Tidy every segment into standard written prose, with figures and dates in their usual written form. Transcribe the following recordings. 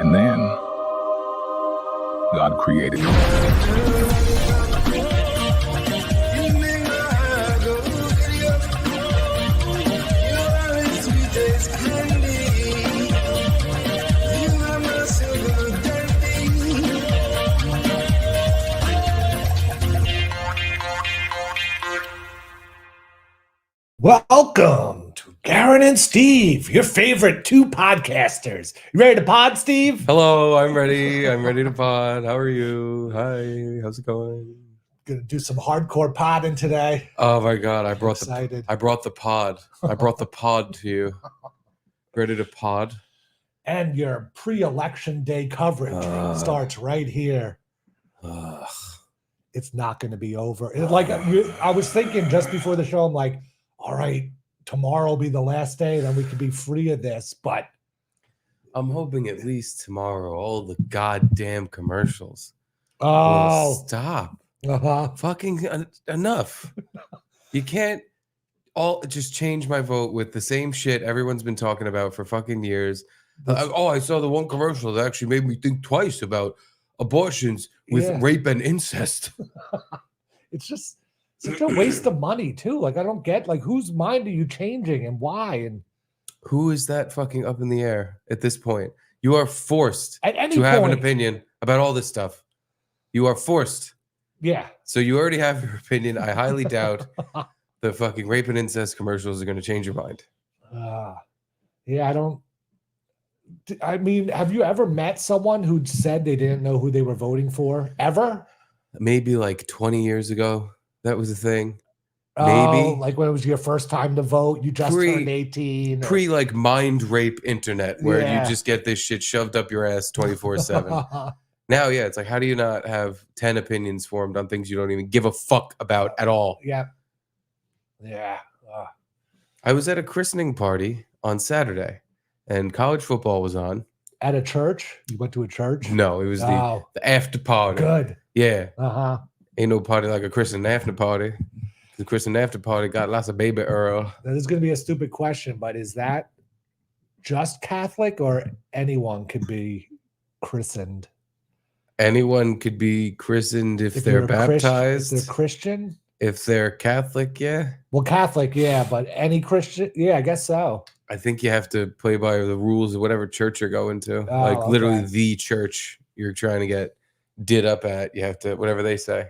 And then God created humanity. Welcome to Garrett and Steve, your favorite two podcasters. You ready to pod, Steve? Hello, I'm ready. I'm ready to pod. How are you? Hi, how's it going? Gonna do some hardcore podding today. Oh my god, I brought excited. the pod. I brought the pod to you. Ready to pod? And your pre-election day coverage starts right here. It's not going to be over. I was thinking just before the show, I'm like, all right, tomorrow will be the last day, then we can be free of this. But I'm hoping at least tomorrow all the goddamn commercials oh, will stop. uh-huh. Fucking enough. You can't all just change my vote with the same shit everyone's been talking about for fucking years. I saw the one commercial that actually made me think twice about abortions with rape and incest. It's just such a waste of money too. Like, I don't get, like, whose mind are you changing and why? And who is that fucking up in the air at this point? You are forced at any to have an point, opinion about all this stuff. You are forced. Yeah. So you already have your opinion. I highly doubt the fucking rape and incest commercials are going to change your mind. Yeah, I mean, have you ever met someone who'd said they didn't know who they were voting for? Ever? Maybe like 20 years ago, that was a thing. Maybe. Like when it was your first time to vote, you just turned 18. Pre like mind rape internet where you just get this shit shoved up your ass 24/7. Now, yeah, it's like, how do you not have 10 opinions formed on things you don't even give a fuck about at all? Yeah. I was at a christening party on Saturday, and college football was on. At a church? You went to a church? No, it was the after party. Good. Yeah. Uh-huh. Ain't no party like a christening after party. The christening after party got lots of baby Earl. This is going to be a stupid question, but is that just Catholic or anyone could be christened? Anyone could be christened if they're baptized. If they're Christian? If they're Catholic, yeah. Well, Catholic, yeah, but any Christian, yeah, I guess so. I think you have to play by the rules of whatever church you're going to. Oh, literally the church you're trying to get did up at. You have to, whatever they say.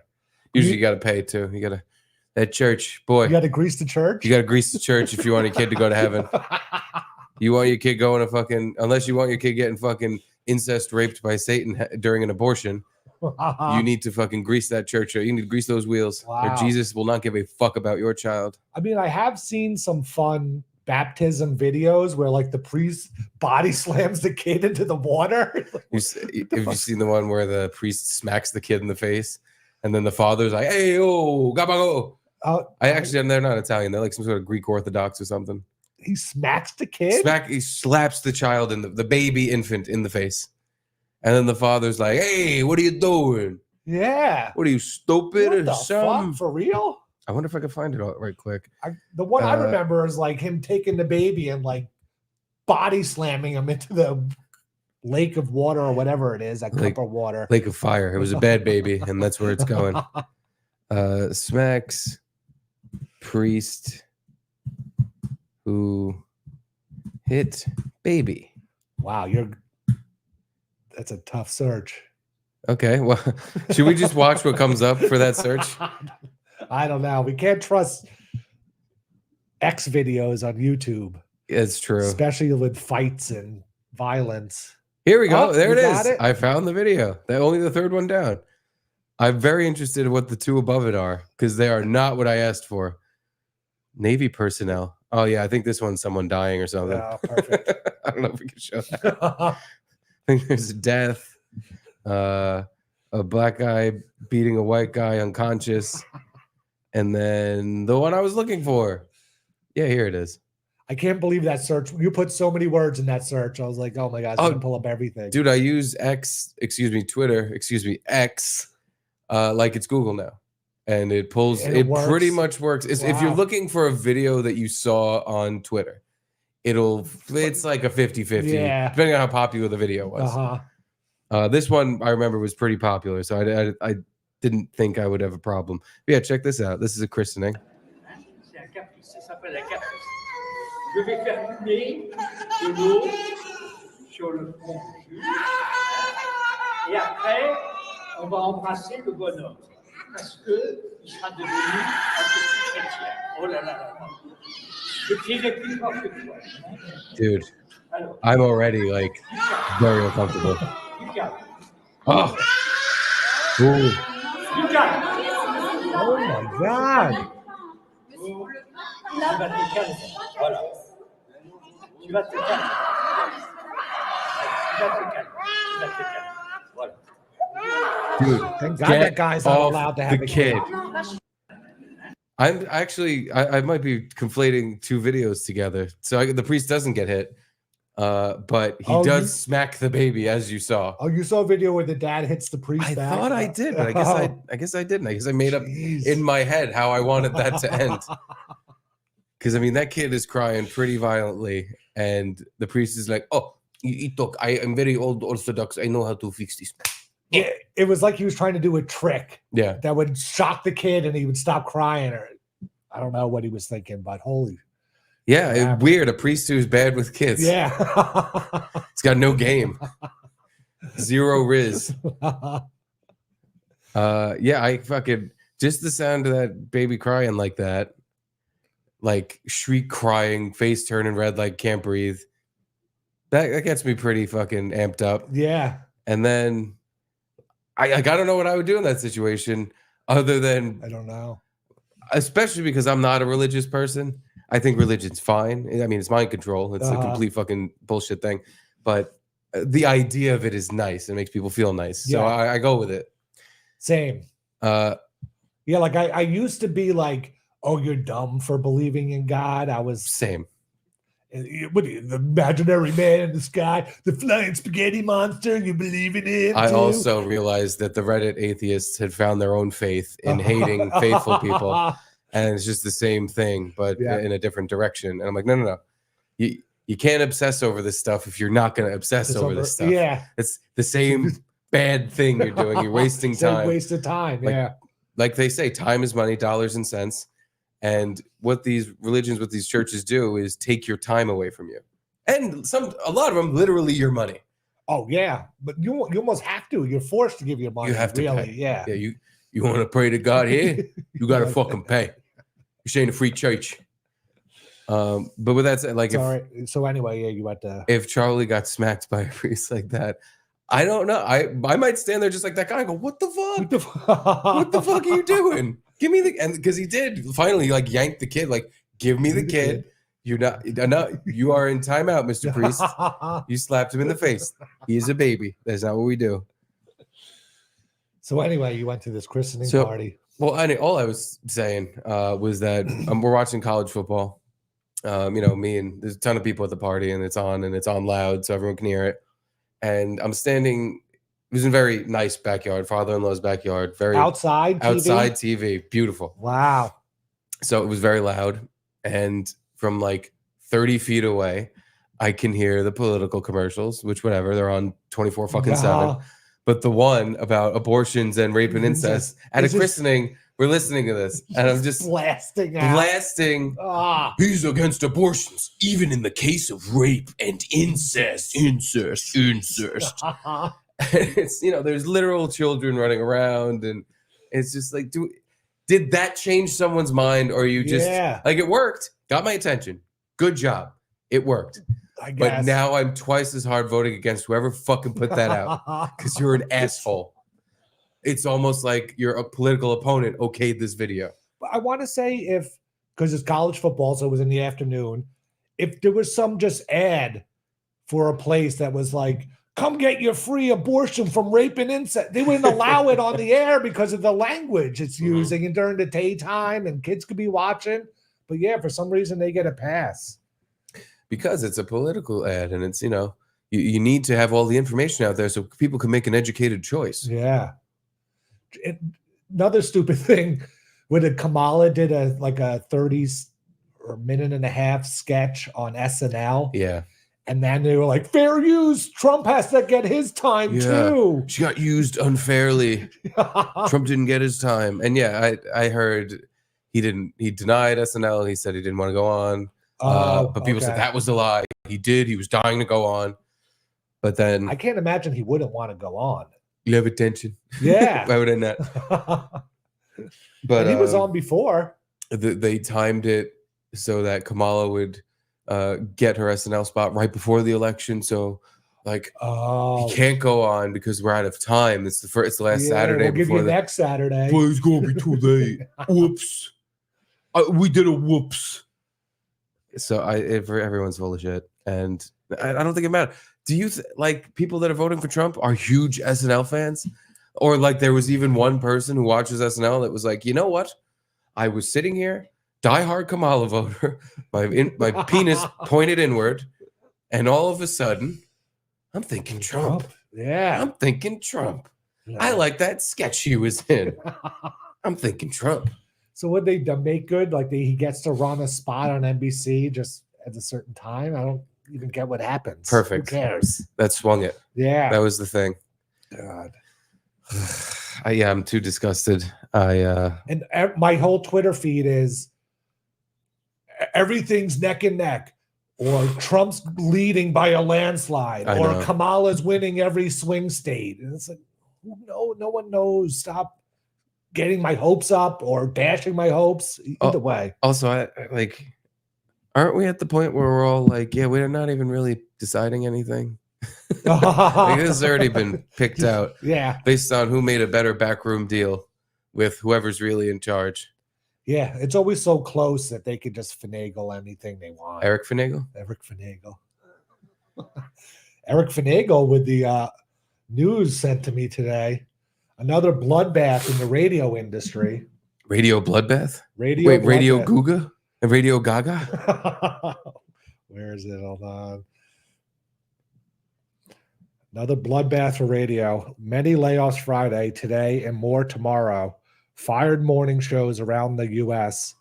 Usually you got to pay too. You got to, that church, boy. You got to grease the church? You got to grease the church if you want your kid to go to heaven. You want your kid going to fucking, unless you want your kid getting fucking incest raped by Satan during an abortion. You need to fucking grease that church. You need to grease those wheels. Wow. Or Jesus will not give a fuck about your child. I mean, I have seen some fun baptism videos where like the priest body slams the kid into the water. Have you seen the one where the priest smacks the kid in the face and then the father's like, hey, oh, gabago. They're not Italian. They're like some sort of Greek Orthodox or something. He smacks the kid? He slaps the child in the baby infant in the face. And then the father's like, hey, what are you doing? Yeah. What are you, stupid or something? Fuck? For real? I wonder if I can find it right quick. The one I remember is like him taking the baby and like body slamming him into the lake of water or whatever it is, that cup of water. Lake of fire. It was a bad baby, and that's where it's going. Smacks priest who hit baby. Wow, that's a tough search. Okay, well, should we just watch what comes up for that search? I don't know. We can't trust X videos on YouTube. It's true. Especially with fights and violence. Here we go. There it is. I found the video. Only the third one down. I'm very interested in what the two above it are because they are not what I asked for. Navy personnel. Oh, yeah. I think this one's someone dying or something. Oh, perfect. I don't know if we can show that. I think there's a death. A black guy beating a white guy unconscious. And then the one I was looking for. Yeah, here it is. I can't believe that search. You put so many words in that search. I was like, oh my God, it's going to pull up everything. Dude, I use Twitter, X, like it's Google now. And it pulls, it pretty much works. If you're looking for a video that you saw on Twitter, it's like a 50-50, Yeah. depending on how popular the video was. This one I remember was pretty popular, so I didn't think I would have a problem. But yeah, check this out. This is a christening. C'est un caprice, ça s'appelle un caprice. Je vais faire couler de l'eau sur le front du juge. Et après, on va embrasser le bonhomme. Parce qu'il sera devenu un petit chrétien. Oh là là là là. Je tirerai plus fort que toi. Dude, Alors, I'm already like very uncomfortable. du calme. Oh. Ooh. Du calme. Oh my God. Tu vas te calmer. Voilà. Tu vas te calmer. Tu vas te calmer. Tu vas te calmer. Voilà. Dude, Thank God get that guy's not off allowed to have the a kid. I'm actually, I might be conflating two videos together. So the priest doesn't get hit, but he does smack the baby, as you saw. Oh, you saw a video where the dad hits the priest I back? thought I did, but I guess I didn't. I guess I made up Jeez. in my head how I wanted that to end. Because I mean, that kid is crying pretty violently, and the priest is like, "Oh, I am very old Orthodox. I know how to fix this." Yeah, it was like he was trying to do a trick Yeah, that would shock the kid and he would stop crying, or I don't know what he was thinking, but holy. yeah, weird. A priest who's bad with kids. Yeah. He's got no game, zero riz. Yeah, I fucking just the sound of that baby crying like that, like shriek crying, face turning red, like can't breathe. That gets me pretty fucking amped up. Yeah. And then I don't know what I would do in that situation other than, I don't know. especially because I'm not a religious person. I think religion's fine. I mean, it's mind control. It's a complete fucking bullshit thing. But the idea of it is nice. It makes people feel nice. So I go with it. Same. Yeah, like I used to be like, oh, you're dumb for believing in God. I was same. What are you, the imaginary man in the sky, the flying spaghetti monster, you believe in it? I too? also realized that the Reddit atheists had found their own faith in hating faithful people. And it's just the same thing, but in a different direction. And I'm like, no. You can't obsess over this stuff if you're not going to obsess over this stuff. Yeah. It's the same bad thing you're doing. You're wasting time. Waste of time, Like they say, time is money, dollars and cents. And what these religions, what these churches do is take your time away from you. And a lot of them, literally your money. Oh, yeah. But you almost have to. You're forced to give your money. You have to really, pay. Yeah. Yeah, you want to pray to God here? You got to fucking pay. This ain't a free church. But with that said, like, so anyway, yeah, you had to. If Charlie got smacked by a priest like that, I don't know. I might stand there just like that guy and go, "What the fuck? What the fuck are you doing? Give me and because he did finally like yank the kid, like, give me the kid. You're not. You are in timeout, Mr. Priest. You slapped him in the face. He is a baby. That's not what we do. So anyway, you went to this christening party. Well, all I was saying was that we're watching college football. Me and there's a ton of people at the party, and it's on loud, so everyone can hear it. And I'm standing. It was in a very nice backyard, father-in-law's backyard. Very outside TV, beautiful. Wow. So it was very loud, and from like 30 feet away, I can hear the political commercials, which whatever, they're on 24/7. But the one about abortions and rape and incest at a christening, we're listening to this, and I'm just blasting. He's against abortions, even in the case of rape and incest. It's there's literal children running around, and it's just like, did that change someone's mind, or you just like it worked? Got my attention. Good job. It worked. I guess. But now I'm twice as hard voting against whoever fucking put that out because you're an asshole. It's almost like you're a political opponent okayed this video. I want to say because it's college football, so it was in the afternoon, if there was some just ad for a place that was like, come get your free abortion from rape and incest, they wouldn't allow it on the air because of the language it's using and during the daytime, and kids could be watching. But yeah, for some reason they get a pass. Because it's a political ad, and it's, you need to have all the information out there so people can make an educated choice. Yeah. Another stupid thing when Kamala did a 30s or minute and a half sketch on SNL. Yeah. And then they were like, fair use. Trump has to get his time too. She got used unfairly. Trump didn't get his time. And yeah, I heard he denied SNL. He said he didn't want to go on. But people said that was a lie. He did. He was dying to go on. But then I can't imagine he wouldn't want to go on. You have attention. Yeah. Why would I not? But and he was on before. They timed it so that Kamala would get her SNL spot right before the election. So like he can't go on because we're out of time. It's the last Saturday. We'll give you next Saturday. Well, it's gonna be too late. Whoops. We did a whoops. So everyone's full of shit, and I don't think it matters. Do you like people that are voting for Trump are huge SNL fans, or like there was even one person who watches SNL that was like, you know what? I was sitting here, diehard Kamala voter, my penis pointed inward, and all of a sudden, I'm thinking Trump. Yeah, I'm thinking Trump. Yeah. I like that sketch he was in. I'm thinking Trump. So would they make good? Like he gets to run a spot on NBC just at a certain time? I don't even get what happens. Perfect. Who cares? That swung it. Yeah. That was the thing. God. I'm too disgusted. And my whole Twitter feed is everything's neck and neck, or Trump's leading by a landslide, or Kamala's winning every swing state. And it's like, no one knows. Stop getting my hopes up or dashing my hopes. Either way. Also, aren't we at the point where we're all like, yeah, we're not even really deciding anything? Like, this has already been picked out. Yeah. Based on who made a better backroom deal with whoever's really in charge. Yeah. It's always so close that they could just finagle anything they want. Eric Finagle? Eric Finagle with the news sent to me today. Another bloodbath in the radio industry. Radio bloodbath? Radio Guga? And Radio Gaga? Where is it? Hold on. Another bloodbath for radio. Many layoffs Friday, today, and more tomorrow. Fired morning shows around the U.S.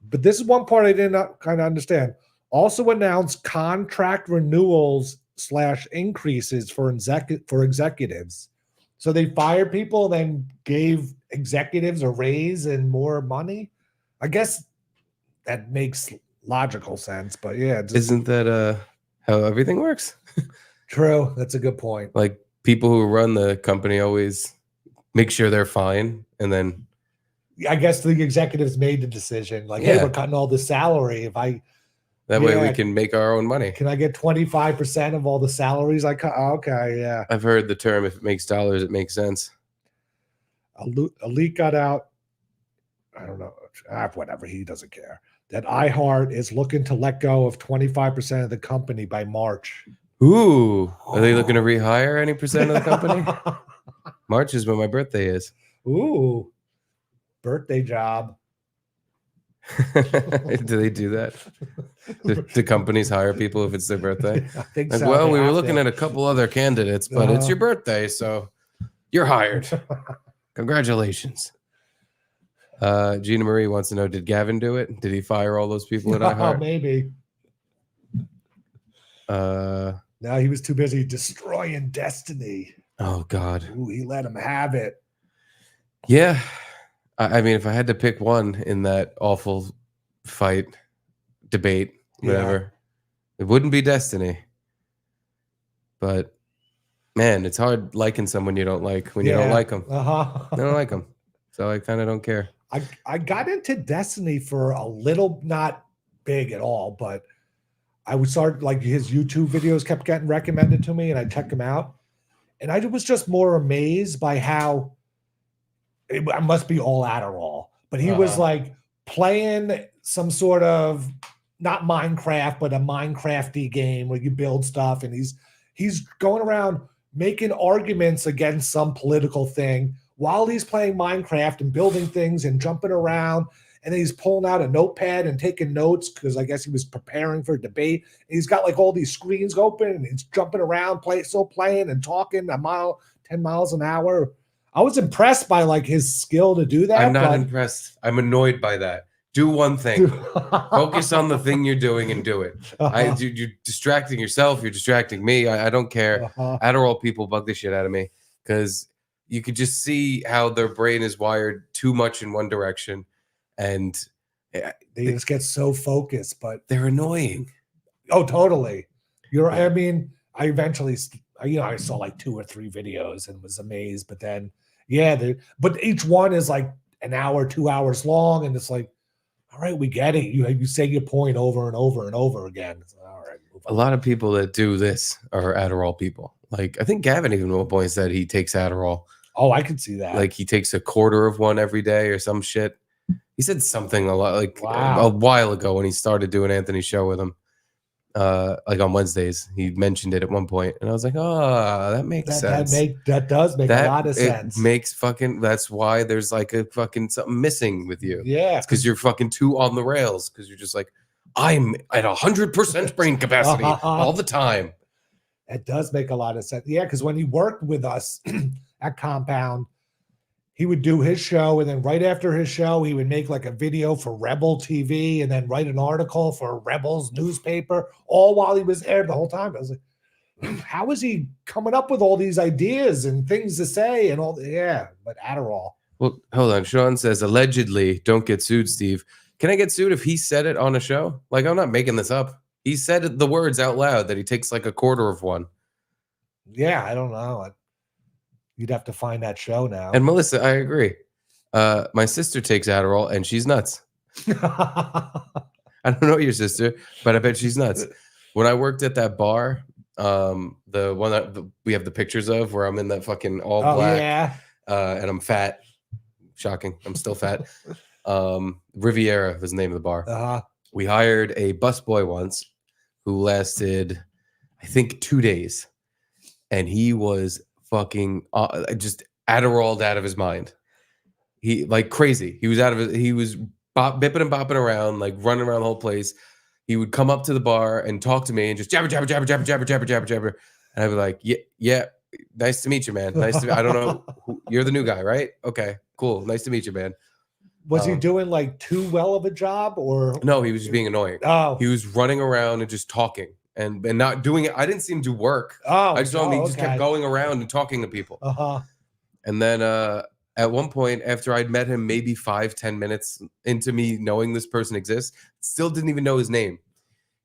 But this is one part I did not kind of understand. Also announced contract renewals / increases for executives. So they fired people, then gave executives a raise and more money. I guess that makes logical sense, but yeah. Isn't that how everything works? True. That's a good point. Like people who run the company always make sure they're fine. And then I guess the executives made the decision like, hey, we're cutting all the salary. That way we can make our own money. Can I get 25% of all the salaries I cut? Okay, yeah. I've heard the term, if it makes dollars, it makes sense. A leak got out. I don't know. Whatever. He doesn't care. That iHeart is looking to let go of 25% of the company by March. Ooh. Are they looking to rehire any percent of the company? March is when my birthday is. Ooh. Birthday job. Do they do that? Do companies hire people if it's their birthday? I think like, so. well, we were looking at a couple other candidates, but it's your birthday, so you're hired. Congratulations. Gina Marie wants to know, did Gavin do it? Did he fire all those people at iHeart? Maybe. No, he was too busy destroying Destiny. Oh, God. Ooh, he let him have it. Yeah. I mean, if I had to pick one in that awful fight, debate, whatever, it wouldn't be Destiny. But, man, it's hard liking someone you don't like when you don't like them. I don't like them. So I kind of don't care. I got into Destiny for a little, not big at all, but I would start, like, his YouTube videos kept getting recommended to me, and I checked them out. And I was just more amazed by how it must be all Adderall, but he was like playing some sort of not Minecraft, but a Minecrafty game where you build stuff. And he's going around making arguments against some political thing while he's playing Minecraft and building things and jumping around. And then he's pulling out a notepad and taking notes because I guess he was preparing for a debate. And he's got like all these screens open and he's jumping around, playing and talking 10 miles an hour. I was impressed by like his skill to do that. I'm not impressed. I'm annoyed by that. Do one thing. Focus on the thing you're doing and do it. You're distracting yourself. You're distracting me. I don't care. Adderall people bug the shit out of me because you could just see how their brain is wired too much in one direction, and they just get so focused. But they're annoying. Oh, totally. I mean, I eventually, I saw like 2 or 3 videos and was amazed. But then, but each one is like an hour, 2 hours long, and it's like, all right, we get it. You say your point over and over and over again. It's like, all right. A lot of people that do this are Adderall people. Like, I think Gavin even at one point said he takes Adderall. Oh, I can see that. Like, he takes a quarter of one every day or some shit. He said something a while ago when he started doing Anthony's show with him. Like on Wednesdays, he mentioned it at one point, and I was like, "Oh, that makes sense. That does make a lot of sense. It makes fucking. That's why there's like a fucking something missing with you. Yeah, because you're fucking too on the rails. Because you're just like, I'm at 100% brain capacity all the time. It does make a lot of sense. Yeah, because when he worked with us at Compound, he would do his show, and then right after his show, he would make like a video for Rebel TV and then write an article for Rebel's newspaper, all while he was there the whole time. I was like, how is he coming up with all these ideas and things to say and all? Yeah, but Adderall. Well, hold on. Sean says, allegedly, don't get sued, Steve. Can I get sued if he said it on a show? Like, I'm not making this up. He said the words out loud that he takes like a quarter of one. Yeah, I don't know. You'd have to find that show now. And Melissa, I agree. My sister takes Adderall and she's nuts. I don't know your sister, but I bet she's nuts. When I worked at that bar, the one that we have the pictures of where I'm in that fucking all black, and I'm fat. Shocking. I'm still fat. Riviera was the name of the bar. We hired a busboy once who lasted, I think, 2 days. And he was fucking just Adderalled out of his mind. He like crazy. He was he was bipping and bopping around, like running around the whole place. He would come up to the bar and talk to me and just jabber, jabber, jabber, jabber, jabber, jabber, jabber, jabber. And I'd be like, yeah, nice to meet you, man. Nice to I don't know. You're the new guy, right? Okay, cool. Nice to meet you, man. Was he doing like too well of a job or? No, he was just being annoying. Oh. He was running around and just talking. And not doing it. I didn't see him do work. I just saw him. He just kept going around and talking to people. And then at one point, after I'd met him, maybe 5-10 minutes into me knowing this person exists, still didn't even know his name.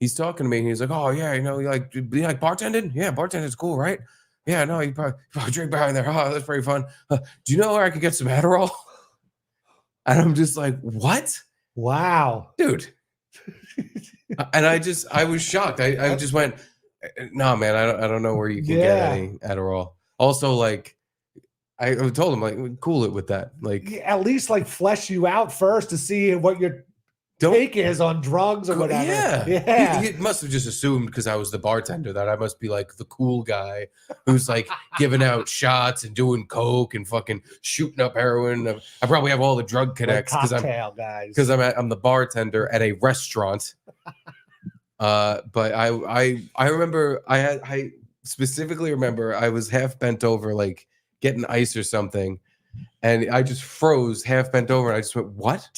He's talking to me. And he's like, "Oh yeah, you like bartending? Yeah, bartending's cool, right? Yeah, no, you probably drink behind there. Oh, that's pretty fun. Do you know where I could get some Adderall?" And I'm just like, "What? Wow, dude." And I was shocked. I just went, "No, man, I don't know where you can get any Adderall." Also, like, I told him, like, cool it with that. Like, at least like flesh you out first to see what your take is on drugs or whatever. Yeah. He must have just assumed because I was the bartender that I must be like the cool guy who's like giving out shots and doing coke and fucking shooting up heroin. I probably have all the drug connects because I'm the bartender at a restaurant. But I remember I specifically remember I was half bent over like getting ice or something, and I just froze half bent over and I just went, "What?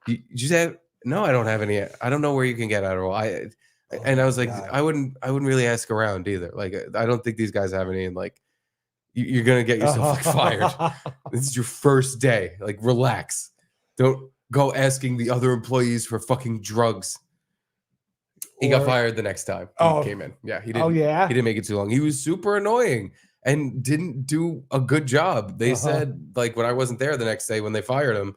You just have no, I don't have any. I don't know where you can get Adderall." And I was like, God. I wouldn't really ask around either. Like, I don't think these guys have any. And like, you're gonna get yourself like fired. This is your first day. Like, relax. Don't go asking the other employees for fucking drugs. He got fired the next time he came in. Yeah, he didn't. He didn't make it too long. He was super annoying and didn't do a good job. They said, like, when I wasn't there the next day when they fired him,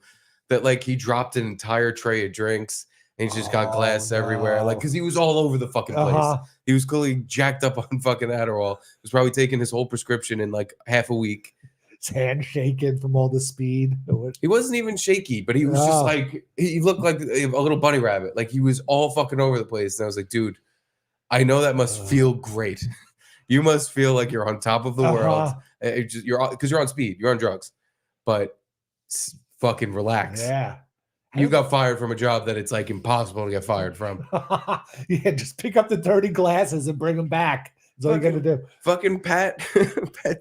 that like he dropped an entire tray of drinks and he just got glass everywhere. Like, because he was all over the fucking place. He was clearly jacked up on fucking Adderall. He was probably taking his whole prescription in like half a week. His hand shaking from all the speed. He wasn't even shaky, but he was just like, he looked like a little bunny rabbit. Like, he was all fucking over the place. And I was like, dude, I know that must feel great. You must feel like you're on top of the world. Because you're on speed. You're on drugs. But fucking relax. Yeah. You got fired from a job that it's like impossible to get fired from. Yeah, just pick up the dirty glasses and bring them back. That's all you got to do. Fucking Pat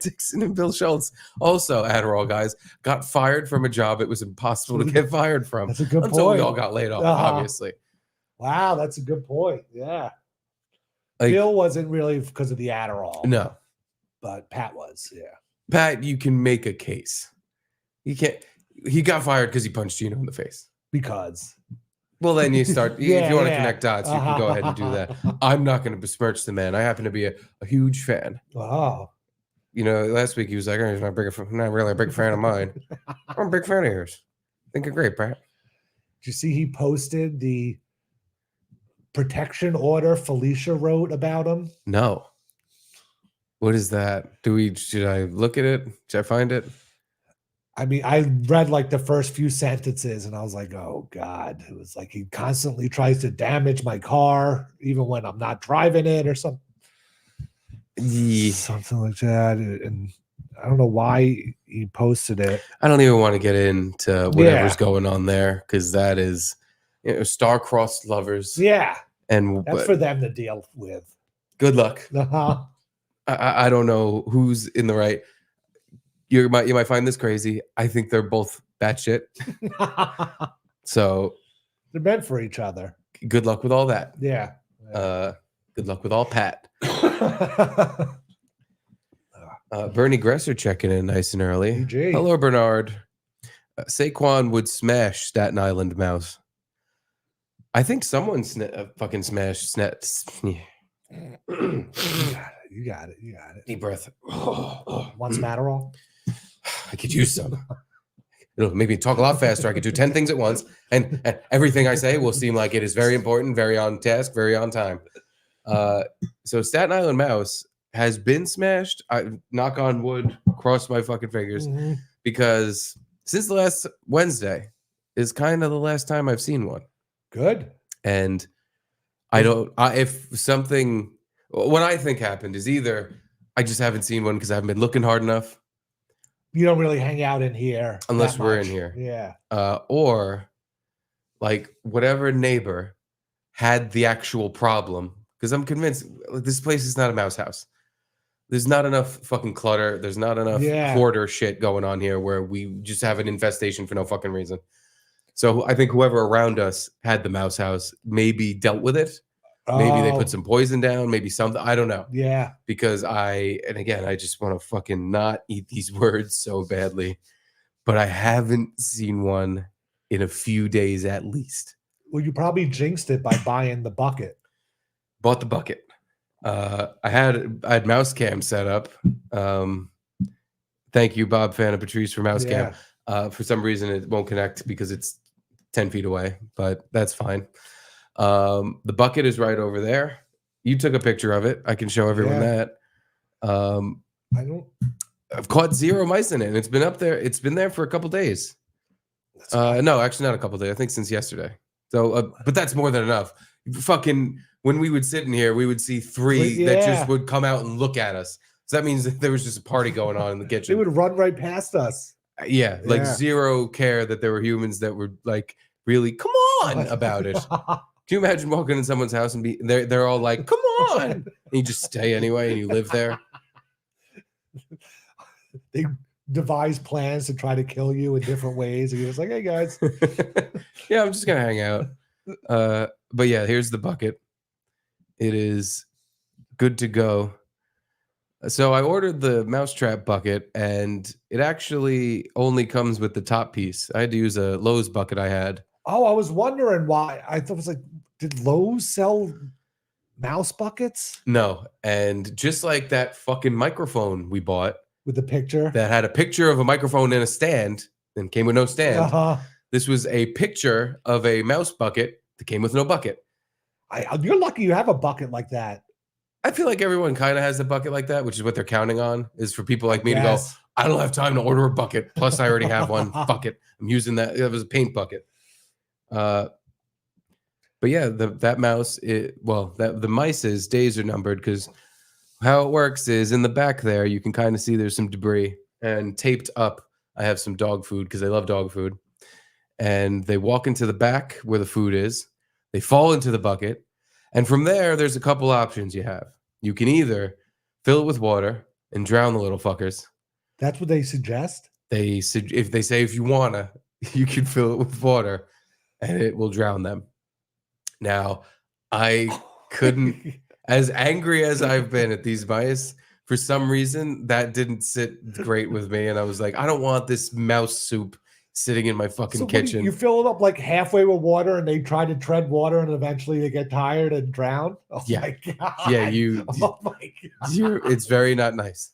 Dixon and Bill Schultz, also Adderall guys, got fired from a job it was impossible to get fired from. That's a good until point. we all got laid off, Uh-huh. obviously. Wow, that's a good point. Yeah. Like, Bill wasn't really because of the Adderall. no, But Pat was. Yeah. Pat, you can make a case. You can't. He got fired because he punched Gino in the face. Because. Well, then you start. If you want to yeah. connect dots, you can go ahead and do that. I'm not going to besmirch the man. I happen to be a huge fan. Oh. You know, last week he was like, "Oh, he's not really a big fan of mine." I'm a big fan of yours. I think you're great, Pat. Did you see he posted the protection order Felicia wrote about him? No. What is that? Should I look at it? Should I find it? I mean, I read like the first few sentences and I was like, oh God. It was like he constantly tries to damage my car, even when I'm not driving it or something. Yeah. Something like that. And I don't know why he posted it. I don't even want to get into whatever's going on there because that is, star-crossed lovers. Yeah. And that's for them to deal with. Good luck. Uh-huh. I don't know who's in the right. You might find this crazy. I think they're both batshit. So they're meant for each other. Good luck with all that. Yeah. Good luck with all Pat. Bernie Gresser checking in nice and early. BG. Hello, Bernard. Saquon would smash Staten Island mouse. I think someone fucking smashed You got it. Deep breath. Wants Adderall? I could use some. It'll make me talk a lot faster. I could do 10 things at once, and everything I say will seem like it is very important, very on task, very on time. So Staten Island mouse has been smashed. I knock on wood, cross my fucking fingers, because since the last Wednesday is kind of the last time I've seen one. Good. And what I think happened is either I just haven't seen one because I haven't been looking hard enough. You don't really hang out in here. Unless we're in here. Yeah. Or like whatever neighbor had the actual problem. Because I'm convinced this place is not a mouse house. There's not enough fucking clutter. There's not enough hoarder shit going on here where we just have an infestation for no fucking reason. So I think whoever around us had the mouse house maybe dealt with it. Maybe they put some poison down, maybe something. I don't know. Yeah. Because I just want to fucking not eat these words so badly. But I haven't seen one in a few days at least. Well, you probably jinxed it by buying the bucket. Bought the bucket. I had mouse cam set up. Thank you, Bob Fan and Patrice, for mouse cam. For some reason, it won't connect because it's 10 feet away, but that's fine. The bucket is right over there. You took a picture of it. I can show everyone that. I've caught 0 mice in it, and it's been up there. It's been there for a couple days. No, actually not a couple days. I think since yesterday. So, but that's more than enough. Fucking when we would sit in here, we would see 3 that just would come out and look at us. So that means that there was just a party going on in the kitchen. They would run right past us. Yeah, like 0 care that there were humans that were like really come on about it. Can you imagine walking in someone's house and they're all like, come on. And you just stay anyway and you live there. They devise plans to try to kill you in different ways. And you're just like, hey guys. Yeah, I'm just gonna hang out. But yeah, here's the bucket. It is good to go. So I ordered the mousetrap bucket, and it actually only comes with the top piece. I had to use a Lowe's bucket I had. Oh, I was wondering why. I thought it was like, did Lowe's sell mouse buckets? No, and just like that fucking microphone we bought with the picture that had a picture of a microphone in a stand and came with no stand. This was a picture of a mouse bucket that came with no bucket. You're lucky you have a bucket like that. I feel like everyone kind of has a bucket like that, which is what they're counting on, is for people like me to go, I don't have time to order a bucket. Plus, I already have one bucket. I'm using that. It was a paint bucket. But yeah, that mouse, the mice's days are numbered because how it works is in the back there, you can kind of see there's some debris, and taped up, I have some dog food because they love dog food. And they walk into the back where the food is. They fall into the bucket. And from there's a couple options you have. You can either fill it with water, and drown the little fuckers. That's what they suggest. If they say if you wanna, you can fill it with water, and it will drown them. Now, I couldn't, as angry as I've been at these mice, for some reason that didn't sit great with me, and I was like, I don't want this mouse soup sitting in my fucking kitchen. You fill it up like halfway with water, and they try to tread water, and eventually they get tired and drown. Oh Yeah. my god! Yeah, Oh my god! it's very not nice.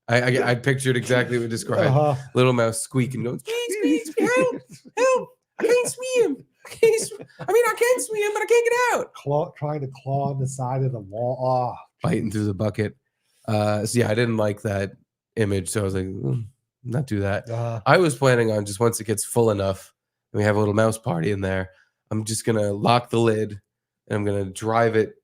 I pictured exactly what you described. Little mouse squeaking, going, squeak, help, help! I can't swim. I can swim, but I can't get out. Trying to claw on the side of the wall. Oh, Biting through the bucket. So yeah, I didn't like that image, so I was like, not do that. I was planning on just once it gets full enough and we have a little mouse party in there, I'm just gonna lock the lid and I'm gonna drive it.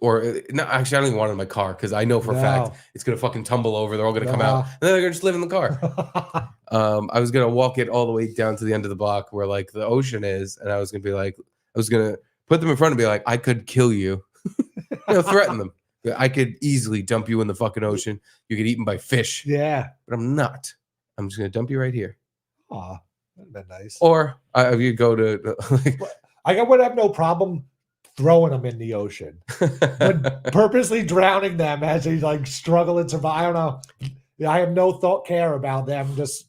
Or no, actually, I don't even want it in my car because I know for a fact it's gonna fucking tumble over. They're all gonna come out, and then they're gonna just live in the car. I was gonna walk it all the way down to the end of the block where like the ocean is, and I was gonna be like, I was gonna put them in front and be like, I could kill you, threaten them. I could easily dump you in the fucking ocean. You get eaten by fish. Yeah, but I'm not. I'm just gonna dump you right here. Oh, that'd be nice. Or if you go to, like, I would have no problem throwing them in the ocean, but purposely drowning them as they like struggle and survive. I don't know. I have no care about them just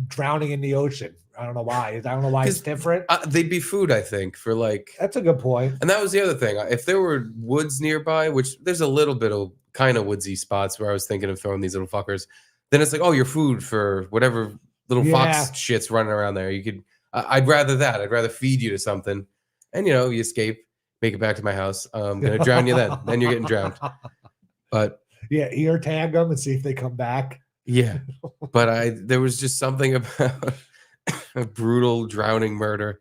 drowning in the ocean. I don't know why. I don't know why it's different. They'd be food, I think, for like. That's a good point. And that was the other thing. If there were woods nearby, which there's a little bit of kind of woodsy spots where I was thinking of throwing these little fuckers, then it's like, oh, your food for whatever little fox shit's running around there. You could. I'd rather that. I'd rather feed you to something, and you escape, make it back to my house. I'm gonna drown you then. Then you're getting drowned. But yeah, ear tag them and see if they come back. Yeah, but there was just something about a brutal drowning murder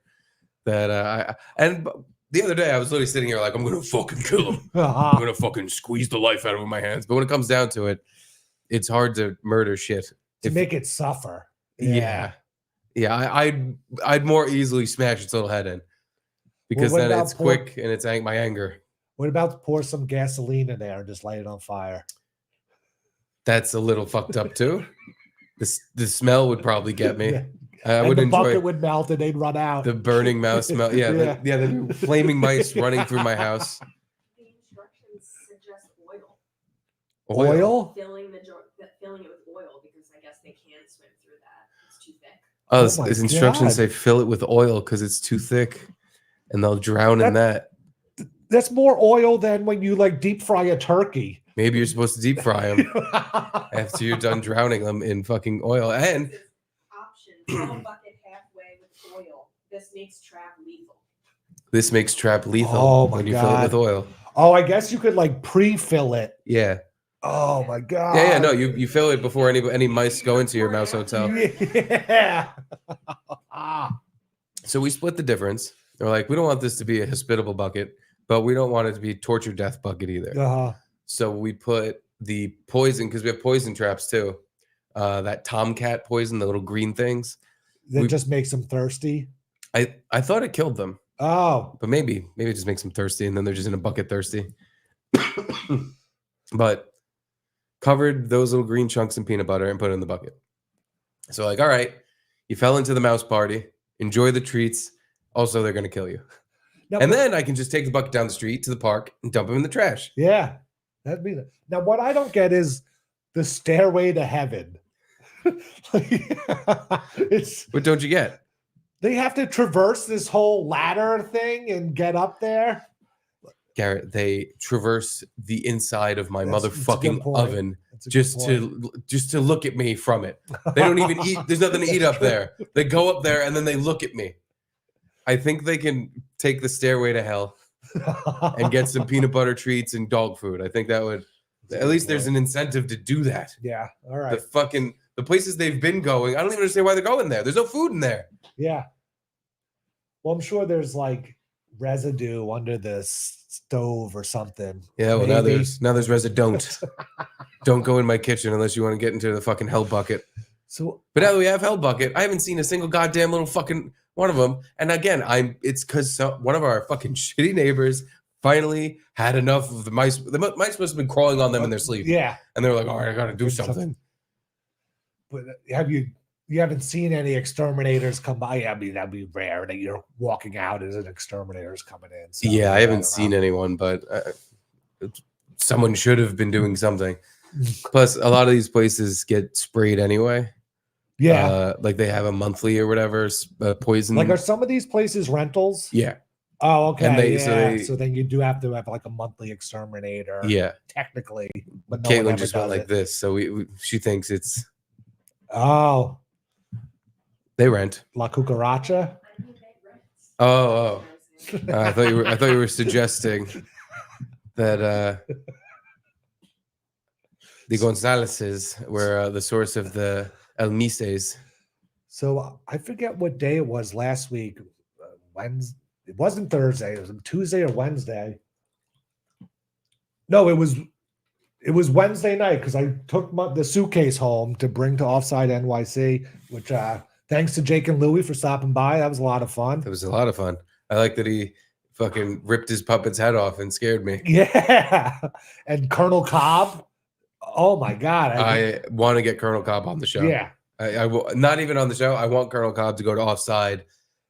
that and the other day I was literally sitting here like, I'm gonna fucking kill him. I'm gonna fucking squeeze the life out of him with my hands. But when it comes down to it, it's hard to murder shit to make it suffer. Yeah. I'd more easily smash its little head in because then it's quick and it's my anger. What about pour some gasoline in there and just light it on fire? That's a little fucked up too. The smell would probably get me. I and would the enjoy bucket would melt and they'd run out. The burning mouse smell. Yeah, the flaming mice running through my house. The instructions suggest oil. Oil? Filling it with oil because I guess they can't swim through that. It's too thick. Oh, his instructions say fill it with oil because it's too thick, and they'll drown in that. That's more oil than when you like deep fry a turkey. Maybe you're supposed to deep fry them after you're done drowning them in fucking oil. And option: fill a bucket halfway with oil. This makes trap lethal. This makes trap lethal when you fill it with oil. Oh, I guess you could like pre-fill it. Yeah. Oh my god. Yeah. No, you fill it before any mice go into your mouse hotel. Yeah. So we split the difference. We're like, we don't want this to be a hospitable bucket, but we don't want it to be a torture death bucket either. So we put the poison, because we have poison traps too. That tomcat poison, the little green things. That just makes them thirsty. I thought it killed them. Oh. But maybe it just makes them thirsty and then they're just in a bucket thirsty. But covered those little green chunks in peanut butter and put it in the bucket. So like, all right, you fell into the mouse party. Enjoy the treats. Also, they're going to kill you. No, and then I can just take the bucket down the street to the park and dump them in the trash. Yeah. That'd be now what I don't get is the stairway to heaven. What don't you get? They have to traverse this whole ladder thing and get up there. Garrett, they traverse the inside of my motherfucking oven just to look at me from it. They don't even eat. There's nothing to eat up there. They go up there and then they look at me. I think they can take the stairway to hell and get some peanut butter treats and dog food. I think that would, at least there's an incentive to do that. Yeah. All right. The places they've been going, I don't even understand why they're going there. There's no food in there. Yeah. Well, I'm sure there's like residue under the stove or something. Yeah. Well, now there's residue. Don't go in my kitchen unless you want to get into the fucking hell bucket. So, but now that we have hell bucket, I haven't seen a single goddamn little fucking one of them. And again, it's because one of our fucking shitty neighbors finally had enough of the mice. The mice must have been crawling on them in their sleep. Yeah. And they're like, all right, I got to do something. But you haven't seen any exterminators come by? I mean, that'd be rare that you're walking out as an exterminator's coming in. So, Yeah, I haven't seen know. anyone, but someone should have been doing something. Plus, a lot of these places get sprayed anyway. Yeah. Like they have a monthly or whatever poison. Like, are some of these places rentals? Yeah. Oh, okay. And so then you do have to have like a monthly exterminator. Yeah. Technically. But no Caitlin one just ever went does like it. this. So she thinks it's. Oh. They rent. La Cucaracha? Oh. I thought you were suggesting that the Gonzaleses were the source of the El Mises. So I forget what day it was last week. Wednesday. It wasn't Thursday. It was Tuesday or Wednesday. No, it was Wednesday night because I took the suitcase home to bring to Offside NYC, which thanks to Jake and Louie for stopping by. That was a lot of fun. It was a lot of fun. I like that he fucking ripped his puppet's head off and scared me. Yeah. And Colonel Cobb. Oh my God. I want to get Colonel Cobb on the show. Yeah. I will not even on the show. I want Colonel Cobb to go to Offside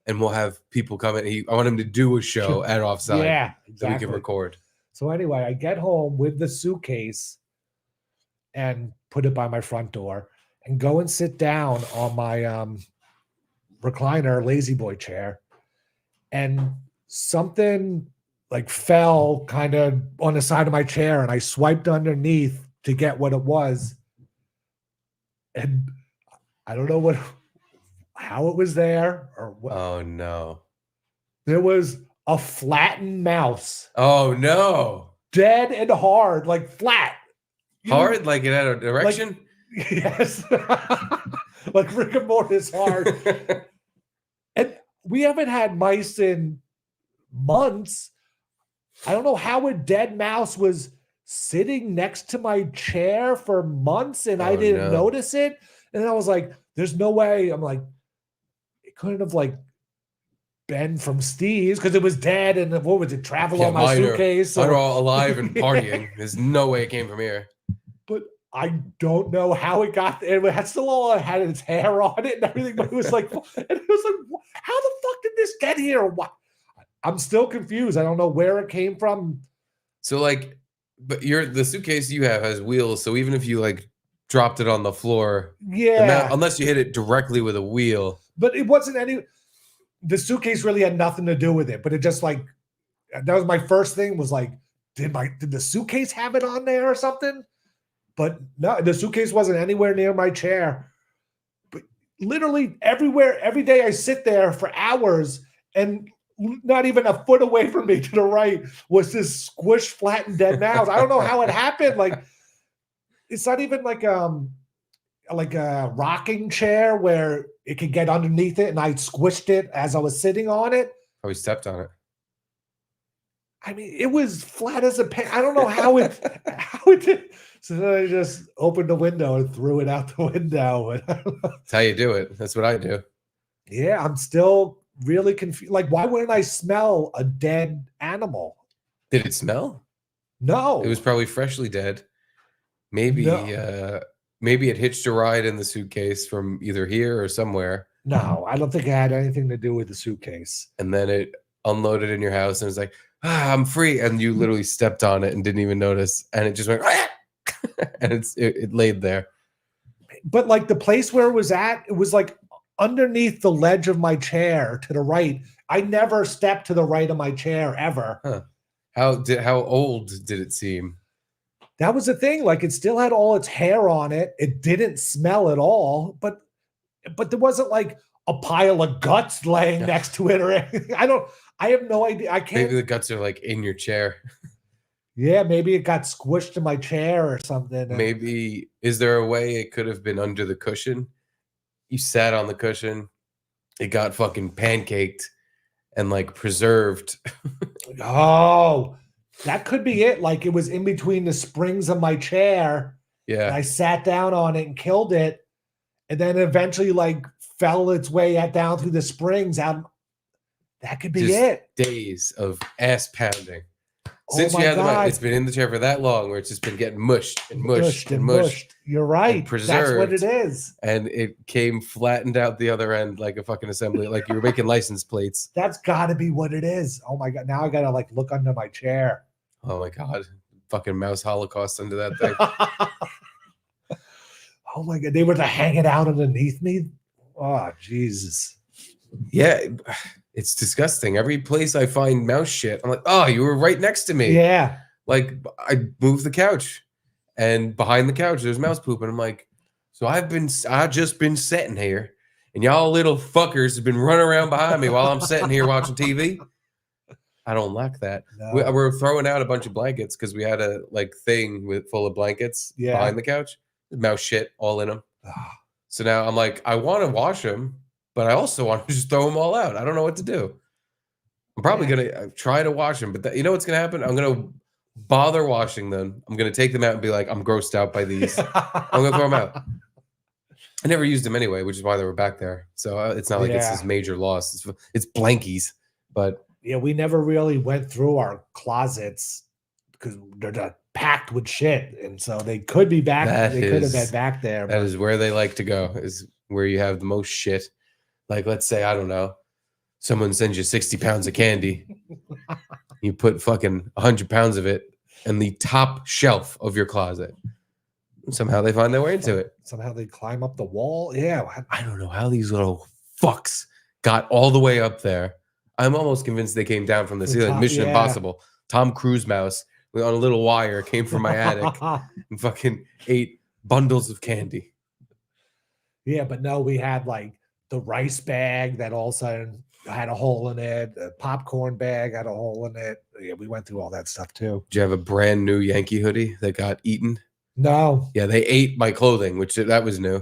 and we'll have people come in. I want him to do a show at Offside. Yeah, exactly. So we can record. So anyway, I get home with the suitcase and put it by my front door and go and sit down on my recliner lazy boy chair. And something like fell kind of on the side of my chair and I swiped underneath to get what it was. And I don't know how it was there or what. Oh no. There was a flattened mouse. Oh no. Dead and hard, like flat. Hard? Like it had a direction? Like, yes. Like Rick and Mortis hard. And we haven't had mice in months. I don't know how a dead mouse was sitting next to my chair for months and I didn't notice it. And I was like, there's no way. I'm like, it couldn't have like been from Steve's because it was dead. And what was it? Travel on my suitcase. They're all alive and partying. There's no way it came from here. But I don't know how it got there. It had still all had its hair on it and everything. But it was like, how the fuck did this get here? What? I'm still confused. I don't know where it came from. So like, but the suitcase you have has wheels. So even if you like dropped it on the floor, yeah, unless you hit it directly with a wheel. But it wasn't the suitcase really had nothing to do with it. But it just like, that was my first thing was like, did the suitcase have it on there or something? But no, the suitcase wasn't anywhere near my chair. But literally everywhere, every day I sit there for hours and not even a foot away from me to the right was this squished, flattened dead mouse. I don't know how it happened. Like, it's not even like a rocking chair where it could get underneath it and I squished it as I was sitting on it. Oh, we stepped on it. I mean, it was flat as a pan. I don't know how it did. So then I just opened the window and threw it out the window. That's how you do it. That's what I do. Yeah, I'm still really confused. Like, why wouldn't I smell a dead animal? Did it smell? No. It was probably freshly dead. Maybe maybe it hitched a ride in the suitcase from either here or somewhere. No, I don't think it had anything to do with the suitcase. And then it unloaded in your house and was like, I'm free. And you literally stepped on it and didn't even notice. And it just went, and it laid there. But like the place where it was at, it was like underneath the ledge of my chair to the right. I never stepped to the right of my chair ever. Huh. How old did it seem? That was the thing. Like, it still had all its hair on it. It didn't smell at all, but there wasn't like a pile of guts laying next to it or anything. I have no idea. I can't. Maybe the guts are like in your chair. Yeah, maybe it got squished in my chair or something. Maybe, is there a way it could have been under the cushion? You sat on the cushion. It got fucking pancaked and like preserved. Oh, that could be it. Like, it was in between the springs of my chair. Yeah. And I sat down on it and killed it. And then eventually like fell its way down through the springs out. That could be Just it. Days of ass pounding. Since Oh we my had the mic, God. it's been in the chair for that long where it's just been getting mushed and mushed and mushed. You're right. That's what preserved. it is. And it came flattened out the other end like a fucking assembly, like you were making license plates. That's got to be what it is. Oh my God. Now I got to like look under my chair. Oh my God. Fucking mouse holocaust under that thing. Oh my God. They were hanging out underneath me. Oh, Jesus. Yeah. It's disgusting. Every place I find mouse shit, I'm like, oh, you were right next to me. Yeah. Like I moved the couch and behind the couch, there's mouse poop. And I'm like, so I've just been sitting here and y'all little fuckers have been running around behind me while I'm sitting here watching TV. I don't like that. No. We're throwing out a bunch of blankets because we had a thing full of blankets behind the couch. Mouse shit all in them. So now I'm like, I want to wash them, but I also want to just throw them all out. I don't know what to do. I'm probably going to try to wash them, but you know what's going to happen? I'm going to bother washing them. I'm going to take them out and be like, I'm grossed out by these. I'm going to throw them out. I never used them anyway, which is why they were back there. So it's not like it's this major loss. It's blankies, but yeah, we never really went through our closets because they're packed with shit, and so they could be back. They could have been back there. That is where they like to go. Is where you have the most shit. Like, let's say, I don't know, someone sends you 60 pounds of candy. You put fucking 100 pounds of it in the top shelf of your closet. Somehow they find their way into it. Somehow they climb up the wall. Yeah. I don't know how these little fucks got all the way up there. I'm almost convinced they came down from the ceiling. Mission Impossible. Tom Cruise mouse on a little wire came from my attic and fucking ate bundles of candy. Yeah, but no, we had like the rice bag that all of a sudden had a hole in it. The popcorn bag had a hole in it. Yeah, we went through all that stuff too. Did you have a brand new Yankee hoodie that got eaten? No. Yeah, they ate my clothing, which that was new.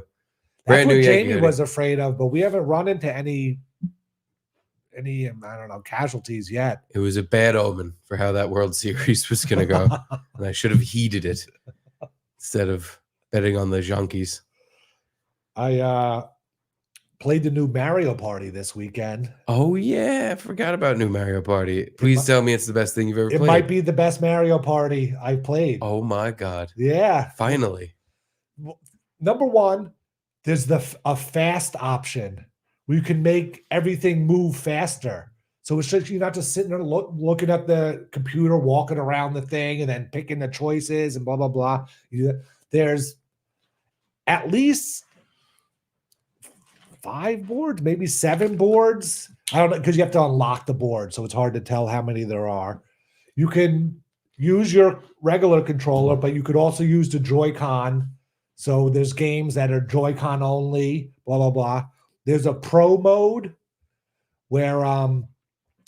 Brand new Jamie Yankee was afraid of, but we haven't run into any I don't know, casualties yet. It was a bad omen for how that World Series was going to go. And I should have heeded it instead of betting on the Yankees. I played the new Mario Party this weekend. Oh, yeah. I forgot about new Mario Party. Please tell me it's the best thing you've ever played. It might be the best Mario Party I've played. Oh, my God. Yeah. Finally. Number one, there's a fast option where you can make everything move faster. So it's just you're not just sitting there looking at the computer, walking around the thing, and then picking the choices and blah, blah, blah. There's at least 5 boards, maybe 7 boards. I don't know, because you have to unlock the board, so it's hard to tell how many there are. You can use your regular controller, but you could also use the Joy-Con. So there's games that are Joy-Con only, blah, blah, blah. There's a pro mode where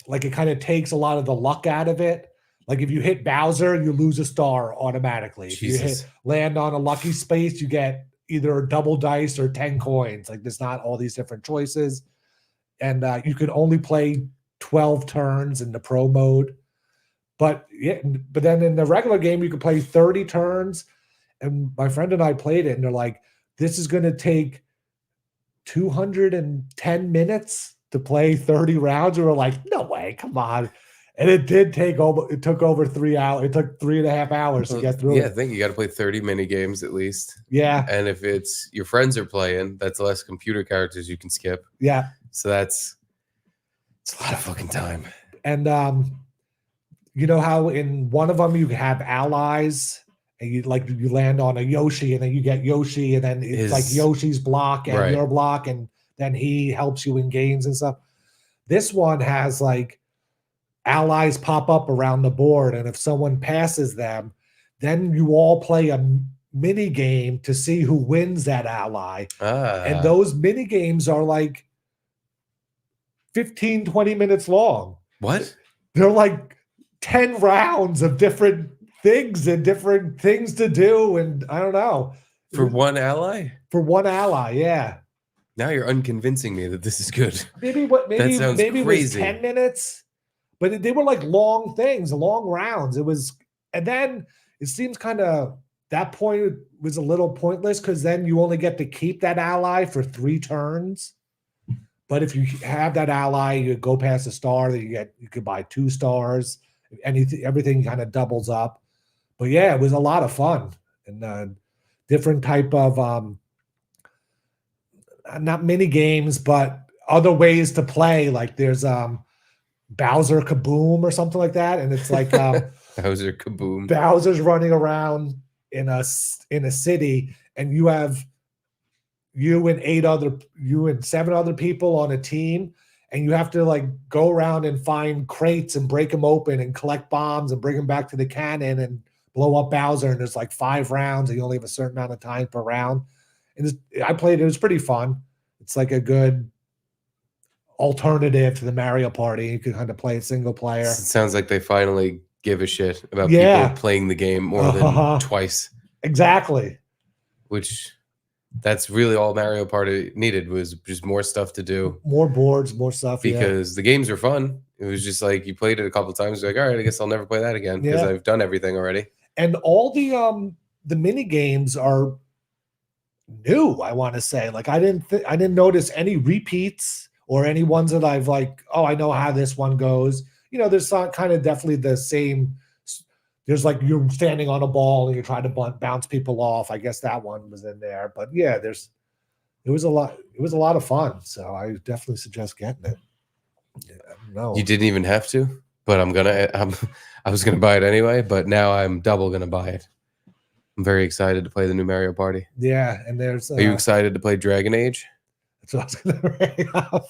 like it kind of takes a lot of the luck out of it. Like if you hit Bowser, you lose a star automatically. Jesus. If you land on a lucky space, you get either a double dice or 10 coins. Like there's not all these different choices. And you can only play 12 turns in the pro mode. But then in the regular game, you can play 30 turns. And my friend and I played it, and they're like, this is going to take 210 minutes to play 30 rounds. And we're like, no way, come on. And it took over 3 hours. It took 3.5 hours to get through it. I think you got to play 30 mini games at least. Yeah. And if it's your friends are playing, that's less computer characters you can skip. Yeah. So it's a lot of fucking time. And you know how in one of them you have allies, and you land on a Yoshi, and then you get Yoshi, and then it's like Yoshi's block and your block, and then he helps you in games and stuff. This one has like allies pop up around the board, and if someone passes them, then you all play a mini game to see who wins that ally. And those mini games are like 15, 20 minutes long. What? They're like 10 rounds of different things and different things to do, and I don't know. For one ally? For one ally, yeah. Now you're unconvincing me that this is good. Maybe it was 10 minutes, but they were like long things, long rounds. And then it seems kind of that point it was a little pointless because then you only get to keep that ally for 3 turns. But if you have that ally, you go past a star, then you could buy 2 stars. everything kind of doubles up. But yeah, it was a lot of fun, and different type of not mini games, but other ways to play. Like there's Bowser Kaboom or something like that, and it's like Bowser Kaboom. Bowser's running around in a city, and you have you and 7 other people on a team, and you have to like go around and find crates and break them open and collect bombs and bring them back to the cannon and blow up Bowser. And there's like 5 rounds, and you only have a certain amount of time per round. And I played it. It was pretty fun. It's like a good alternative to the Mario Party. You can kind of play it single player. It sounds like they finally give a shit about people playing the game more than twice. Exactly. Which that's really all Mario Party needed, was just more stuff to do. More boards, more stuff. Because the games are fun. It was just like you played it a couple of times, you're like, all right, I guess I'll never play that again because I've done everything already. And all the mini games are new, I want to say. Like I didn't notice any repeats or any ones that I've like, oh, I know how this one goes. You know, there's some kind of definitely the same. There's like you're standing on a ball and you're trying to bounce people off. I guess that one was in there. But yeah, it was a lot of fun. So I definitely suggest getting it. No, you didn't even have to, but I was gonna buy it anyway, but now I'm double gonna buy it. I'm very excited to play the new Mario Party. Yeah, and there's are you excited to play Dragon Age? That's what I was gonna bring up.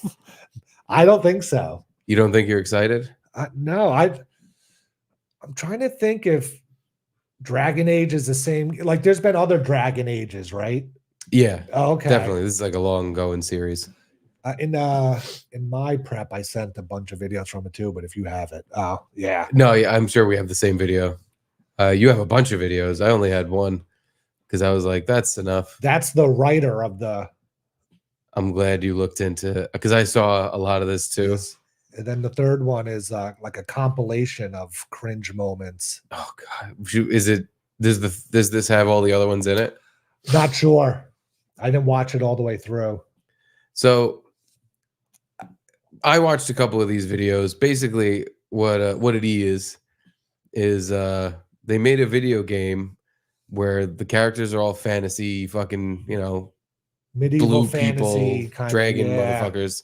I don't think so. You don't think you're excited? No, I'm trying to think if Dragon Age is the same. Like, there's been other Dragon Ages, right? Yeah. Oh, okay. Definitely. This is like a long going series. In my prep, I sent a bunch of videos from it too. But if you have it, yeah. No, yeah, I'm sure we have the same video. You have a bunch of videos. I only had one because I was like, that's enough. That's the writer of the. I'm glad you looked into, because I saw a lot of this too. And then the third one is like a compilation of cringe moments. Oh God, is it? Does this have all the other ones in it? Not sure. I didn't watch it all the way through. So I watched a couple of these videos. Basically, what it is they made a video game where the characters are all fantasy, fucking medieval blue fantasy people, kind dragon motherfuckers.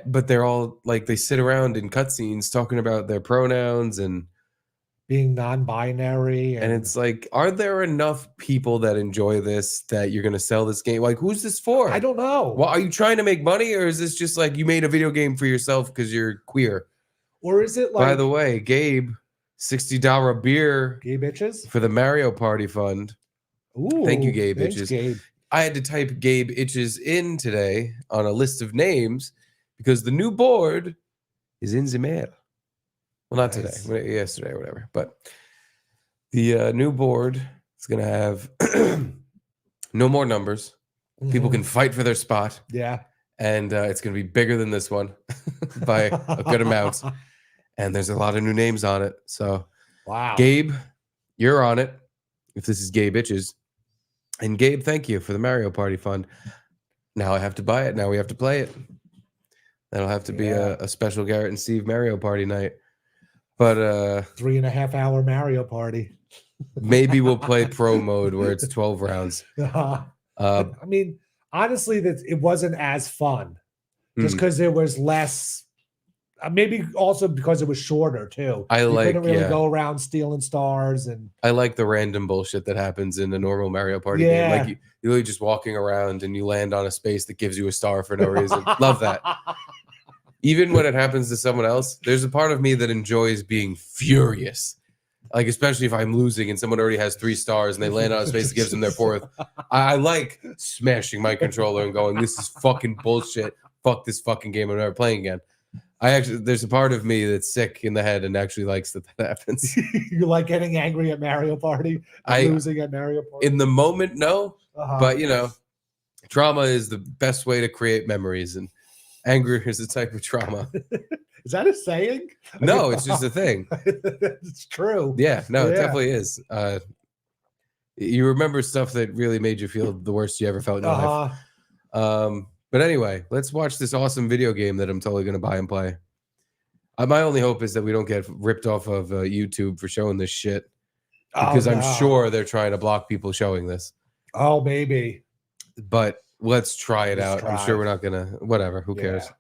But they're all like, they sit around in cutscenes talking about their pronouns and being non-binary. And it's like, are there enough people that enjoy this that you're going to sell this game? Like, who's this for? I don't know. Well, are you trying to make money, or is this just like you made a video game for yourself because you're queer? Or is it like, by the way, Gabe, $60 beer Gabe Itches for the Mario Party Fund. Ooh, thank you, Gabe thanks, Itches. Gabe. I had to type Gabe Itches in today on a list of names because the new board is in the mail. Well, not today, yesterday or whatever. But the new board is going to have no more numbers. People can fight for their spot. Yeah. And it's going to be bigger than this one by a good amount. And there's a lot of new names on it. So, wow. Gabe, you're on it. If this is Gabe Itches. And Gabe, thank you for the Mario Party Fund. Now I have to buy it. Now we have to play it. That'll have to be a special Garrett and Steve Mario Party night. But 3.5 hour Mario Party. Maybe we'll play pro mode where it's 12 rounds. I mean, honestly, that it wasn't as fun just because there was less. Maybe also because it was shorter too. You couldn't really go around stealing stars, and I like the random bullshit that happens in a normal Mario Party game. Like you're really just walking around and you land on a space that gives you a star for no reason. Love that. Even when it happens to someone else, there's a part of me that enjoys being furious. Like, especially if I'm losing and someone already has 3 stars and they land on a space that gives them their 4th. I like smashing my controller and going, this is fucking bullshit. Fuck this fucking game. I'm never playing again. There's a part of me that's sick in the head and actually likes that happens. You like getting angry at Mario Party? Losing at Mario Party? In the moment, no. But, trauma is the best way to create memories. And anger is a type of trauma. Is that a saying? No, it's just a thing. It's true. Yeah, no, it definitely is. You remember stuff that really made you feel the worst you ever felt in your life. But anyway, let's watch this awesome video game that I'm totally going to buy and play. My only hope is that we don't get ripped off of YouTube for showing this shit, Oh, because I'm no. sure they're trying to block people showing this. Oh, maybe. But let's try it Let's out. I'm try. sure we're not gonna. Whatever. Who cares? Yeah.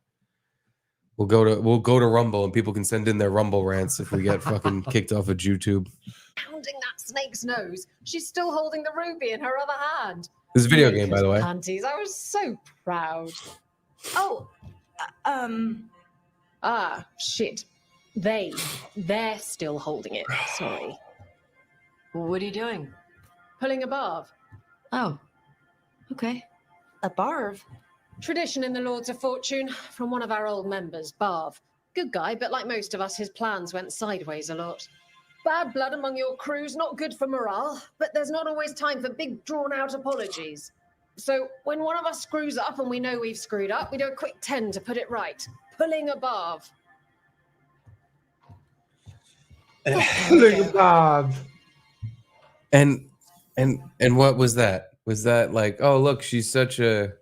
We'll go to Rumble, and people can send in their Rumble rants if we get fucking kicked off of YouTube. Pounding that snake's nose. She's still holding the ruby in her other hand. This is a video game, by Maker's the way. Panties. I was so proud. Oh, Ah, shit. They're still holding it. Sorry. What are you doing? Pulling a barb. Oh, okay. a barb. Tradition in the Lords of Fortune from one of our old members, Barv. Good guy, but like most of us, his plans went sideways a lot. Bad blood among your crews, not good for morale, but there's not always time for big, drawn-out apologies. So when one of us screws up and we know we've screwed up, we do a quick 10 to put it right. Pulling a Barv. Pulling a barb. And what was that? Was that like, oh look, she's such a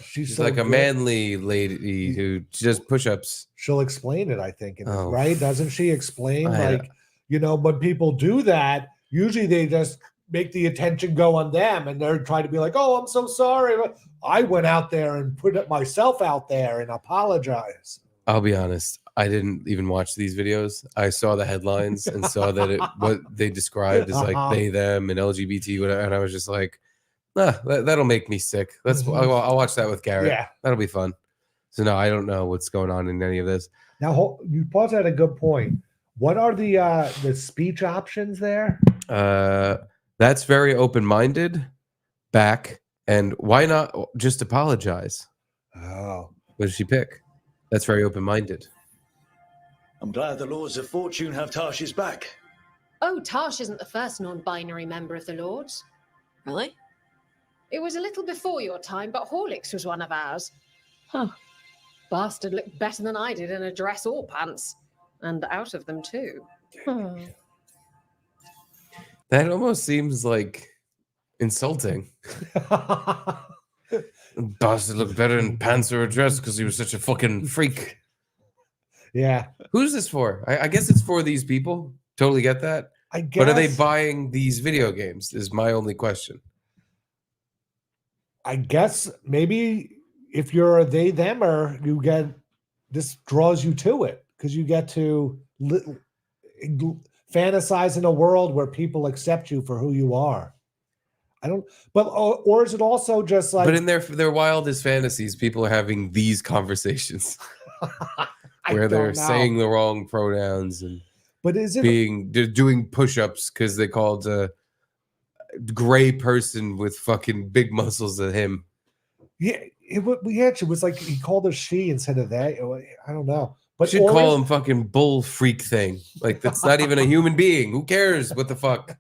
she's so like a good. manly lady who does push-ups. She'll explain it, I think, Oh, right? Doesn't she explain? I- Like, you know, when people do that, usually they just make the attention go on them and they're trying to be like, oh, I'm so sorry. But I went out there and put it myself out there and apologize. I'll be honest, I didn't even watch these videos. I saw the headlines and saw that what they described as like they, them, and LGBT, whatever, and I was just like, that'll make me sick. I'll watch that with Garrett. Yeah. That'll be fun. So no, I don't know what's going on in any of this. Now, you paused at a good point. What are the speech options there? That's very open-minded. Back, and why not just apologize? Oh, What did she pick? That's very open-minded. I'm glad the Lords of Fortune have Tarsh's back. Oh, Tarsh isn't the first non-binary member of the Lords. Really? It was a little before your time, but Horlicks was one of ours. Huh. Bastard looked better than I did in a dress or pants. And out of them, too. That almost seems like insulting. Bastard looked better in pants or a dress because he was such a fucking freak. yeah. Who's this for? I guess it's for these people. Totally get that. I guess. But are they buying these video games? Is my only question. I guess maybe if you're a they themer, you get this draws you to it because you get to fantasize in a world where people accept you for who you are. I don't, but or is it also just like? But in their wildest fantasies, people are having these conversations where they're saying the wrong pronouns and but is it doing push-ups because they called a gray person with fucking big muscles at him. Yeah, it was like he called her she instead of they. I don't know. But Should call him fucking bull freak thing. Like that's not even a human being. Who cares? What the fuck?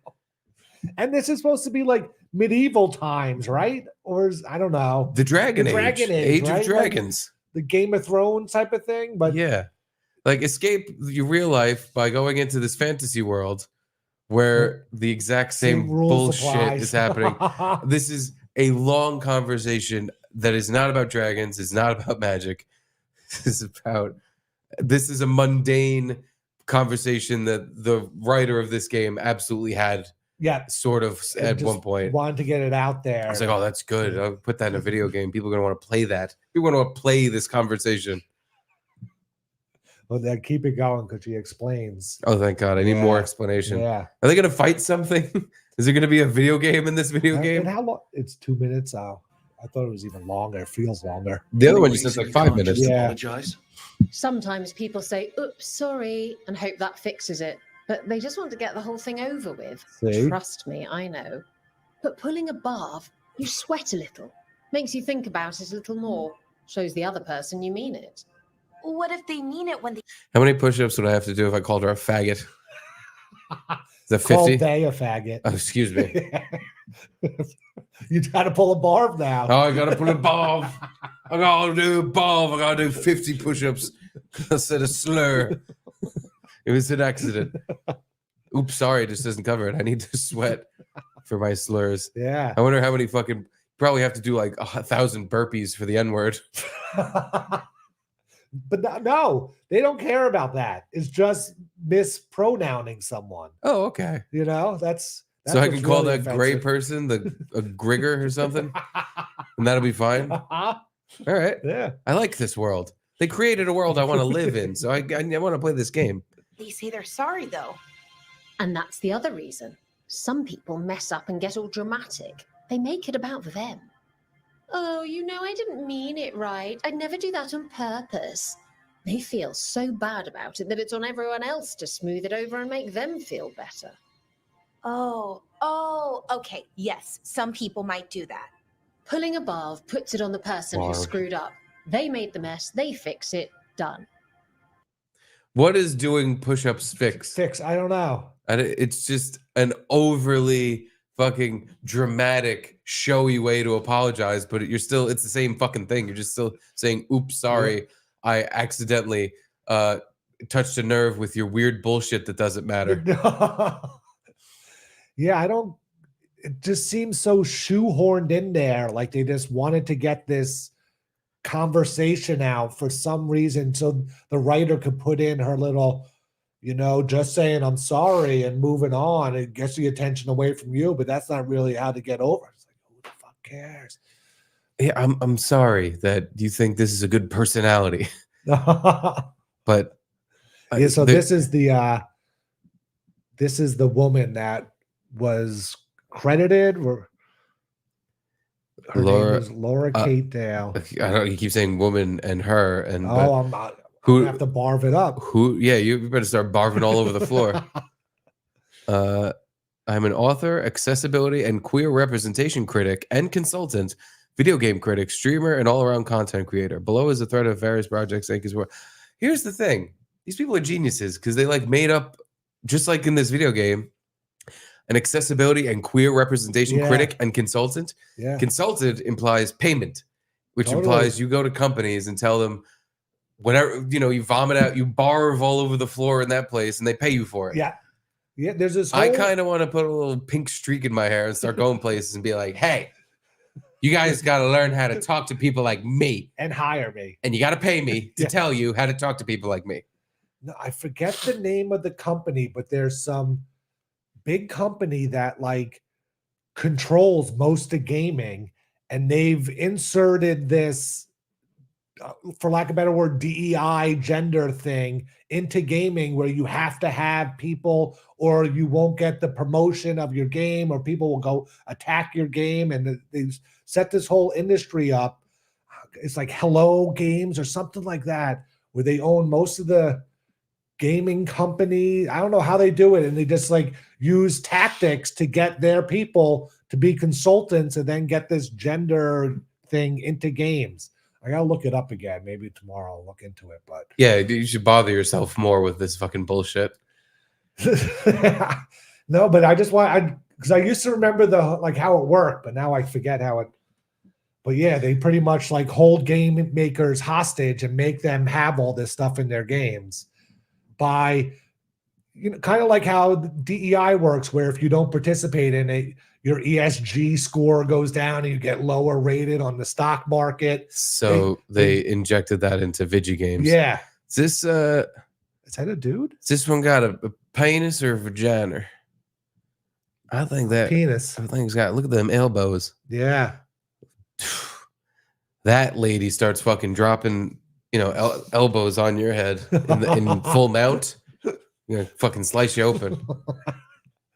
And this is supposed to be like medieval times, right? Or is, I don't know. The Dragon Age. Age right? of Dragons. Like the Game of Thrones type of thing. But yeah. Like escape your real life by going into this fantasy world where the exact same bullshit applies. is happening. This is a long conversation that is not about dragons. It's not about magic. This is a mundane conversation that the writer of this game absolutely had. Yeah, sort of at one point. Wanted to get it out there. I was like, oh, that's good. I'll put that in a video game. People are going to want to play that. People are going to want to play this conversation. Well, then keep it going because she explains. Oh, thank God. I need more explanation. Yeah. Are they going to fight something? Is there going to be a video game in this video game? And how long? It's 2 minutes. I thought it was even longer. It feels longer. The other one you said like 5 minutes. Yeah. Apologize. Sometimes people say, oops, sorry, and hope that fixes it. But they just want to get the whole thing over with. See? Trust me, I know. But pulling a barb, you sweat a little. Makes you think about it a little more. Shows the other person you mean it. What if they mean it when they How many push-ups would I have to do if I called her a faggot? Is that Called 50? they a faggot. Oh, excuse me. You got to pull a barb now. Oh, I got to put a barb. I got to do a barb. I got to do 50 push-ups. I said a slur. It was an accident. Oops, sorry, it just doesn't cover it. I need to sweat for my slurs. Yeah. I wonder how many fucking probably have to do like 1,000 burpees for the N-word. But no, they don't care about that. It's just mispronouncing someone. Oh, okay. You know, that's So I what's can call really that gray offensive. person a grigger or something, and that'll be fine. All right. Yeah. I like this world. They created a world I want to live in, so I want to play this game. They say they're sorry though. And that's the other reason. Some people mess up and get all dramatic. They make it about them. Oh, you know, I didn't mean it right. I'd never do that on purpose. They feel so bad about it that it's on everyone else to smooth it over and make them feel better. Oh, okay. Yes, some people might do that. Pulling a barb puts it on the person who Barb. screwed up. They made the mess, they fix it, done. What is doing push-ups fix? I don't know. It's just an overly fucking dramatic, showy way to apologize, but it's the same fucking thing. You're just still saying, oops, sorry, I accidentally touched a nerve with your weird bullshit that doesn't matter. Yeah, it just seems so shoehorned in there. Like they just wanted to get this conversation out for some reason so the writer could put in her little, just saying I'm sorry and moving on. It gets the attention away from you, but that's not really how to get over. It's like, who the fuck cares? Yeah, I'm sorry that you think this is a good personality, but yeah. So this is the woman that was credited. Her name is Laura Kate Dale. I don't. You keep saying woman and her, and I'm not. I'm gonna have to barf it up. Yeah, you better start barfing all over the floor. I'm an author, accessibility, and queer representation critic and consultant, video game critic, streamer, and all-around content creator. Below is a thread of various projects. Here's the thing: these people are geniuses because they made up, just like in this video game, an accessibility and queer representation critic and consultant. Yeah. Consultant implies payment, which implies you go to companies and tell them whatever, you vomit out, you barf all over the floor in that place and they pay you for it. Yeah. Yeah. There's this I kind of want to put a little pink streak in my hair and start going places and be like, hey, you guys got to learn how to talk to people like me. And hire me. And you got to pay me to tell you how to talk to people like me. No, I forget the name of the company, but there's some big company that controls most of gaming, and they've inserted this, for lack of a better word, DEI gender thing into gaming, where you have to have people or you won't get the promotion of your game, or people will go attack your game, and they've set this whole industry up. It's like Hello Games or something like that, where they own most of the gaming company. I don't know how they do it, and they just use tactics to get their people to be consultants and then get this gender thing into games. I gotta look it up again. Maybe tomorrow I'll look into it. But yeah, you should bother yourself more with this fucking bullshit. No, but I just want because I used to remember how it worked, but now I forget how it. But yeah, they pretty much hold game makers hostage and make them have all this stuff in their games by, kind of like how DEI works, where if you don't participate in it, your ESG score goes down and you get lower rated on the stock market. So they injected that into video games. Yeah. Is that a dude? Is this one got a penis or a vagina? I think that penis. I think it's got. Look at them elbows. Yeah. That lady starts fucking dropping, elbows on your head in full mount. Fucking slice you open.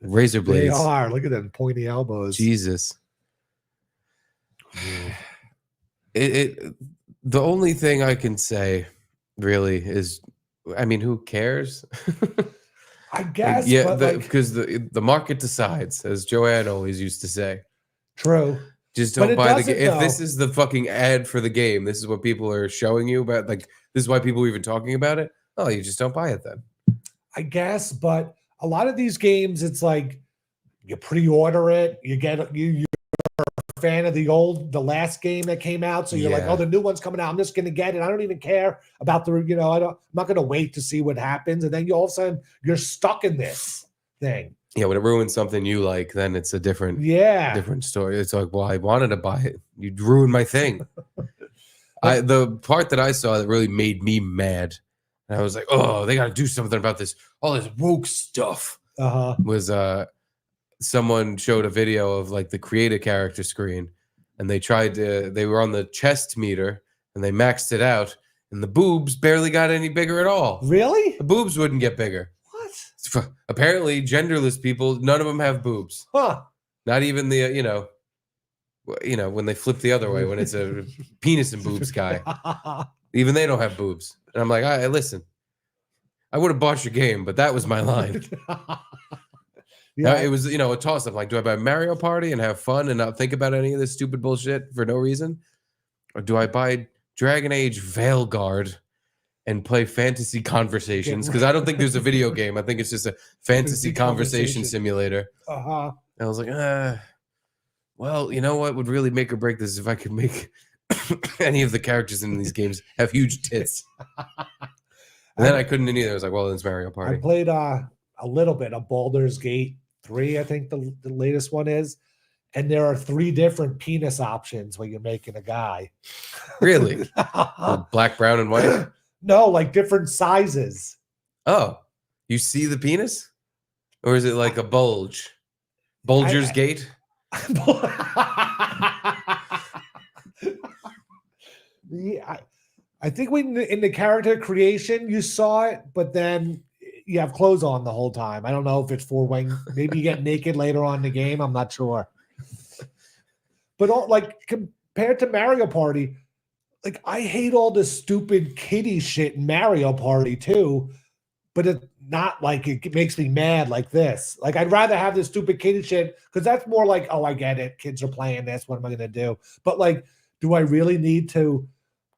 Razor blades. They are. Look at them pointy elbows. Jesus. The only thing I can say really is, who cares? I guess. Because the market decides, as Joanne always used to say. True. Just don't buy the game. If this is the fucking ad for the game, this is what people are showing you about. This is why people are even talking about it. Oh, you just don't buy it then. I guess, but a lot of these games, it's you pre-order it, you're a fan of the last game that came out, so you're oh, the new one's coming out, I'm just gonna get it. I don't even care about I'm not gonna wait to see what happens, and then all of a sudden you're stuck in this thing. Yeah, when it ruins something you like, then it's a different story. It's well, I wanted to buy it. You ruined my thing. The part that I saw that really made me mad, and I was like, oh, they got to do something about this. All this woke stuff. Was someone showed a video of like the create a character screen, and they were on the chest meter and they maxed it out, and the boobs barely got any bigger at all. Really? The boobs wouldn't get bigger. What? Apparently, genderless people, none of them have boobs. Huh? Not even the when they flip the other way, when it's a penis and boobs guy, even they don't have boobs. And I'm like, listen, I would have bought your game, but that was my line. Yeah, It was, a toss up. Like, do I buy Mario Party and have fun and not think about any of this stupid bullshit for no reason? Or do I buy Dragon Age Veilguard and play fantasy conversations? Because I don't think there's a video game. I think it's just a fantasy conversation simulator. And I was like, well, you know what would really make or break this is if I could make any of the characters in these games have huge tits. And then I couldn't either. I was like, well, then it's Mario Party. I played a little bit of Baldur's Gate 3, I think the latest one is. And there are 3 different penis options when you're making a guy. Really? Black, brown, and white? No, like different sizes. Oh, you see the penis? Or is it like a bulge? Bulger's Gate? Yeah, I think in the character creation you saw it, but then you have clothes on the whole time. I don't know if it's for when maybe you get naked later on in the game. I'm not sure. But like compared to Mario Party, like I hate all this stupid kiddie shit in Mario Party too. But it's not like it makes me mad like this. Like I'd rather have this stupid kiddie shit because that's more like, oh, I get it. Kids are playing this. What am I gonna do? But like, do I really need to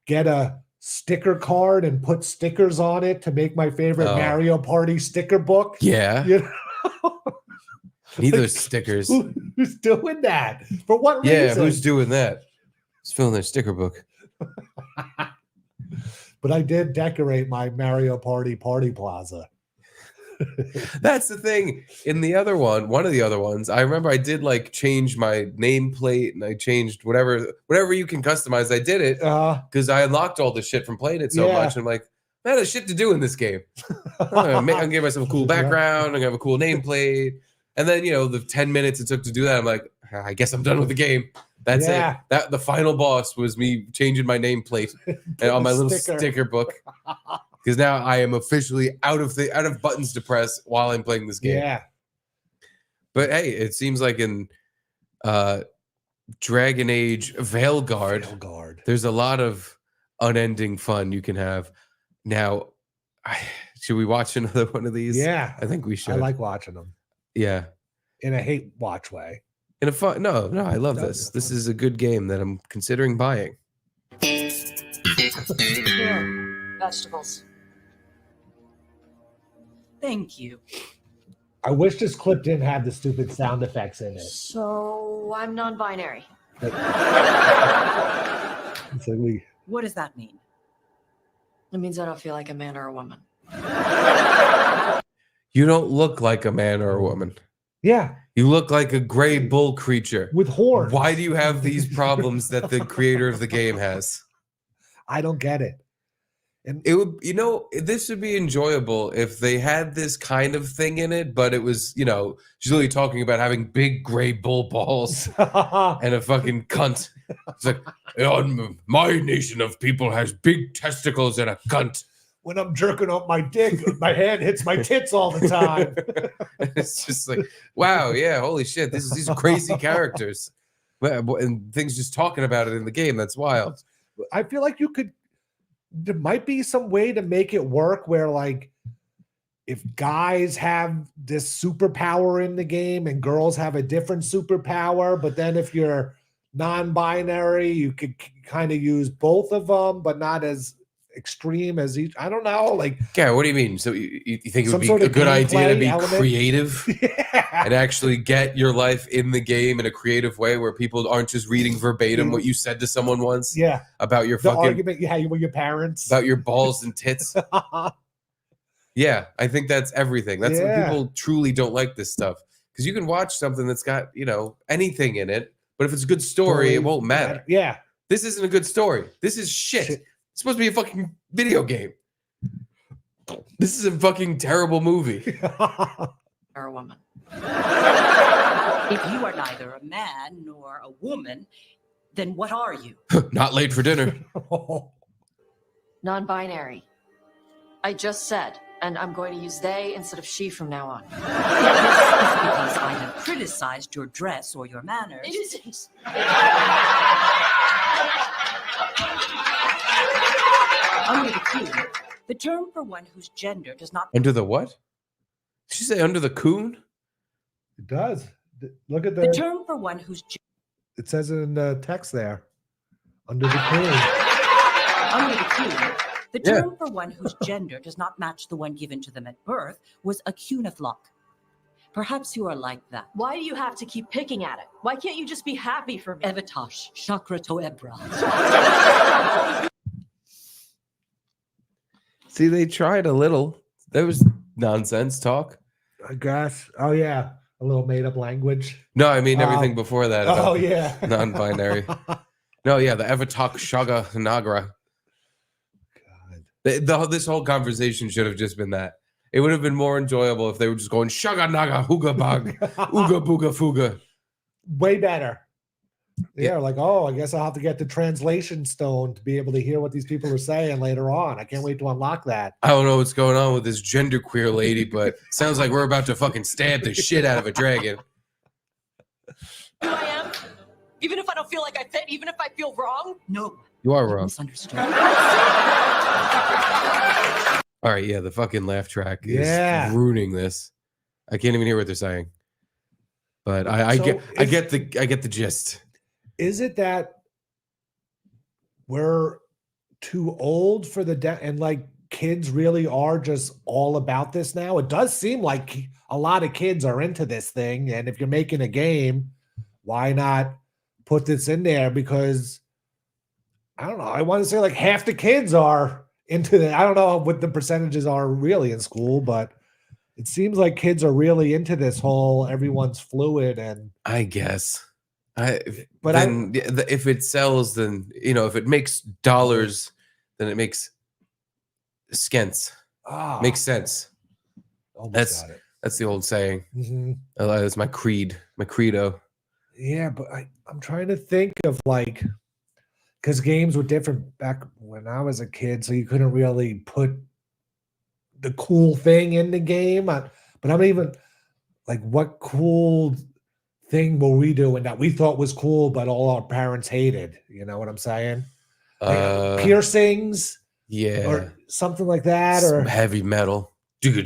get a sticker card and put stickers on it to make my favorite Mario Party sticker book? Yeah. You know? Need those stickers. Who's doing that? For what reason? Yeah, who's doing that? Who's filling their sticker book? But I did decorate my Mario Party plaza. That's the thing. In the other one of the other ones, I remember I did like change my nameplate and I changed whatever you can customize. I did it because I unlocked all the shit from playing it so much. I'm like, I had shit to do in this game. I'm gonna give myself a cool background. I'm gonna have a cool nameplate. And then, the 10 minutes it took to do that, I'm like, I guess I'm done with the game. That's it. That the final boss was me changing my nameplate and on my little sticker book. Because now I am officially out of buttons to press while I'm playing this game. Yeah. But hey, it seems like in Dragon Age Veilguard, there's a lot of unending fun you can have. Now, should we watch another one of these? Yeah. I think we should. I like watching them. Yeah. In a hate watch way. In a fun, no, I love this. This is a good game that I'm considering buying. Vegetables. Thank you. I wish this clip didn't have the stupid sound effects in it. So I'm non-binary. It's like What does that mean? It means I don't feel like a man or a woman. You don't look like a man or a woman. Yeah. You look like a gray bull creature with horns. Why do you have these problems that the creator of the game has? I don't get it. And it would, this would be enjoyable if they had this kind of thing in it, but it was, she's really talking about having big gray bull balls and a fucking cunt. It's like, my nation of people has big testicles and a cunt. When I'm jerking off my dick, my hand hits my tits all the time. It's just like, wow, yeah, holy shit, these are crazy characters. And things just talking about it in the game, that's wild. I feel like there might be some way to make it work where like if guys have this superpower in the game and girls have a different superpower, but then if you're non-binary, you could kind of use both of them, but not as extreme as each. I don't know. Like, yeah, what do you mean? So you think it would be a good idea to be creative and actually get your life in the game in a creative way where people aren't just reading verbatim what you said to someone once? Yeah, about your fucking argument you had with your parents about your balls and tits. Yeah, I think that's everything. That's when people truly don't like this stuff because you can watch something that's got anything in it, but if it's a good story, it won't matter. Yeah. This isn't a good story. This is shit. It's supposed to be a fucking video game. This is a fucking terrible movie. Or a woman. If you are neither a man nor a woman, then what are you? Not late for dinner. Non-binary. I just said, and I'm going to use they instead of she from now on. This is because I have criticized your dress or your manners. It isn't. Under the coon, the term for one whose gender does not Under the what? Did she say under the coon? It does. Look at the term for one whose it says in the text there. Under the coon. Under the coon, the term for one whose gender does not match the one given to them at birth was a cuniflock. Perhaps you are like that. Why do you have to keep picking at it? Why can't you just be happy for me? Evatosh, chakra toebra. See, they tried a little. That was nonsense talk. I guess. Oh yeah, a little made-up language. No, I mean everything before that. Oh yeah, non-binary. No, yeah, the Evatok Shaga Nagra. God, this whole conversation should have just been that. It would have been more enjoyable if they were just going Shaga Naga Huga Bug Uga Booga Fuga. Way better. Yeah, like, oh, I guess I'll have to get the translation stone to be able to hear what these people are saying later on. I can't wait to unlock that. I don't know what's going on with this genderqueer lady, but sounds like we're about to fucking stab the shit out of a dragon. Who I am? Even if I don't feel like I fit, even if I feel wrong? No. You are wrong. Misunderstood. All right, yeah, the fucking laugh track is ruining this. I can't even hear what they're saying. But I get the gist. Is it that we're too old for and like kids really are just all about this now? It does seem like a lot of kids are into this thing, and if you're making a game, why not put this in there? Because I don't know, I want to say like half the kids are into it. I don't know what the percentages are really in school, but it seems like kids are really into this whole everyone's fluid. And I guess if it sells, then if it makes dollars, then it makes skents. Makes sense. That's the old saying. Mm-hmm. That's my credo. Yeah, but I'm trying to think of like, because games were different back when I was a kid, so you couldn't really put the cool thing in the game. But I'm even like, what cool thing were we doing that we thought was cool, but all our parents hated? You know what I'm saying? Like piercings, or something like that, or heavy metal. That's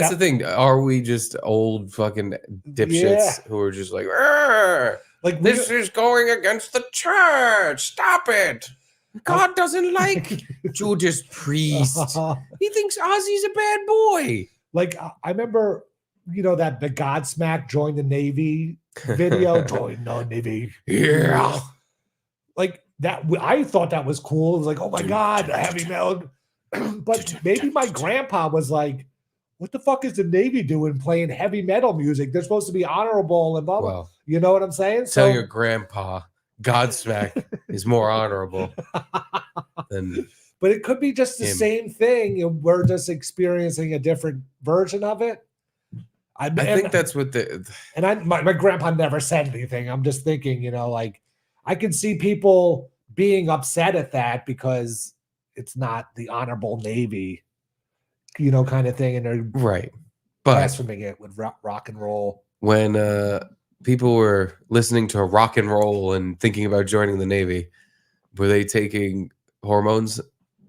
the thing. Are we just old fucking dipshits who are just like this is going against the church? Stop it! God doesn't like Judas Priest. He thinks Ozzy's a bad boy. Like I remember, that the Godsmack join the Navy video. Join the Navy. Yeah. Like that. I thought that was cool. It was like, oh my God, heavy metal. But maybe my grandpa was like, what the fuck is the Navy doing playing heavy metal music? They're supposed to be honorable and blah, blah. Well, you know what I'm saying? Tell your grandpa Godsmack is more honorable than. But it could be just the same thing. And we're just experiencing a different version of it. I think that's what my grandpa never said anything. I'm just thinking, like I can see people being upset at that because it's not the honorable Navy, kind of thing. And they're right. Blaspheming it with rock and roll. When people were listening to rock and roll and thinking about joining the Navy, were they taking hormones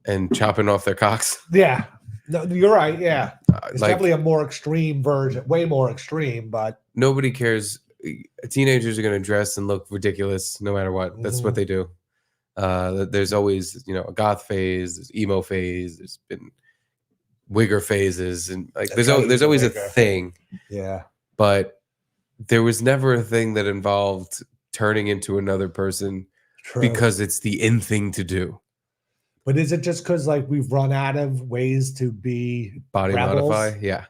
and chopping off their cocks? Yeah. No, you're right. Yeah. It's definitely a more extreme version, way more extreme, but nobody cares. Teenagers are going to dress and look ridiculous no matter what. That's what they do. There's always, a goth phase, there's emo phase, there's been wigger phases, and like there's always a thing. Yeah. But there was never a thing that involved turning into another person because it's the in thing to do. But is it just because like we've run out of ways to be body rebels? modify? Yeah.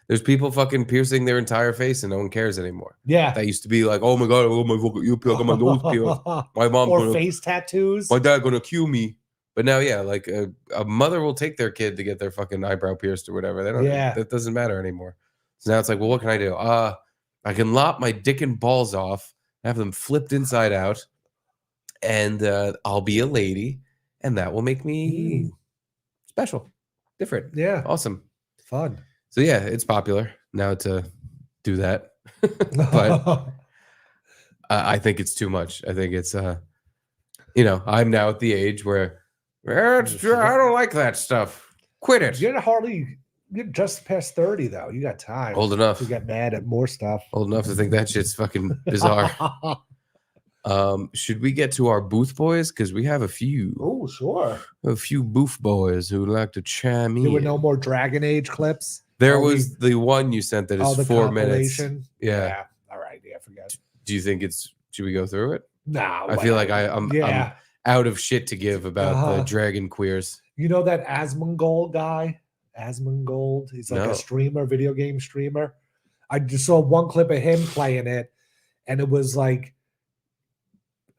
There's people fucking piercing their entire face and no one cares anymore. Yeah. That used to be like, oh my God, oh my fucking you got my nose pierced. My mom or gonna, face tattoos. my dad gonna cue me. But now, yeah, like a mother will take their kid to get their fucking eyebrow pierced or whatever. They don't. Yeah. That doesn't matter anymore. So now it's like, well, what can I do? I can lop my dick and balls off, have them flipped inside out, and I'll be a lady, and that will make me special, different, Yeah. awesome, Fun. So yeah, it's popular now to do that, but I think it's too much. I think it's I'm now at the age where I don't like that stuff. Quit it. You're just past 30 though. You got time. Old enough to get mad at more stuff. Old enough to think that shit's fucking bizarre. Should we get to our booth boys? Because we have a few. Oh, sure. A few booth boys who like to chime in. There were no more Dragon Age clips. There was the one you sent that is 4 minutes. Yeah. All right. Yeah, forget. Do you think should we go through it? No. I feel like I'm out of shit to give about the Dragon queers. You know that Asmongold guy? Asmongold. He's like a streamer, video game streamer. I just saw one clip of him playing it, and it was like,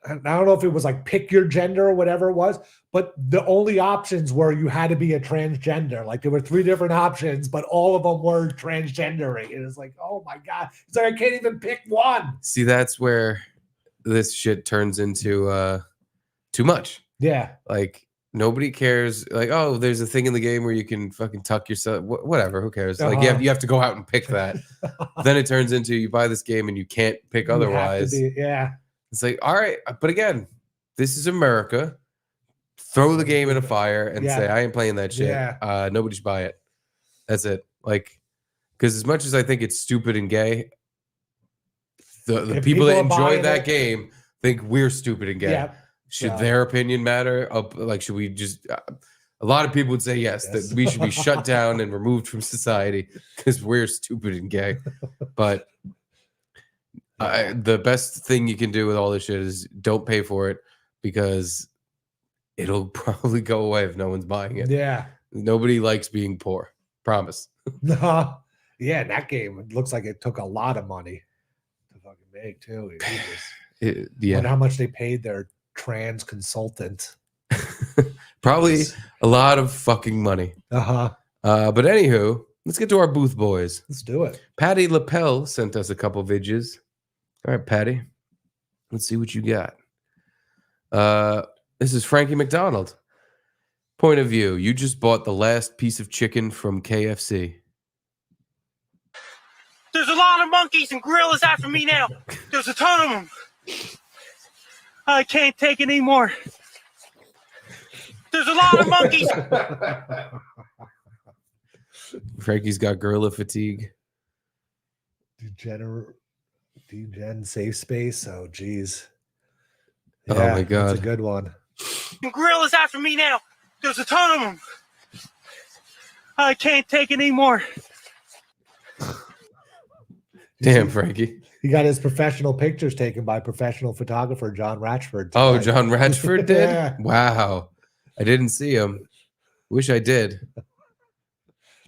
I don't know if it was like pick your gender or whatever it was, but the only options were you had to be a transgender. Like there were 3 different options, but all of them were transgendery. And it's like, oh my God. It's like, I can't even pick one. See, that's where this shit turns into too much. Yeah. Like nobody cares. Like, oh, there's a thing in the game where you can fucking tuck yourself. Whatever. Who cares? Like you have to go out and pick that. Then it turns into you buy this game and you can't pick otherwise. Yeah. It's like, all right, but again, this is America. Throw the game in a fire and say, I ain't playing that shit. Yeah. Nobody should buy it. That's it. Like, because as much as I think it's stupid and gay, the people that enjoy that game think we're stupid and gay. Yeah. Should their opinion matter? Like, should we just? A lot of people would say yes, that we should be shut down and removed from society because we're stupid and gay. But the best thing you can do with all this shit is don't pay for it because it'll probably go away if no one's buying it. Yeah. Nobody likes being poor. Promise. Yeah, in that game, it looks like it took a lot of money to fucking make too. Yeah. Wonder how much they paid their trans consultant. Probably a lot of fucking money. But anywho, let's get to our booth boys. Let's do it. Patty Lapel sent us a couple vidges. All right, Patty. Let's see what you got. This is Frankie McDonald. Point of view. You just bought the last piece of chicken from KFC. There's a lot of monkeys and gorillas after me now. There's a ton of them. I can't take it anymore. There's a lot of monkeys. Frankie's got gorilla fatigue. Degen safe space. Oh, geez. Yeah, oh my God. That's a good one. Gorillas after me now. There's a ton of them. I can't take it anymore. Damn, Frankie. He got his professional pictures taken by professional photographer John Ratchford. Oh, John Ratchford did? Yeah. Wow. I didn't see him. Wish I did.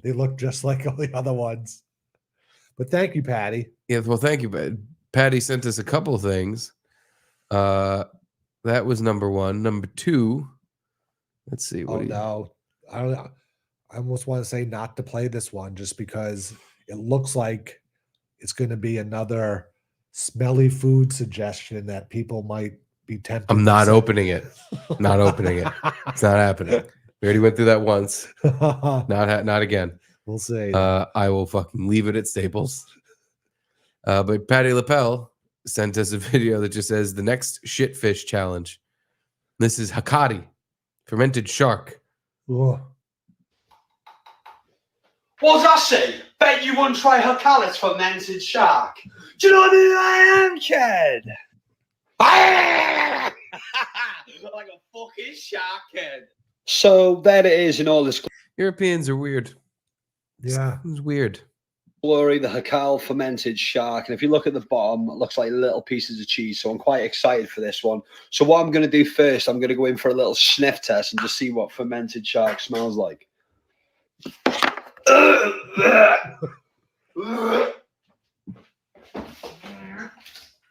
They look just like all the other ones. But thank you, Patty. Yeah, well, thank you. Patty sent us a couple of things. That was number 1. Number 2, let's see. What no. I don't know. I almost want to say not to play this one just because it looks like it's going to be another smelly food suggestion that people might be tempted. I'm not opening it. Not opening it. It's not happening. We already went through that once. Not again. We'll see. I will fucking leave it at Staples. But Patty Lapel sent us a video that just says the next shitfish challenge. This is Hakati, fermented shark. Ugh. What's that say? Bet you won't try Hakalis fermented shark. Do you know who I am, kid? Like a fucking shark, kid. So there it is in all this. Europeans are weird. Yeah. It's weird. Glory, the Hakal fermented shark. And if you look at the bottom, it looks like little pieces of cheese. So I'm quite excited for this one. So what I'm going to do first, I'm going to go in for a little sniff test and just see what fermented shark smells like.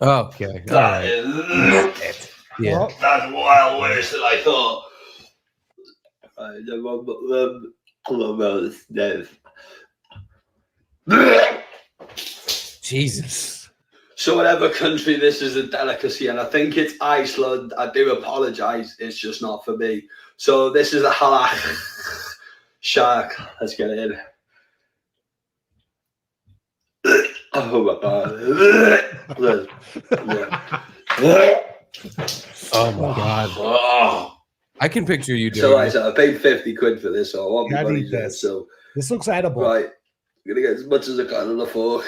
Okay. All That right. is Yeah. that's a while worse than I thought. Jesus. So whatever country this is a delicacy, and I think it's Iceland. I do apologize. It's just not for me. So this is a halach shark. Let's get it in. Oh my god. Oh my god. Oh. I can picture you doing So right, it. so I paid 50 quid for this, so I want Gotta my eat money's in. this. So This looks edible. right, I'm gonna get as much as I can on the fork.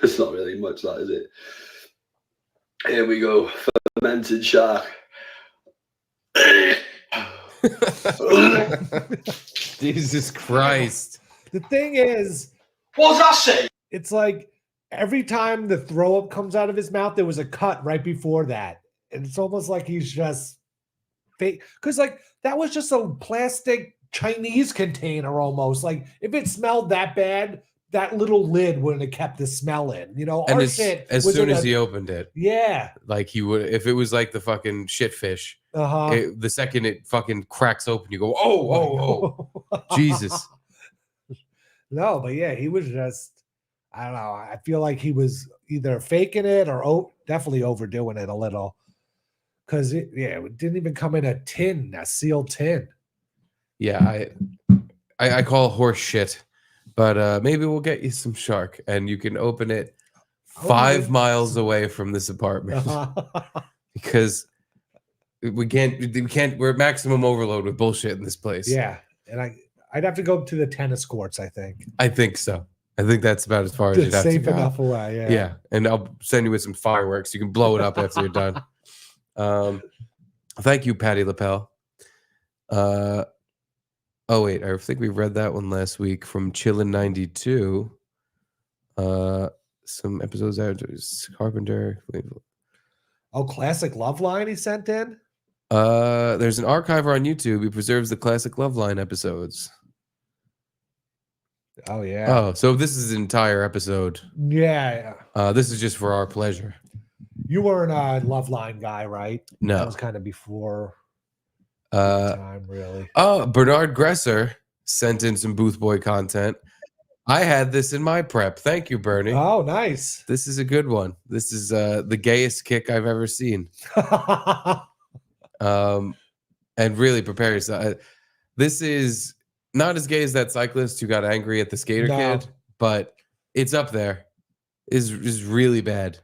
It's not really much, that is it? Here we go. Fermented shark. Jesus Christ. The thing is, what was that say? It's like every time the throw up comes out of his mouth, there was a cut right before that. And it's almost like he's just fake. Because, like, that was just a plastic Chinese container almost. Like, if it smelled that bad, that little lid wouldn't have kept the smell in. You know, And our as shit. soon was in as a- he opened it, Yeah. like he would, if it was like the fucking shit fish, the second it fucking cracks open, you go, oh, Jesus. No, but yeah, he was just, I don't know. I feel like he was either faking it or definitely overdoing it a little. Because, it didn't even come in a tin, a sealed tin. Yeah, I call horse shit, but maybe we'll get you some shark and you can open it 5 miles away from this apartment because we can't, we're at maximum overload with bullshit in this place. Yeah. And I'd have to go to the tennis courts, I think. I think so. I think that's about as far as you'd have to Safe go. enough away. Yeah. Yeah. And I'll send you with some fireworks. You can blow it up after you're done. Thank you, Patty Lapel. Oh wait, I think we read that one last week from Chillin' 92. Some episodes out. Carpenter. Oh, classic love line he sent in. There's an archiver on YouTube. He preserves the classic Loveline episodes. Oh yeah. Oh, so this is an entire episode. Yeah. This is just for our pleasure. You weren't a love line guy, right? No. That was kind of before time, really. Oh, Bernard Gresser sent in some Booth Boy content. I had this in my prep. Thank you, Bernie. Oh, nice. This is a good one. This is the gayest kick I've ever seen. And really prepare yourself. This is not as gay as that cyclist who got angry at the skater kid, but it's up there. Is really bad.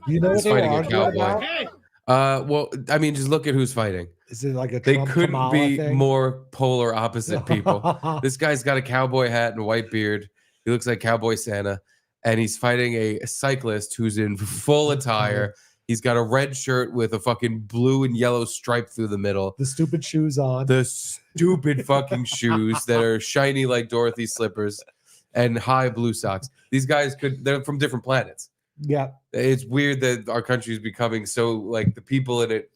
You know what He's they were fighting a arguing cowboy. about? Well, I mean, just look at who's fighting. Is it like a They Trump couldn't Kamala be thing? more polar opposite people. This guy's got a cowboy hat and a white beard. He looks like Cowboy Santa, and he's fighting a cyclist who's in full attire. He's got a red shirt with a fucking blue and yellow stripe through the middle. The stupid shoes on. The stupid fucking shoes that are shiny like Dorothy slippers and high blue socks. These guys they're from different planets. Yeah. It's weird that our country is becoming so, like, the people in it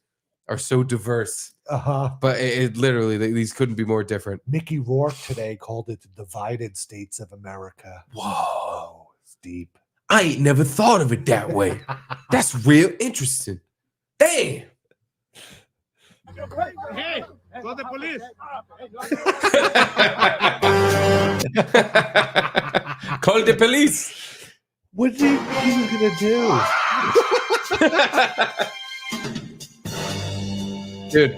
are so diverse. But it literally, these couldn't be more different. Mickey Rourke today called it the divided states of America. Whoa. It's deep. I ain't never thought of it that way. That's real interesting. Damn. Hey, call the police. Call the police. What do you think he was gonna do? Dude,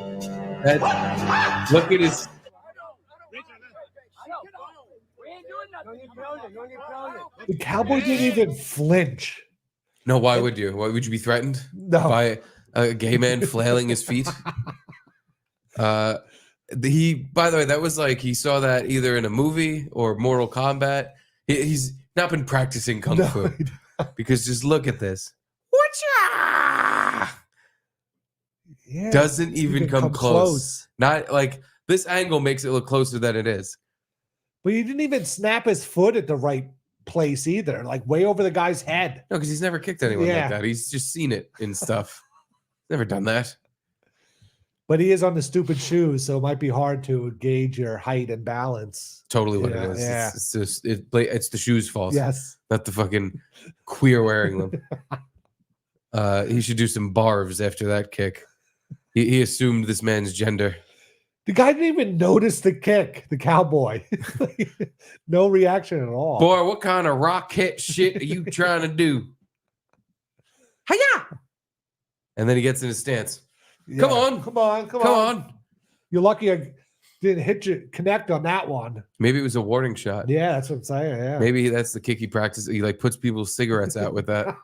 look at his. The cowboy didn't even flinch. No, why would you? Why would you be threatened? No. By a gay man flailing his feet? By the way, that was like he saw that either in a movie or Mortal Kombat. He's not been practicing kung fu because just look at this. Yeah, doesn't even come close. Not like this angle makes it look closer than it is. But he didn't even snap his foot at the right place either, like way over the guy's head. No, because he's never kicked anyone like that. He's just seen it in stuff. Never done that. But he is on the stupid shoes, so it might be hard to gauge your height and balance. Totally what Yeah, it is. yeah. It's just it's the shoes' fault. Yes. Not the fucking queer wearing them. He should do some barves after that kick. He assumed this man's gender. The guy didn't even notice the kick, the cowboy. No reaction at all. Boy, what kind of rock hit shit are you trying to do? Hiya! And then he gets in his stance. Yeah. Come on. Come on. Come Come on. on. You're lucky I didn't hit you, connect on that one. Maybe it was a warning shot. Yeah, that's what I'm saying. Yeah. Maybe that's the kick he practices. He like puts people's cigarettes out with that.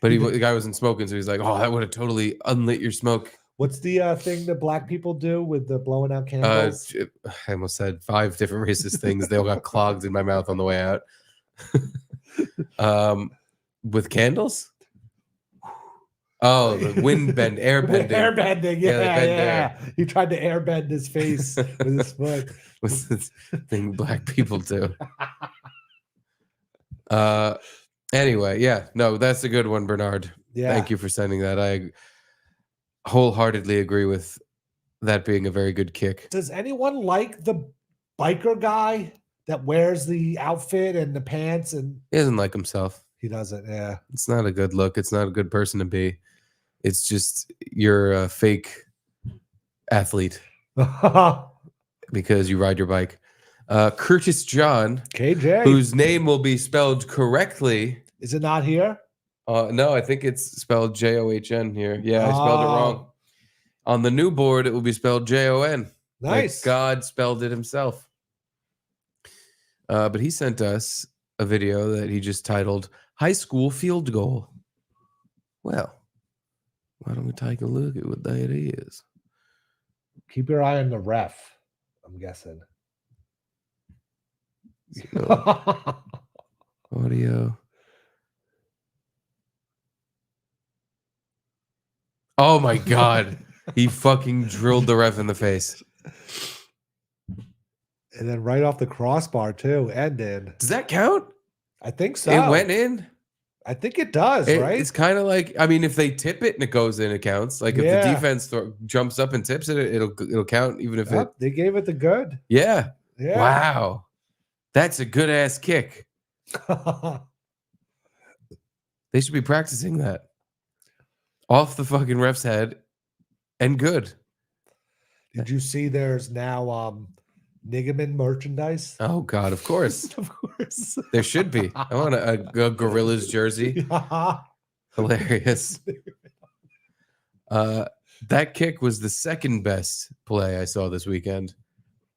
But the guy wasn't smoking, so he's like, "Oh, that would have totally unlit your smoke." What's the thing that black people do with the blowing out candles? I almost said 5 different racist things. They all got clogged in my mouth on the way out. With candles? Oh, the wind bend, air bending. Airbending, Yeah, they bend yeah. He tried to airbend his face with his foot. What's the thing black people do? Anyway, yeah, no, that's a good one, Bernard. Yeah. Thank you for sending that. I wholeheartedly agree with that being a very good kick. Does anyone like the biker guy that wears the outfit and the pants? And He doesn't like himself. he doesn't. Yeah. It's not a good look. It's not a good person to be. It's just you're a fake athlete because you ride your bike. Curtis John, KJ, whose name will be spelled correctly. Is it not here? No, I think it's spelled John here. Yeah, I spelled it wrong. On the new board, it will be spelled Jon. Nice. Like God spelled it himself. But he sent us a video that he just titled High School Field Goal. Well, why don't we take a look at what that is? Keep your eye on the ref, I'm guessing. So, audio. Oh my God. He fucking drilled the ref in the face. And then right off the crossbar, too. And in. Does that count? I think so. It went in. I think it does, right? It's kind of like, I mean, if they tip it and it goes in, it counts. Like if the defense jumps up and tips it, it'll count even if it. They gave it the good. Yeah. Yeah. Wow. That's a good ass kick. They should be practicing that. Off the fucking ref's head and good. Did you see there's now Nigaman merchandise? Oh God, of course. Of course. There should be. I want a Gorillas jersey. Hilarious. That kick was the second best play I saw this weekend,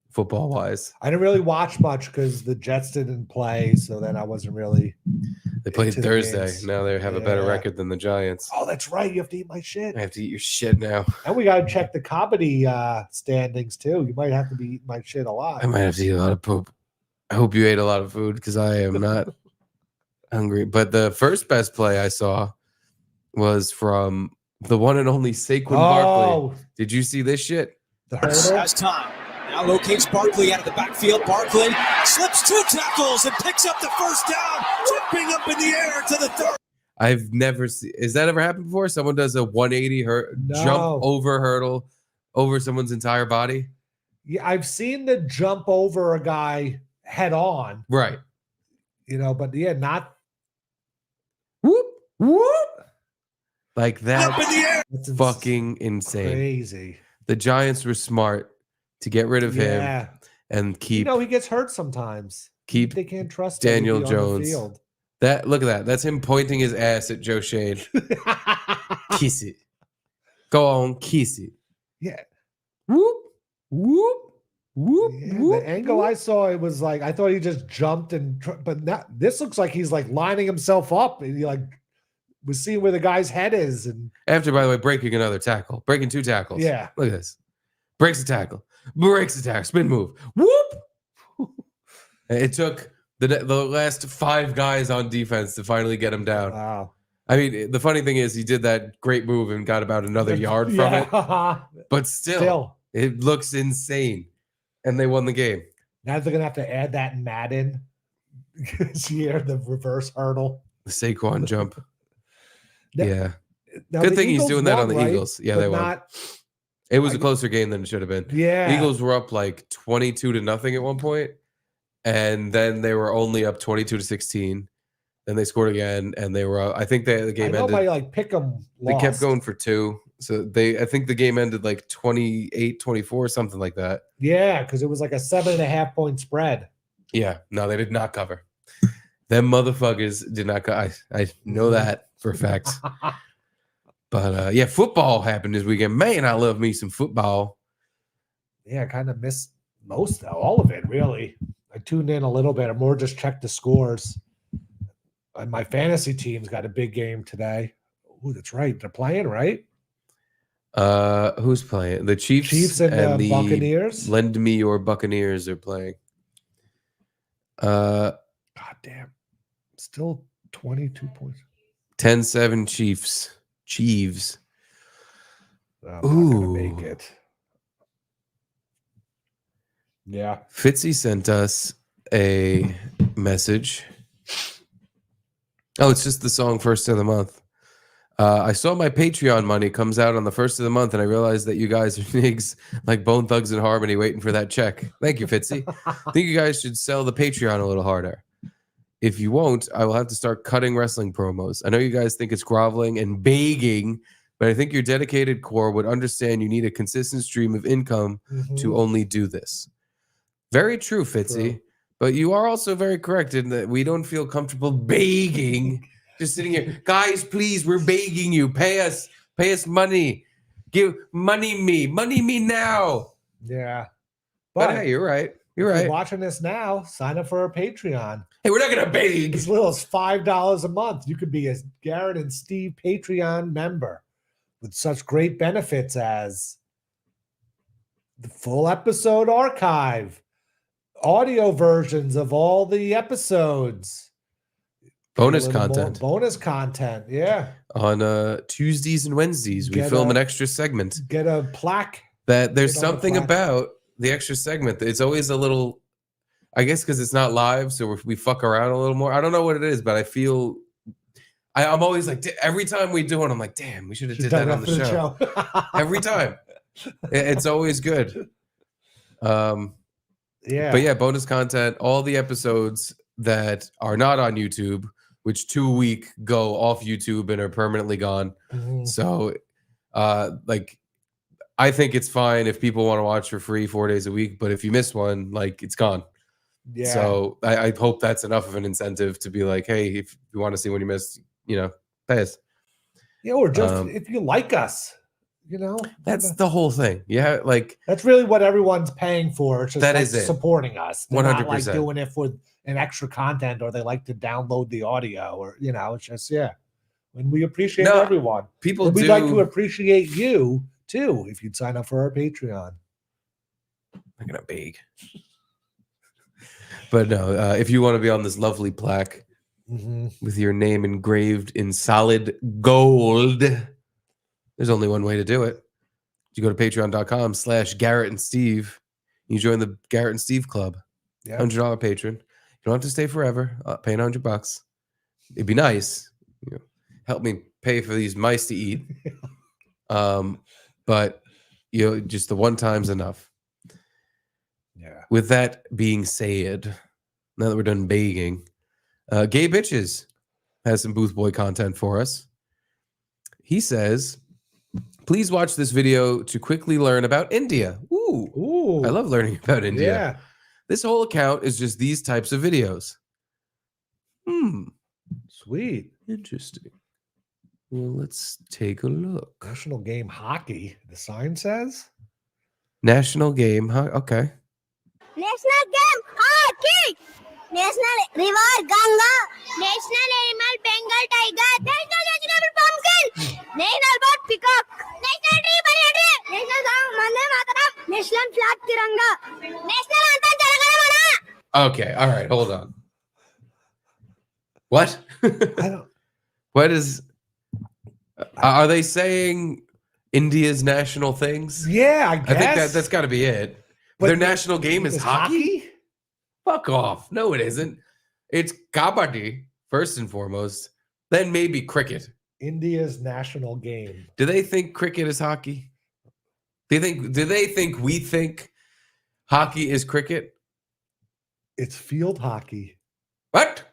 football wise. I didn't really watch much because the Jets didn't play, so then I wasn't really. They played into the Thursday. games. Now they have a better Yeah. record than the Giants. Oh, that's right. You have to eat my shit. I have to eat your shit now. And we got to check the comedy standings too. You might have to be eating my shit a lot. I might have to eat a lot of poop. I hope you ate a lot of food because I am not hungry. But the first best play I saw was from the one and only Saquon Barkley. Did you see this shit? The hurdle. Has time. Now locates Barkley out of the backfield. Barkley slips 2 tackles and picks up the first down, jumping up in the air to the third. I've never seen. Has that ever happened before? Someone does a 180 jump over hurdle over someone's entire body. Yeah, I've seen the jump over a guy head on. Right. You know, but yeah, not whoop whoop like that. Up in the air. That's fucking insane. Crazy. The Giants were smart to get rid of Yeah. him and keep. You know, he gets hurt sometimes. Keep They can't trust him to Daniel be on the Jones. field. That look at that. That's him pointing his ass at Joe Shane. Kiss it. Go on, kiss it. Yeah. Whoop whoop whoop. Yeah, whoop the angle I saw, it was like I thought he just jumped but not, this looks like he's like lining himself up and he like was seeing where the guy's head is. And after, by the way, breaking another tackle, breaking 2 tackles. Yeah. Look at this. Breaks a tackle. Breaks a tackle. Spin move. Whoop. It took the last 5 guys on defense to finally get him down. Wow. I mean, the funny thing is he did that great move and got about another yard from it. But still, it looks insane. And they won the game. Now they're gonna have to add that in Madden this year, the reverse hurdle. The Saquon jump. Yeah. Now, Good the thing he's Eagles doing that on won, the right? Eagles. Yeah, But they won. not- It was a closer game than it should have been. Yeah. Eagles were up like 22-0 at one point, and then they were only up 22-16. Then they scored again, and they were. I think the game I know ended. by like Pick'em They lost. kept going for 2. So I think the game ended like 28-24, something like that. Yeah, because it was like a 7.5 point spread. Yeah, no, they did not cover. Them motherfuckers did not cover. I know that for a fact. But yeah, football happened this weekend. Man, I love me some football. Yeah, I kind of missed all of it, really. I tuned in a little bit. I more just checked the scores. And my fantasy team's got a big game today. Oh, that's right. They're playing, right? Who's playing? The Chiefs, Chiefs and the Buccaneers. Lend me your Buccaneers are playing. God damn. Still 22 points. 10-7 Chiefs. Chiefs. I'm not gonna make it. Yeah. Fitzy sent us a message. Oh, it's just the song First of the Month. I saw my Patreon money comes out on the 1st of the month, and I realized that you guys are niggas like Bone Thugs and Harmony waiting for that check. Thank you, Fitzy. I think you guys should sell the Patreon a little harder. If you won't, I will have to start cutting wrestling promos. I know you guys think it's groveling and begging, but I think your dedicated core would understand you need a consistent stream of income to only do this. Very true, Fitzy. True. But you are also very correct in that we don't feel comfortable begging. Just sitting here, guys, please, we're begging you. Pay us money. Give money me now. Yeah. But hey, you're right. You're if right. You're watching this now, sign up for our Patreon. Hey, we're not gonna beg. As little as $5 a month. You could be a Garrett and Steve Patreon member with such great benefits as the full episode archive, audio versions of all the episodes. Bonus content. Bonus content, yeah. On Tuesdays and Wednesdays, we film an extra segment. Get a plaque. That there's something about the extra segment. It's always a little, I guess, because it's not live, so we fuck around a little more. I don't know what it is, but I feel I'm always like, every time we do it, I'm like, damn, we should have did that on the show. Every time. It's always good. Yeah. But yeah, bonus content, all the episodes that are not on YouTube, which 2 week go off YouTube and are permanently gone. So like I think it's fine if people want to watch for free 4 days a week, but if you miss one, like it's gone. Yeah. So I hope that's enough of an incentive to be like, hey, if you want to see when you missed, pay us. Yeah, or just if you like us, that's the whole thing. Yeah, like that's really what everyone's paying for. It's just that like is it. Supporting us. They're 100%. not like doing it for an extra content, or they like to download the audio, or it's just And we appreciate everyone. People and we'd like to appreciate you too if you'd sign up for our Patreon. I'm gonna beg. But no, if you want to be on this lovely plaque with your name engraved in solid gold, there's only one way to do it. You go to patreon.com/Garrett and Steve. You join the Garrett and Steve Club. Yeah. $100 patron. You don't have to stay forever. Paying $100. It'd be nice. Help me pay for these mice to eat. But just the one time's enough. Yeah. With that being said, now that we're done begging, Gay Bitches has some Booth Boy content for us. He says, please watch this video to quickly learn about India. Ooh. I love learning about India. Yeah. This whole account is just these types of videos. Sweet. Interesting. Well, let's take a look. National game hockey, the sign says. National game, huh? Okay. National game hockey. National river Ganga. National animal Bengal tiger. National vegetable pumpkin. National bird peacock. National tree banana tree. National song Vande Mataram. National flag Tiranga. National anthem Jana Gana Mana. Okay. All right. Hold on. What? I don't. What is? Are they saying India's national things? Yeah, I guess. I think that's got to be it. But their national game is hockey? Fuck off. No, it isn't. It's kabaddi, first and foremost. Then maybe cricket. India's national game. Do they think cricket is hockey? Do they think we think hockey is cricket? It's field hockey. What?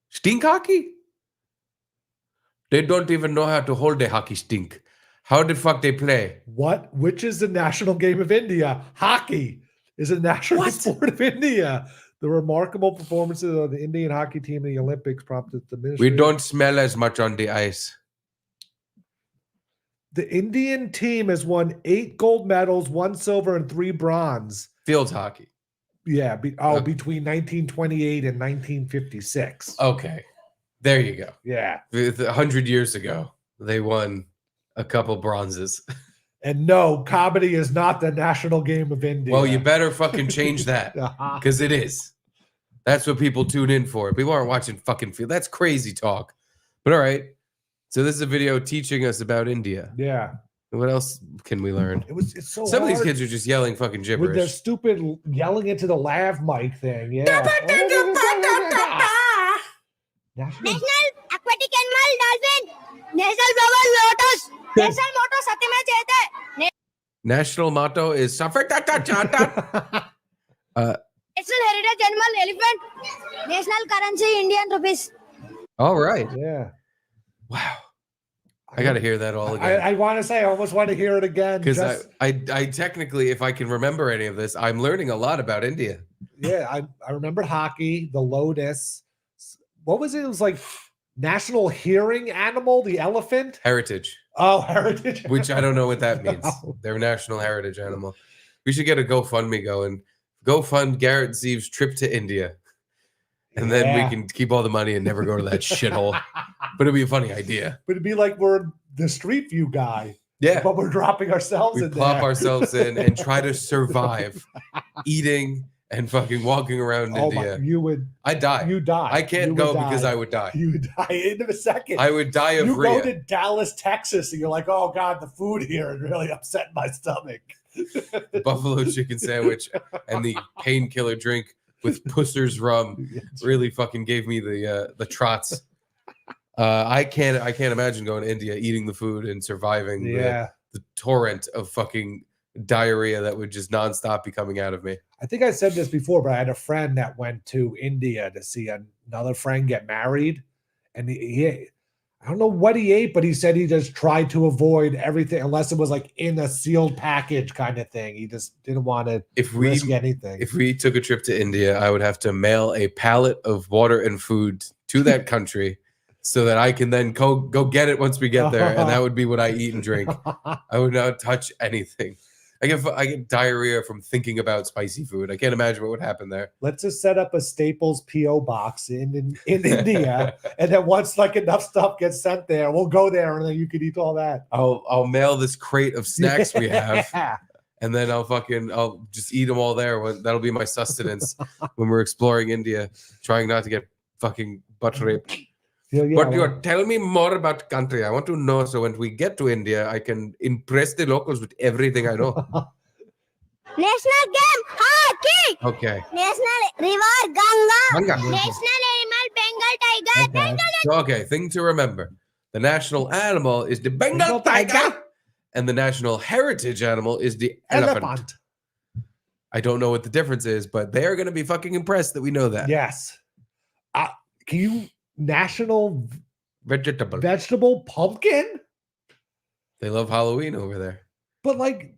Stink hockey? They don't even know how to hold a hockey stink. How the fuck they play? What? Which is the national game of India? Hockey is a national sport of India. The remarkable performances of the Indian hockey team in the Olympics prompted the ministry. We don't smell as much on the ice. The Indian team has won 8 gold medals, 1 silver, and 3 bronze. Field hockey. Yeah. Between 1928 and 1956. Okay. There you go. Yeah. 100 years ago, they won a couple bronzes. And no, comedy is not the national game of India. Well, you better fucking change that because it is. That's what people tune in for. People aren't watching fucking field. That's crazy talk. But all right. So this is a video teaching us about India. Yeah. What else can we learn? It's so Some of these hard kids are just yelling fucking with their gibberish. stupid yelling into the lav mic thing. Yeah. National Aquatic Animal Dolphin. National Flower Lotus. National Motto Satyamay Jayate. National motto is suffer. National Heritage Animal Elephant. National Currency Indian Rupees. All right. Yeah. Wow. I got to hear that all again. I want to say, I almost want to hear it again. Because I technically, if I can remember any of this, I'm learning a lot about India. Yeah, I remembered hockey, the lotus. What was it? It was like national hearing animal, the elephant. Heritage. Oh, heritage. Which I don't know what that means. No. They're national heritage animal. We should get a GoFundMe going. GoFund Garrett Zeeves trip to India. And then we can keep all the money and never go to that shithole. But it'd be a funny idea. But it'd be like we're the Street View guy. Yeah. But we're dropping ourselves We in plop there. ourselves in and try to survive eating and fucking walking around India. I'd die. You die. I can't go because I would die. You would die in a second. I would die of You Rhea. go to Dallas, Texas, and you're like, oh God, the food here is really upsetting my stomach. The buffalo chicken sandwich and the painkiller drink with Pusser's rum really fucking gave me the trots. I can't imagine going to India, eating the food and surviving the torrent of fucking diarrhea that would just nonstop be coming out of me. I think I said this before, but I had a friend that went to India to see another friend get married, and he I don't know what he ate, but he said he just tried to avoid everything unless it was like in a sealed package kind of thing. He just didn't want to risk anything. If we took a trip to India, I would have to mail a pallet of water and food to that country so that I can then go get it once we get there, and that would be what I eat and drink. I would not touch anything. I get diarrhea from thinking about spicy food. I can't imagine what would happen there. Let's just set up a Staples PO box in India, and then once like enough stuff gets sent there, we'll go there, and then you can eat all that. I'll mail this crate of snacks we have, and then I'll just eat them all there. That'll be my sustenance when we're exploring India, trying not to get fucking butt raped. But tell me more about the country. I want to know so when we get to India, I can impress the locals with everything I know. National game hockey. Okay. National river Ganga. Ganga. National animal Bengal tiger. Okay, thing to remember. The national animal is the Bengal tiger, and the national heritage animal is the elephant. I don't know what the difference is, but they are going to be fucking impressed that we know that. Yes. Can you... National vegetable pumpkin? They love Halloween over there. But like,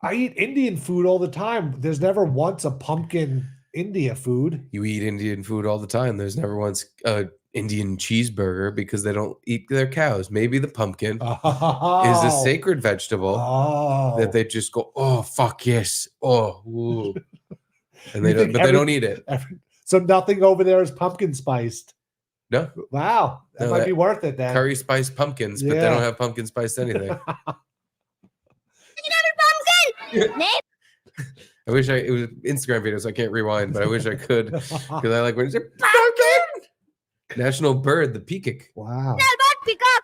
I eat Indian food all the time. There's never once a pumpkin India food. You eat Indian food all the time. There's never once a Indian cheeseburger because they don't eat their cows. Maybe the pumpkin is a sacred vegetable that they just go, oh fuck yes, oh, ooh. And they don't, but they don't eat it. So nothing over there is pumpkin spiced. No. Wow. That might be worth it then. Curry spiced pumpkins, but they don't have pumpkin spiced anything. Pumpkin. I wish it was Instagram videos. I can't rewind, but I wish I could because I like when you say pumpkin. National bird, the peacock. Wow. Peacock.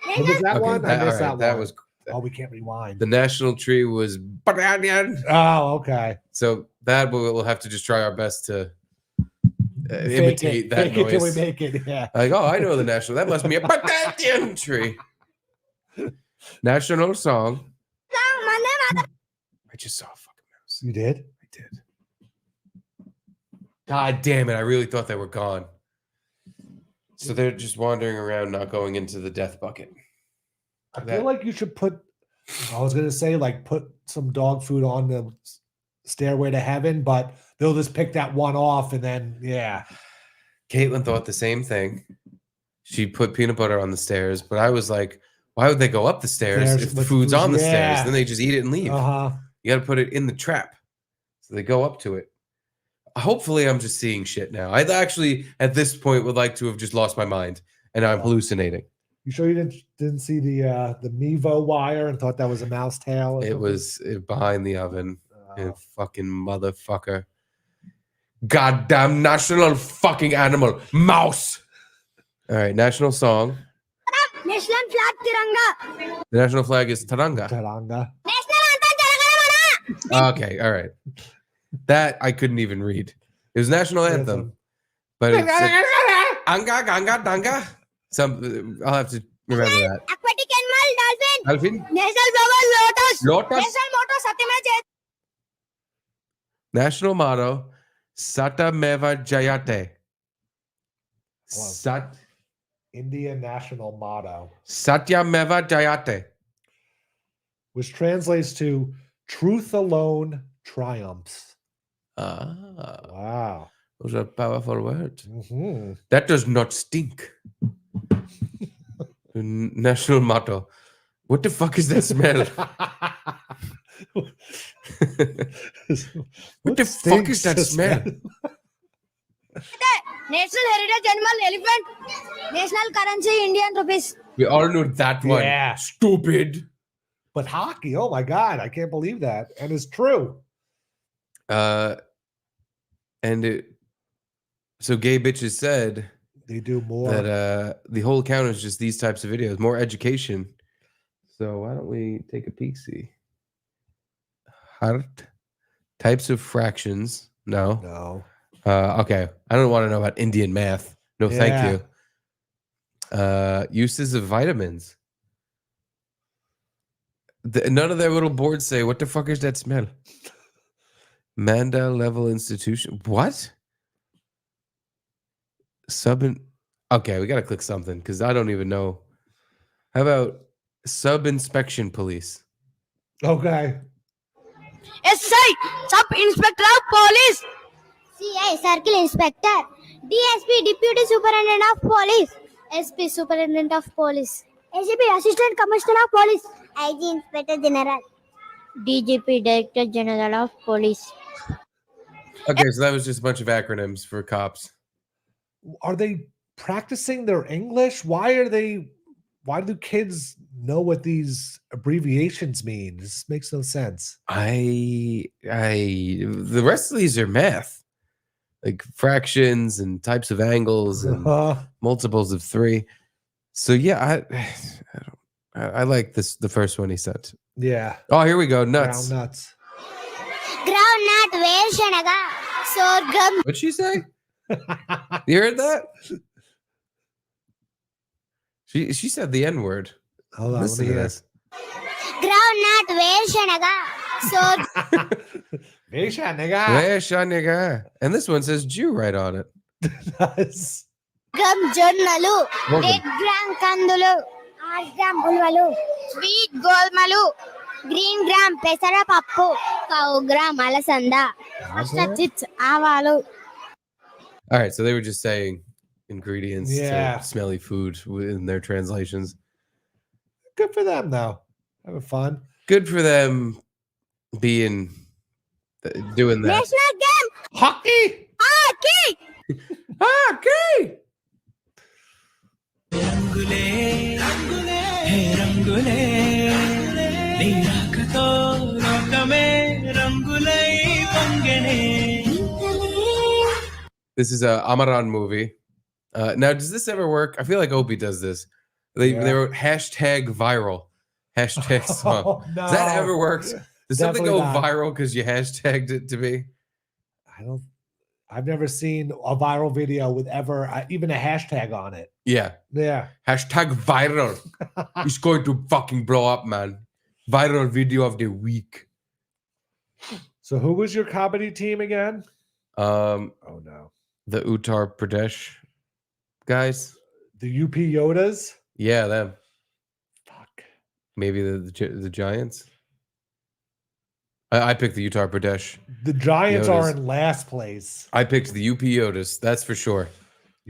What was that one? I missed that that one. was. Oh, we can't rewind. The national tree was banyan. Oh, okay. So that we'll have to just try our best to imitate that fake it till we noise. make it. Yeah. Like, oh, I know the national. That must be a country. National song. I just saw a fucking mouse. You did? I did. God damn it. I really thought they were gone. So they're just wandering around, not going into the death bucket. I feel like you should put, I was going to say, like, put some dog food on the stairway to heaven, but they'll just pick that one off and then, yeah. Caitlin thought the same thing. She put peanut butter on the stairs, but I was like, why would they go up the stairs if the food's on the stairs? Then they just eat it and leave. Uh-huh. You got to put it in the trap. So they go up to it. Hopefully, I'm just seeing shit now. I actually, at this point, would like to have just lost my mind, and I'm hallucinating. You sure you didn't see the Mevo wire and thought that was a mouse tail? It was behind the oven. You fucking motherfucker. Goddamn national fucking animal. Mouse. All right, national song. National flag Tiranga. The national flag is Tiranga. Tiranga. National anthem Tiranga. Okay, all right. That I couldn't even read. It was national anthem. But it's Anga, Ganga, Danga. I'll have to remember that. Aquatic animal, dolphin. Dolphin. National flower, lotus. Lotus. National motto, Satyameva Jayate. National motto, Satyameva Jayate. Indian national motto. Satyameva Jayate. Which translates to truth alone triumphs. Wow. Those are powerful words. Mm-hmm. That does not stink. National motto. What the fuck is that smell? What the fuck is that smell? National heritage animal, elephant. National currency, Indian rupees. We all know that one. Yeah. Stupid. But hockey, oh my God, I can't believe that. And it's true. So gay bitches said they do more. That the whole account is just these types of videos, more education. So why don't we take a peek? See. Heart. Types of fractions. No. Okay. I don't want to know about Indian math. No, thank you. Uses of vitamins. None of their little boards say, what the fuck is that smell? Manda level institution. What? Okay, we got to click something because I don't even know. How about sub-inspection police? Okay. SI, Sub-Inspector of Police. CI, Circle Inspector. DSP, Deputy Superintendent of Police. SP, Superintendent of Police. ACP, Assistant Commissioner of Police. IG, Inspector General. DGP, Director General of Police. Okay, so that was just a bunch of acronyms for cops. Are they practicing their English? Why do kids know what these abbreviations mean? This makes no sense. The rest of these are math, like fractions and types of angles and multiples of 3. So yeah, I like this. The first one he said. Yeah. Oh, here we go. Nuts. Brown nuts. Groundnut, Vershanaga, sorghum. What'd she say? You heard that? She said the N word. Hold on, listen to this. Groundnut, Vershanaga, Vershanaga. And this one says Jew right on it. Nice. Gum Jonnalu, Red Gram Kandulu, Art Gram Ulvalu, Sweet Golmalu, Green Gram Pesara Pappu, Cow Gram Alasanda, Pasta Chips Avalu. All right, so they were just saying ingredients Yeah. to smelly food in their translations. Good for them, though. Having fun. Good for them doing that. National game. Hockey. Hockey. Hockey. This is a Amaran movie. Now, does this ever work? I feel like Opie does this. They wrote #viral, #song. Oh, no. Does that ever work? Does something Definitely go not. viral because you hashtagged it to be? I've never seen a viral video with ever even a hashtag on it. Yeah. Yeah. Hashtag viral. It's going to fucking blow up, man. Viral video of the week. So who was your comedy team again? Oh no. The Uttar Pradesh guys. The UP Yodas? Yeah, them. Fuck. Maybe the Giants. I picked the Uttar Pradesh. The Giants Yodas. are in last place. I picked the UP Yodas. That's for sure.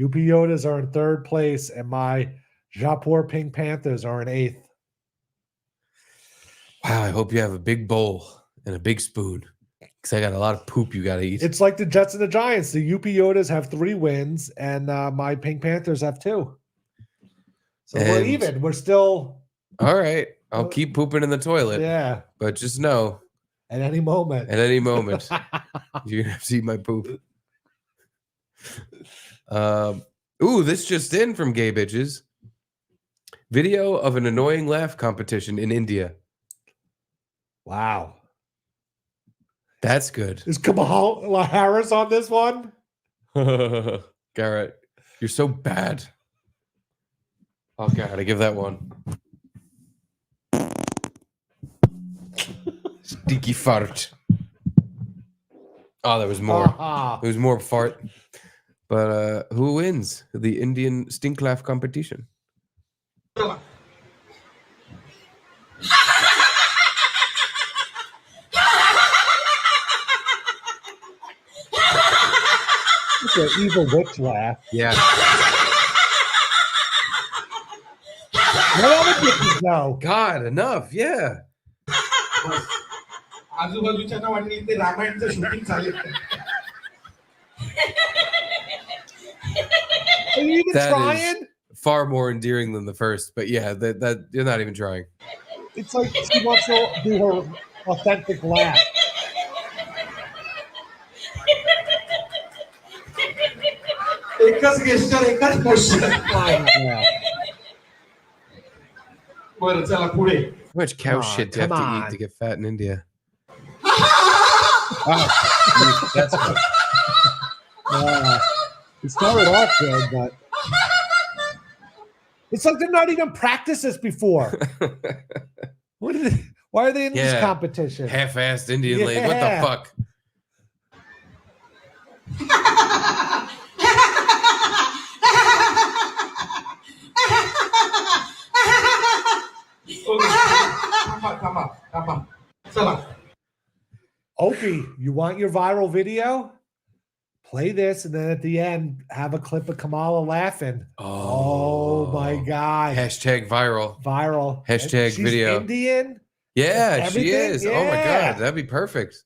UP Yodas are in 3rd place, and my Jaipur Pink Panthers are in 8th. Wow, I hope you have a big bowl and a big spoon. Because I got a lot of poop you got to eat. It's like the Jets and the Giants. The UP Yodas have 3 wins, and my Pink Panthers have 2. So we're And- even. We're still All right. I'll keep pooping in the toilet. Yeah. But just know, at any moment. you're going to have to eat my poop. Ooh, this just in from Gay Bitches. Video of an annoying laugh competition in India. Wow. That's good. Is Kamala Harris on this one? Garrett, you're so bad. Oh, God, I give that one. Stinky fart. Oh, there was more. There was more fart. But who wins the Indian stink laugh competition? It's an evil witch laugh. Yeah. What other bitches know? God, enough. Yeah. आजूबाजूच्या वाटणी ते रामायणचं shooting चालू आहे. Are you even That trying? is far more endearing than the first, but yeah, that you're not even trying. It's like she wants to do her authentic laugh. एकच gesture एकच poster. बरं चला पुढे. How much cow Come on, shit do you have to come eat on. to get fat in India? Oh, that's good. It started off good, but it's like they're not even practiced this before. What are they, why are they in this Yeah. competition? Half-assed Indian lady. What the Yeah. fuck? थांबा. चला. Opie, you want your viral video? Play this, and then at the end, have a clip of Kamala laughing. Oh my God. Hashtag viral. Viral. Hashtag She's video. Indian? Yeah, she Everything? is. Oh my Yeah. God, that'd be perfect.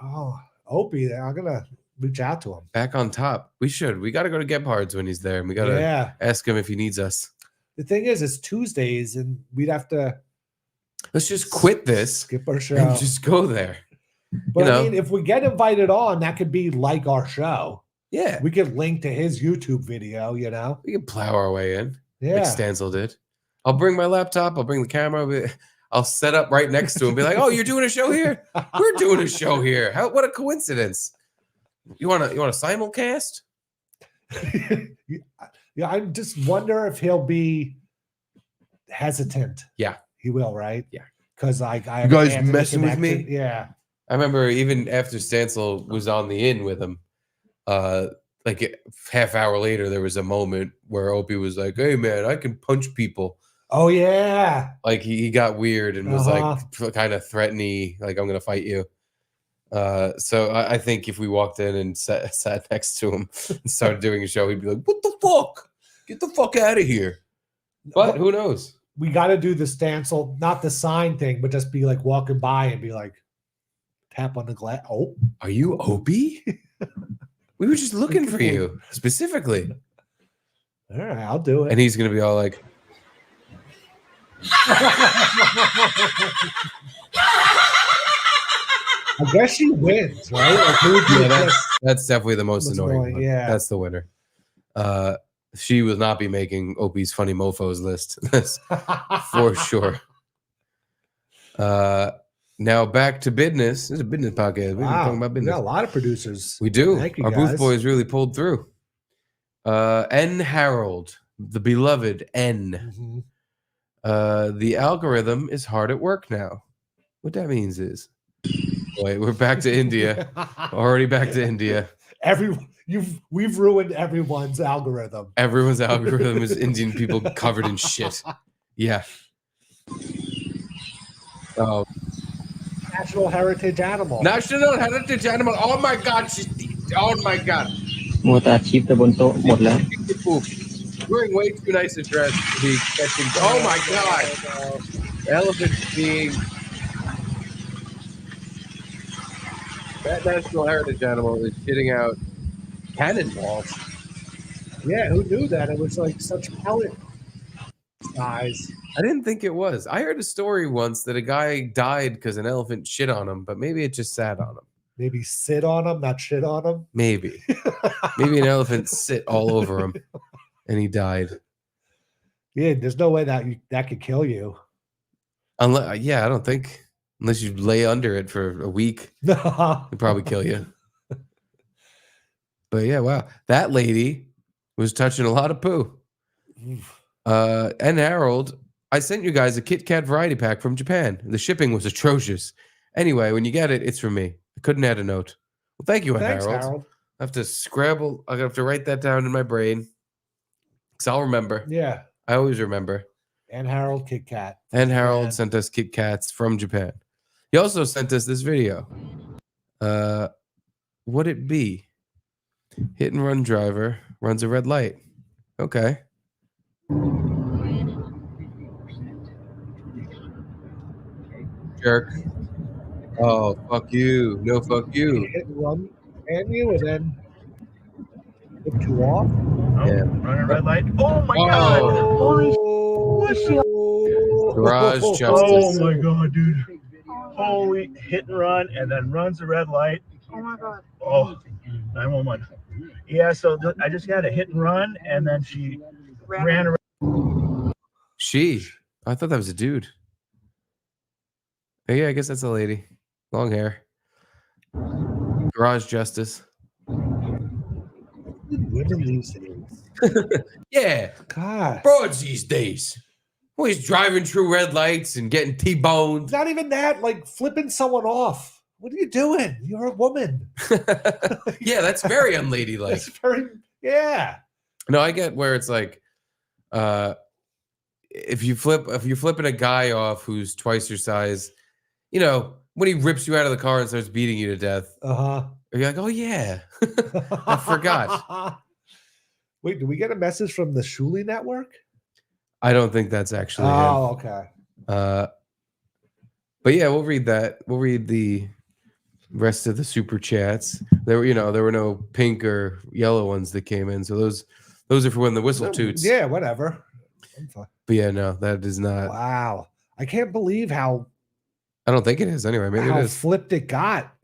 Oh, Opie, I'm going to reach out to him. Back on top. We should. We got to go to Gebhard's when he's there, and we got to Yeah. ask him if he needs us. The thing is, it's Tuesdays, and we'd have to Let's just quit this skip our show. and just go there. But you know? I mean, if we get invited on, that could be like our show. Yeah. We could link to his YouTube video, you know? We can plow our way in. Yeah. Like Stansel did. I'll bring my laptop. I'll bring the camera. I'll set up right next to him. Be like, "Oh, you're doing a show here? We're doing a show here. What a coincidence! You want to simulcast?" Yeah, I just wonder if he'll be hesitant. Yeah, he will, right? Yeah, because I you guys messing with me? connection. Yeah, I remember even after Stansel was on the in with him, like a half hour later, there was a moment where Opie was like, "Hey man, I can punch people." Oh yeah, like he got weird and was like kind of threatening, like I'm gonna fight you. So I think if we walked in and sat next to him and started doing a show, he'd be like, "What the fuck? Get the fuck out of here!" But who knows? We got to do the Stansel, not the sign thing, but just be like walking by and be like, tap on the glass. Oh, are you Opie? We were just looking for you specifically. All right, I'll do it. And he's gonna be all like, I guess she wins, right? Like, who would be yeah, the- that's definitely the most Most annoying. annoying, One. yeah. That's the winner. She will not be making Opie's funny mofos list. That's for sure. Now back to business. This is a business podcast. We're talking about We business. got a lot of producers. We do. Thank you, Our guys. booth boys really pulled through. N. Harold, the beloved N. The algorithm is hard at work now. What that means is, wait, we're back to India. Already back to India. We've ruined everyone's algorithm. Everyone's algorithm is Indian people covered in shit. Yeah. Oh. National heritage animal. National heritage animal. Oh my god. Oh my god. มัวแต่อาชีพแต่บนโต๊ะหมดแล้ว Wearing way too nice a dress to be catching. Oh my god. Elephant being that national heritage animal is shitting out cannonballs. Yeah, who knew that? It was like such pellet size. I didn't think it was. I heard a story once that a guy died because an elephant shit on him, but maybe it just sat on him. Maybe sit on him, not shit on him. Maybe. Maybe an elephant sit all over him and he died. Yeah, there's no way that could kill you. Unless, yeah, I don't think. Unless you lay under it for a week. It'd probably kill you. But yeah, wow. That lady was touching a lot of poo. And Harold, I sent you guys a Kit Kat variety pack from Japan. The shipping was atrocious. Anyway, when you get it, it's from me. I couldn't add a note. Well, thank you, Thanks, Harold. Harold. I have to scramble. I have to write that down in my brain. Because I'll remember. Yeah. I always remember. And Harold Kit Kat. And Harold sent us Kit Kats from Japan. He also sent us this video. Would it be hit and run driver runs a red light? Okay. Jerk. Oh, fuck you. No, fuck you. Hit and run and you, and then put you off. Yeah. Running red light. Oh my god! Holy Garage justice. Oh my god, dude. Holy hit and run and then runs the red light. Oh my god. Oh, 911. Yeah, so I just had a hit and run and then she ran around. She. I thought that was a dude. Yeah, I guess that's a lady. Long hair. Garage justice. Women these days. Yeah. God. Broads these days. Always driving through red lights and getting T-boned. Not even that, like flipping someone off. What are you doing? You're a woman. Yeah, that's very unladylike. That's very, yeah. No, I get where it's like, if you're flipping a guy off who's twice your size, you know, when he rips you out of the car and starts beating you to death, you're like, oh yeah, I forgot. Wait, do we get a message from the Shuli Network? I don't think that's actually him. Okay. But yeah, we'll read that. We'll read the rest of the super chats. There were no pink or yellow ones that came in, so those are for when the whistle toots. Yeah, whatever. But yeah, no, that is not. Wow, I can't believe how. I don't think it is anyway. Maybe how it is. Flipped it got.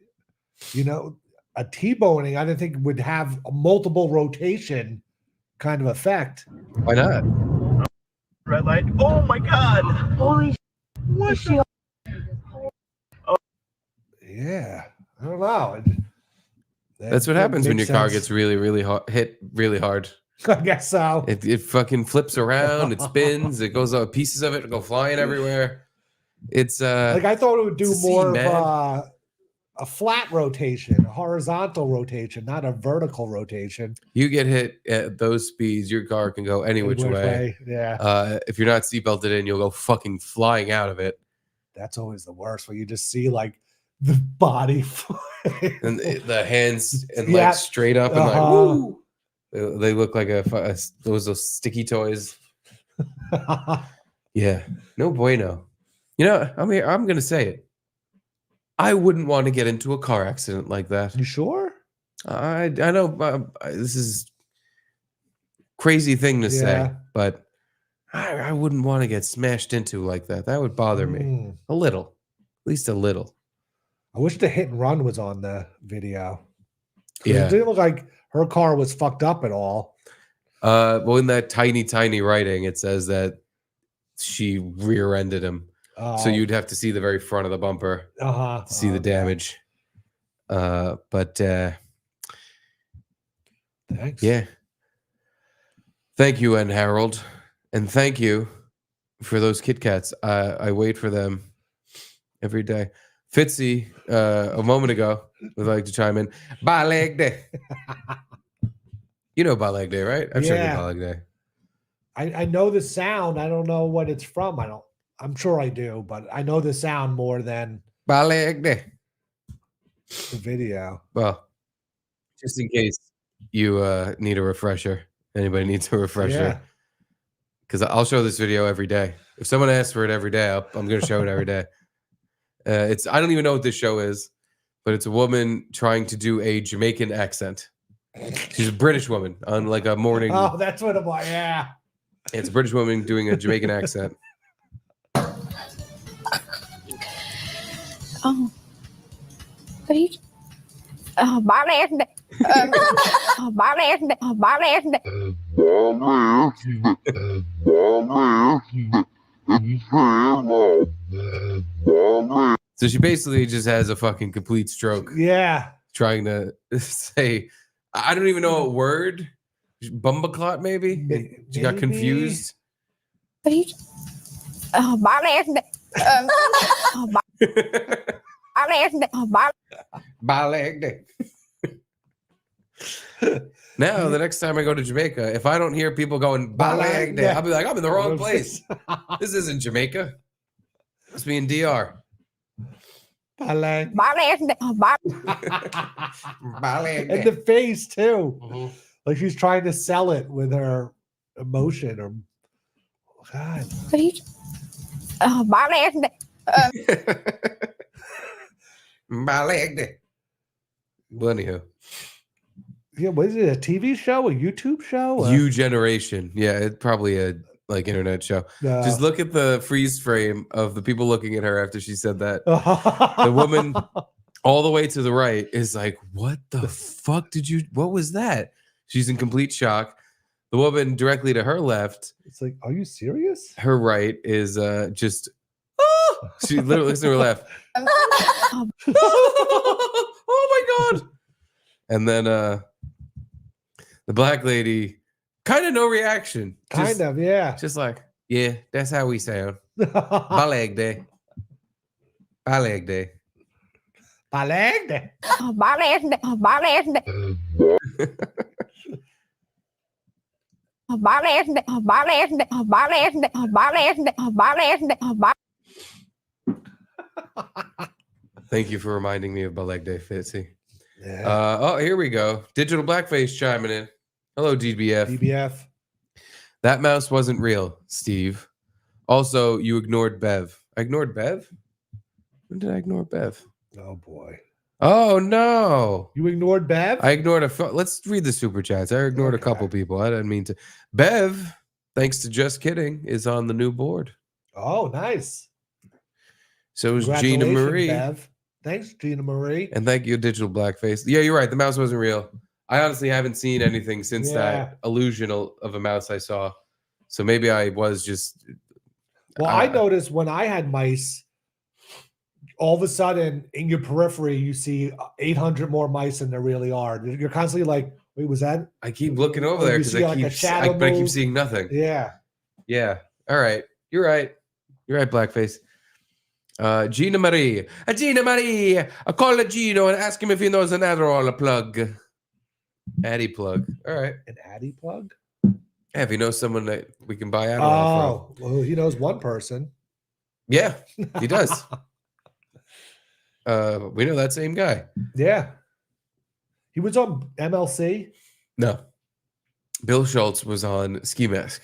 You know, a T-boning. I didn't think would have a multiple rotation kind of effect. Why not? Red light. Oh my god! Holy what? Yeah, I don't know. That's what happens when your makes car sense. gets really hit really hard. I guess so. It fucking flips around, it spins, it goes out, pieces of it go flying everywhere. It's like I thought it would do it's a more scene, of a flat rotation, a horizontal rotation, not a vertical rotation. You get hit at those speeds, your car can go any which way. Yeah. If you're not seatbelted in, you'll go fucking flying out of it. That's always the worst, where you just see like the body and the hands and Yeah. legs straight up and like woo. They look like those sticky toys. Yeah, no bueno. You know, I'm gonna say it. I wouldn't want to get into a car accident like that. You sure? I know this is crazy thing to say, Yeah. but I wouldn't want to get smashed into like that. That would bother me a little, at least a little. I wish the hit and run was on the video. 'Cause Yeah. It didn't look like her car was fucked up at all. Well, in that tiny writing, it says that she rear-ended him. So you'd have to see the very front of the bumper to see the damage. But thanks. Yeah. Thank you, N. Harold. And thank you for those Kit Kats. I wait for them every day. Fitzy, a moment ago, would like to chime in. BALEGDEH. You know BALEGDEH, right? I've shown you BALEGDEH. I know the sound. I don't know what it's from. I'm sure I do, but I know the sound more than BALEGDEH. The video. Well, just in case you need a refresher. Anybody needs a refresher. Because I'll show this video every day. If someone asks for it every day, I'm going to show it every day. I don't even know what this show is, but it's a woman trying to do a Jamaican accent. She's a British woman on like a morning. Oh, that's what it was. Yeah. It's a British woman doing a Jamaican accent. Oh. Please. BALEGDEH. BALEGDEH. So she basically just has a fucking complete stroke. Yeah. Trying to say, I don't even know a word. Bumbaclot, maybe? She got confused. Please. BALEGDEH. BALEGDEH. Now, the next time I go to Jamaica, if I don't hear people going BALEGDEH, I'll be like, I'm in the wrong place. This isn't Jamaica. Must be in DR. BALEGDEH. BALEGDEH. And the face too. Like she's trying to sell it with her emotion or God. Please. BALEGDEH. BALEGDEH. Well, anywho. Yeah, what is it? A TV show? A YouTube show? You Generation. Yeah, it's probably a like internet show. Just look at the freeze frame of the people looking at her after she said that. The woman all the way to the right is like, what the fuck what was that? She's in complete shock. The woman directly to her left. It's like, are you serious? Her right is just she literally looks to her left. Oh my God. And then the black lady, kind of no reaction. Kind of, yeah. Just like, yeah, that's how we sound. BALEGDEH. BALEGDEH. BALEGDEH. Thank you for reminding me of BALEGDEH, Fitzy. Yeah. Oh, here we go. Digital Blackface chiming in. Hello, DBF. DBF. That mouse wasn't real, Steve. Also, you ignored Bev. I ignored Bev? When did I ignore Bev? Oh, boy. Oh, no. You ignored Bev? I ignored let's read the super chats. I ignored a couple people. I didn't mean to. Bev, thanks to Just Kidding, is on the new board. Oh, nice. So is Gina Marie. Bev. Thanks, Gina Marie. And thank you, Digital Blackface. Yeah, you're right. The mouse wasn't real. I honestly haven't seen anything since that illusion of a mouse I saw. So maybe I was just. Well, I noticed when I had mice, all of a sudden in your periphery, you see 800 more mice than there really are. You're constantly like, wait, was that? I keep looking over there because I keep seeing nothing. Yeah. Yeah. All right. You're right. You're right, Blackface. Gina Marie. Gina Marie. I call Gino and ask him if he knows an Adderall plug. Addy plug. All right. An Addy plug? Yeah, if he knows someone that we can buy Adderall from. Well, he knows one person. Yeah, he does. We know that same guy. Yeah. He was on MLC? No. Bill Schultz was on Ski Mask.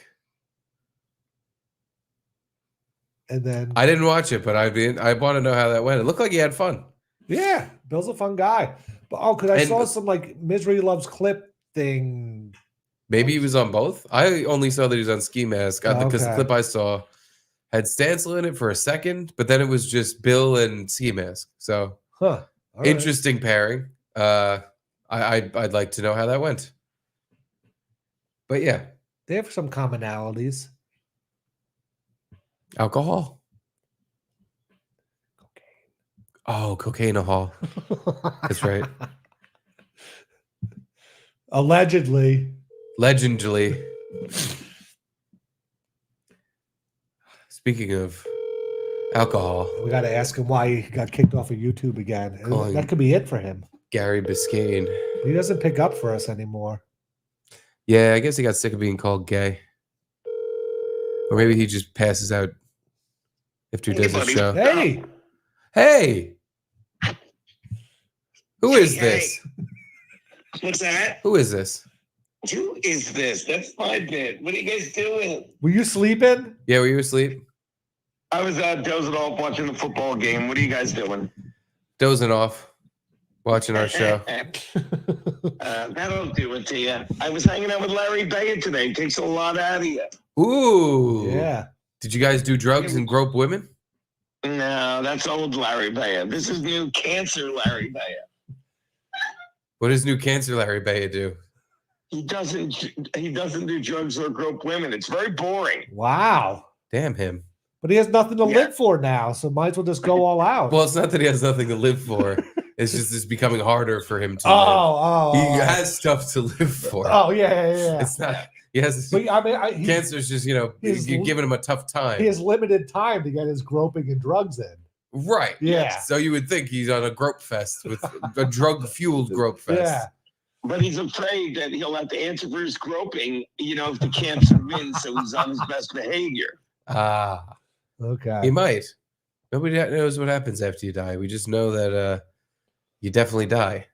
And then I didn't watch it, but I want to know how that went. It looked like he had fun. Yeah, Bill's a fun guy. But because I saw some like Misery Loves Clip thing. Maybe he was on both. I only saw that he was on Ski Mask because the clip I saw had Stancil in it for a second, but then it was just Bill and Ski Mask. So interesting pairing. I'd like to know how that went. But yeah, they have some commonalities. Alcohol. Oh, Cocaine Hall. That's right. Allegedly. Legendly. Speaking of alcohol, we got to ask him why he got kicked off of YouTube again. That could be it for him. Gary Biscayne. He doesn't pick up for us anymore. Yeah, I guess he got sick of being called gay. Or maybe he just passes out after he does his show. Hey! Hey! Who is this? What's that? Who is this? Who is this? That's my bit. What are you guys doing? Were you sleeping? Yeah, were you asleep? I was dozing off watching the football game. What are you guys doing? Dozing off, watching our show. That'll do it to you. I was hanging out with Larry Bayer today. Takes a lot out of you. Ooh. Yeah. Did you guys do drugs and grope women? No, that's old Larry Bayer. This is new cancer Larry Bayer. What does new cancer Larry Bayer do? He doesn't do drugs or grope women. It's very boring. Wow. Damn him. But he has nothing to live for now, so might as well just go all out. Well, it's not that he has nothing to live for. It's just it's becoming harder for him to live. He has stuff to live for. Oh, yeah. It's not. He has. But, I mean, cancer's just, you're giving him a tough time. He has limited time to get his groping and drugs in. Right. Yeah. So you would think he's on a grope fest with a drug-fueled grope fest. Yeah. But he's afraid that he'll have to answer for his groping, if the cancer wins, so he's on his best behavior. Ah. Okay. He might. Nobody knows what happens after you die. We just know that you definitely die.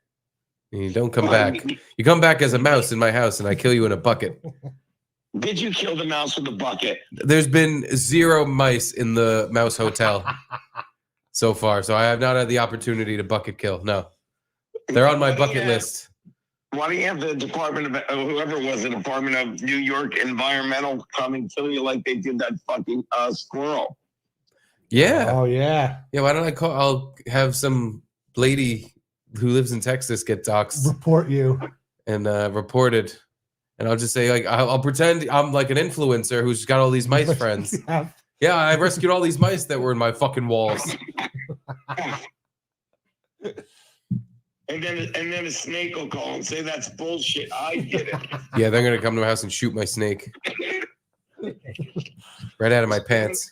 And you don't come back. You come back as a mouse in my house, and I kill you in a bucket. Did you kill the mouse with a bucket? There's been 0 mice in the mouse hotel so far, so I have not had the opportunity to bucket kill. No. They're on my bucket list. Why don't you have the Department of, whoever it was, the Department of New York Environmental come and kill you like they did that fucking squirrel? Yeah. Oh, yeah. Yeah, why don't I call? I'll have some lady who lives in Texas get doxxed. Report you. And reported. And I'll just say, like, I'll pretend I'm like an influencer who's got all these mice friends. Yeah, I rescued all these mice that were in my fucking walls. And then a snake will call and say that's bullshit. I did it. Yeah, they're gonna come to my house and shoot my snake right out of my pants.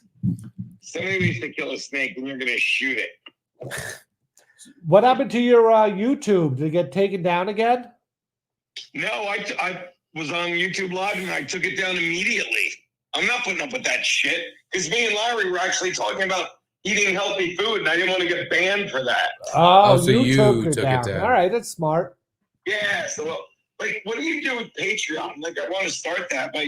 Somebody needs to kill a snake, and you're gonna shoot it. What happened to your YouTube? Did it get taken down again? No, I was on YouTube Live and I took it down immediately. I'm not putting up with that shit because me and Larry were actually talking about eating healthy food, and I didn't want to get banned for that. Oh, so you took it down. All right, that's smart. Yeah, so like, what do you do with Patreon? Like, I want to start that, but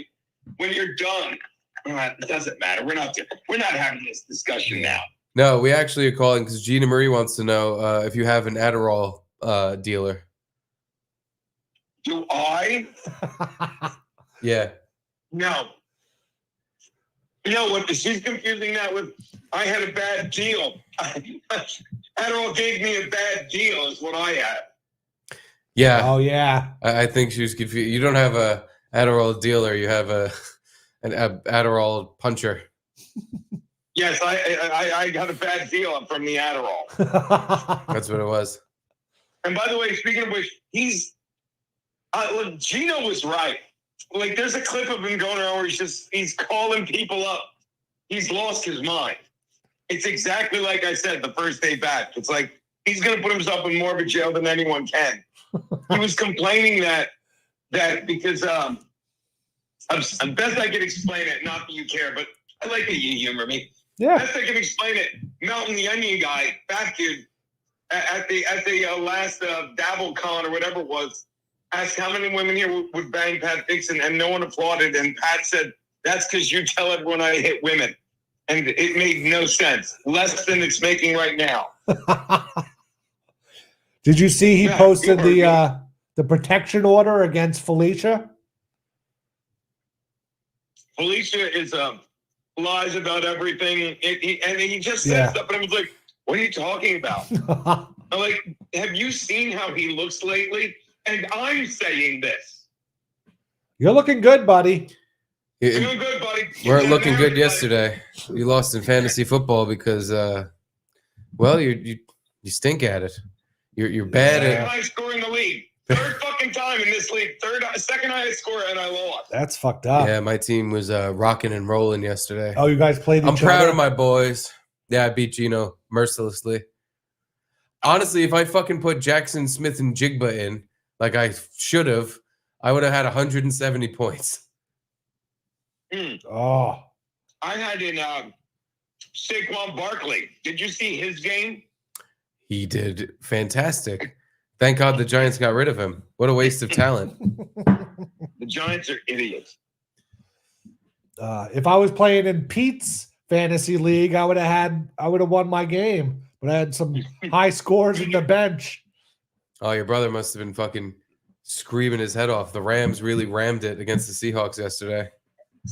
when you're done, it doesn't matter. We're not having this discussion now. No, we actually are calling because Gina Marie wants to know if you have an Adderall dealer. Do I? Yeah. No. You know what? She's confusing that with I had a bad deal. Adderall gave me a bad deal is what I had. Yeah. Oh, yeah. I think she was confused. You don't have a Adderall dealer. You have an Adderall puncher. Yes, I got a bad deal from the Adderall. That's what it was. And by the way, speaking of which, look, Gino was right. Like, there's a clip of him going around where he's calling people up. He's lost his mind. It's exactly like I said the first day back. It's like he's going to put himself in more of a jail than anyone can. He was complaining that because best I can explain it, not that you care, but I like that you humor me. Yeah. Best I can explain it, Melton the Onion guy, fat dude, at the last DabbleCon or whatever it was, asked how many women here would bang Pat Dixon, and no one applauded. And Pat said, "That's because you tell everyone I hit women." And it made no sense. Less than it's making right now. Did you see he posted the protection order against Felicia? Felicia is lies about everything. And he just said stuff, and I was like, what are you talking about? I'm like, have you seen how he looks lately? And I'm saying this. You're looking good, buddy. You're doing good, buddy. We weren't looking good yesterday. You lost in fantasy football because, well, you You stink at it. You're bad Second at. highest score in the league. Third fucking time in this league. Second highest score, and I lost. That's fucked up. Yeah, my team was rocking and rolling yesterday. Oh, you guys played each I'm proud other? of my boys. Yeah, I beat Gino mercilessly. Honestly, if I fucking put Jackson Smith and Jigba in, like I should have, I would have had 170 points. Oh. I had in Saquon Barkley. Did you see his game? He did fantastic. Thank God the Giants got rid of him. What a waste of talent. The Giants are idiots. If I was playing in Pete's fantasy league, I would have won my game. But I had some high scores in the bench. Oh, your brother must have been fucking screaming his head off. The Rams really rammed it against the Seahawks yesterday.